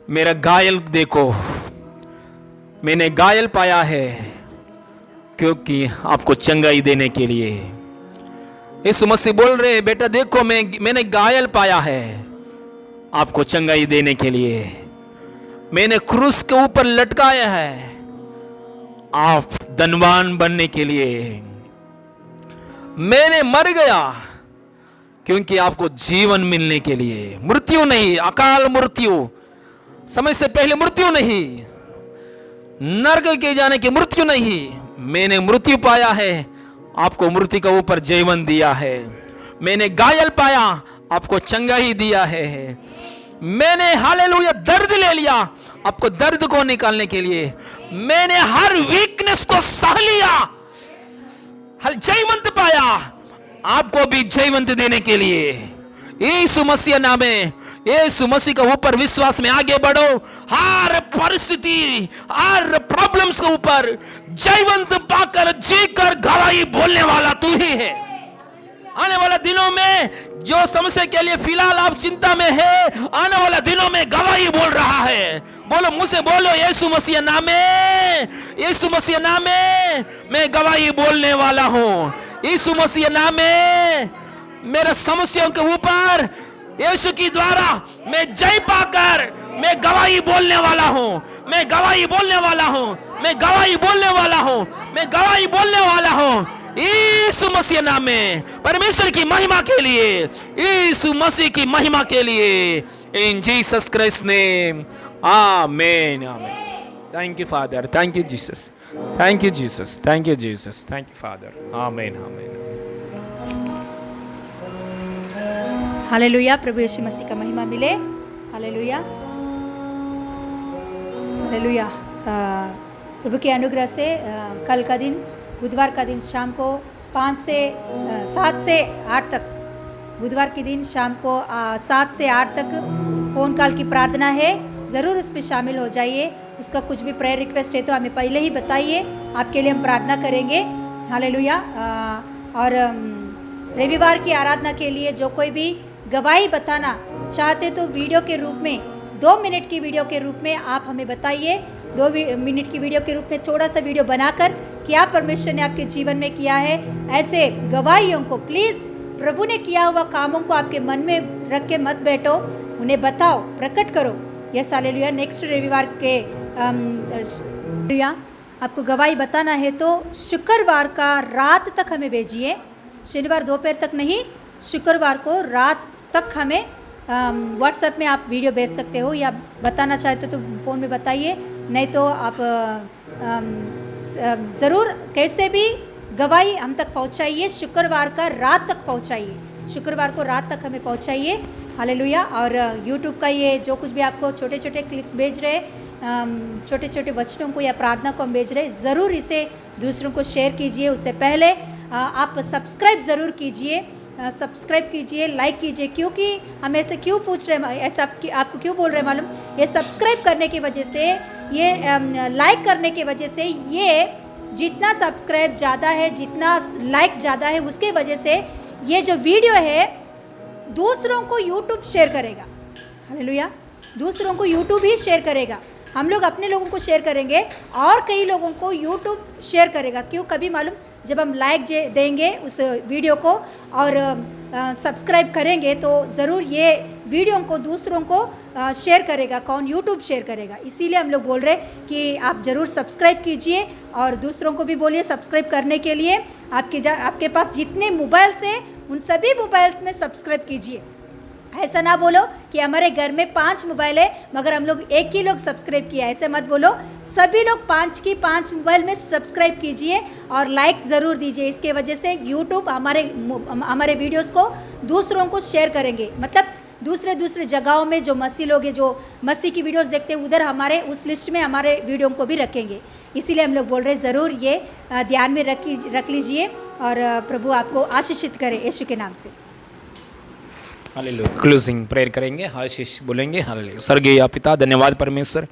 मेरा घायल देखो, मैंने घायल पाया है क्योंकि आपको चंगाई देने के लिए। यीशु मसीह बोल रहे बेटा देखो मैंने घायल पाया है आपको चंगाई देने के लिए। मैंने क्रूस के ऊपर लटकाया है आप धनवान बनने के लिए। मैंने मर गया क्योंकि आपको जीवन मिलने के लिए, मृत्यु नहीं, अकाल मृत्यु, समय से पहले मृत्यु नहीं, नरक के जाने की मृत्यु नहीं। मैंने मृत्यु पाया है, आपको मृत्यु के ऊपर जीवन दिया है। मैंने घायल पाया, आपको चंगाई दिया है। मैंने हालेलुया दर्द ले लिया, आपको दर्द को निकालने के लिए। मैंने हर वीकनेस को सह लिया, हर जयवंत पाया, आपको भी जयवंत देने के लिए। यीशु मसीह नाम में, यीशु मसीह के ऊपर विश्वास में आगे बढ़ो। हर परिस्थिति, हर प्रॉब्लम्स के ऊपर जयवंत पाकर जीकर गवाही बोलने वाला तू ही है। आने वाले दिनों में जो समस्या के लिए फिलहाल आप चिंता में है, आने वाले दिनों में गवाही बोल रहा है। बोलो मुझसे, बोलो यीशु मसीह नाम में, यीशु मसीह नाम में मैं गवाही बोलने वाला हूँ। यीशु मसीह नाम में मेरे समस्याओं के ऊपर यीशु की द्वारा मैं जय पाकर मैं गवाही बोलने वाला हूँ, मैं गवाही बोलने वाला हूँ, मैं गवाही बोलने वाला हूँ, मैं गवाही बोलने वाला हूँ। यीशु मसीह नाम में, परमेश्वर की महिमा के लिए, यीशु मसीह की महिमा के लिए, इन जीसस क्राइस्ट नेम, आमीन आमीन। Thank you father, thank you Jesus, thank you Jesus, thank you Jesus, thank you father, आमीन आमीन। हालेलुया, प्रभु यीशु मसीह का महिमा मिले। Hallelujah, hallelujah. प्रभु के अनुग्रह से कल का दिन, बुधवार का दिन शाम को 7 से 8 तक, बुधवार के दिन शाम को 7 से 8 तक फ़ोन कॉल की प्रार्थना है। ज़रूर इसमें शामिल हो जाइए। उसका कुछ भी प्रेयर रिक्वेस्ट है तो हमें पहले ही बताइए, आपके लिए हम प्रार्थना करेंगे। हालेलुया। और रविवार की आराधना के लिए जो कोई भी गवाही बताना चाहते तो वीडियो के रूप में, 2 मिनट की वीडियो के रूप में आप हमें बताइए। 2 मिनट की वीडियो के रूप में छोटा सा वीडियो बनाकर क्या परमेश्वर ने आपके जीवन में किया है, ऐसे गवाहियों को प्लीज़, प्रभु ने किया हुआ कामों को आपके मन में रख के मत बैठो, उन्हें बताओ, प्रकट करो। Yes hallelujah. नेक्स्ट रविवार के आपको गवाही बताना है तो शुक्रवार का रात तक हमें भेजिए। शनिवार दोपहर तक नहीं, शुक्रवार को रात तक हमें व्हाट्सएप में आप वीडियो भेज सकते हो, या बताना चाहते तो फ़ोन में बताइए, नहीं तो आप ज़रूर कैसे भी गवाही हम तक पहुंचाइए। शुक्रवार का रात तक पहुंचाइए, शुक्रवार को रात तक हमें पहुंचाइए। हालेलुया। और यूट्यूब का ये जो कुछ भी आपको छोटे छोटे क्लिप्स भेज रहे, छोटे छोटे वचनों को या प्रार्थना को हम भेज रहे, ज़रूर इसे दूसरों को शेयर कीजिए। उससे पहले आप सब्सक्राइब ज़रूर कीजिए, सब्सक्राइब कीजिए, लाइक कीजिए। क्योंकि हम ऐसे क्यों पूछ रहे हैं, ऐसा आपको क्यों बोल रहे हैं मालूम? ये सब्सक्राइब करने की वजह से, ये लाइक करने की वजह से, ये जितना सब्सक्राइब ज़्यादा है, जितना लाइक्स ज़्यादा है, उसके वजह से ये जो वीडियो है दूसरों को यूट्यूब शेयर करेगा। हालेलुया। दूसरों को यूट्यूब ही शेयर करेगा। हम लोग अपने लोगों को शेयर करेंगे और कई लोगों को यूट्यूब शेयर करेगा। क्यों? कभी मालूम, जब हम लाइक देंगे उस वीडियो को और सब्सक्राइब करेंगे तो ज़रूर ये वीडियो को दूसरों को शेयर करेगा। कौन? यूट्यूब शेयर करेगा। इसीलिए हम लोग बोल रहे हैं कि आप ज़रूर सब्सक्राइब कीजिए और दूसरों को भी बोलिए सब्सक्राइब करने के लिए। आपके पास जितने मोबाइल्स हैं उन सभी मोबाइल्स में सब्सक्राइब कीजिए। ऐसा ना बोलो कि हमारे घर में 5 मोबाइल है मगर हम लोग एक ही लोग सब्सक्राइब किया, ऐसे मत बोलो। सभी लोग 5 मोबाइल में सब्सक्राइब कीजिए और लाइक ज़रूर दीजिए। इसके वजह से यूट्यूब हमारे वीडियोस को दूसरों को शेयर करेंगे। मतलब दूसरे जगहों में जो मसीह लोग हैं, जो मसीह की वीडियोस देखते हैं, उधर हमारे उस लिस्ट में हमारे वीडियो को भी रखेंगे। इसीलिए हम लोग बोल रहे हैं ज़रूर ये ध्यान में रख लीजिए और प्रभु आपको आशीषित करे यीशु के नाम से। हालेलुया। क्लोजिंग प्रेयर करेंगे, आशीष बोलेंगे। हालेलुया। स्वर्गीय पिता, धन्यवाद परमेश्वर,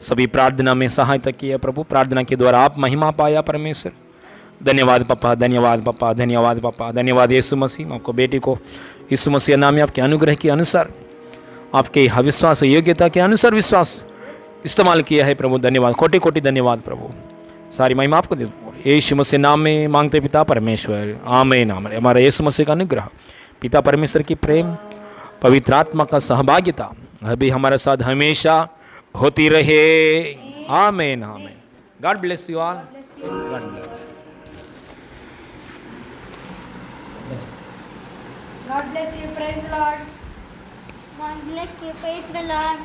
सभी प्रार्थना में सहायता किया प्रभु, प्रार्थना के द्वारा आप महिमा पाया परमेश्वर। धन्यवाद पापा, धन्यवाद पापा, धन्यवाद पापा, धन्यवाद यीशु मसीह। आपको बेटी को यीशु मसीह नाम में आपके अनुग्रह के अनुसार, आपके विश्वास योग्यता के अनुसार विश्वास इस्तेमाल किया है प्रभु। धन्यवाद, कोटि कोटि धन्यवाद प्रभु। सारी महिमा आपको दे यीशु मसीह नाम में मांगते पिता परमेश्वर, आमीन आमीन। हमारा यीशु मसीह का अनुग्रह, पिता परमेश्वर की प्रेम, पवित्र आत्मा का सहभागिता अभी हमारे साथ हमेशा होती रहे। आमीन आमीन। God bless you all. God bless. God bless you. Praise the Lord. God bless you. Praise the Lord.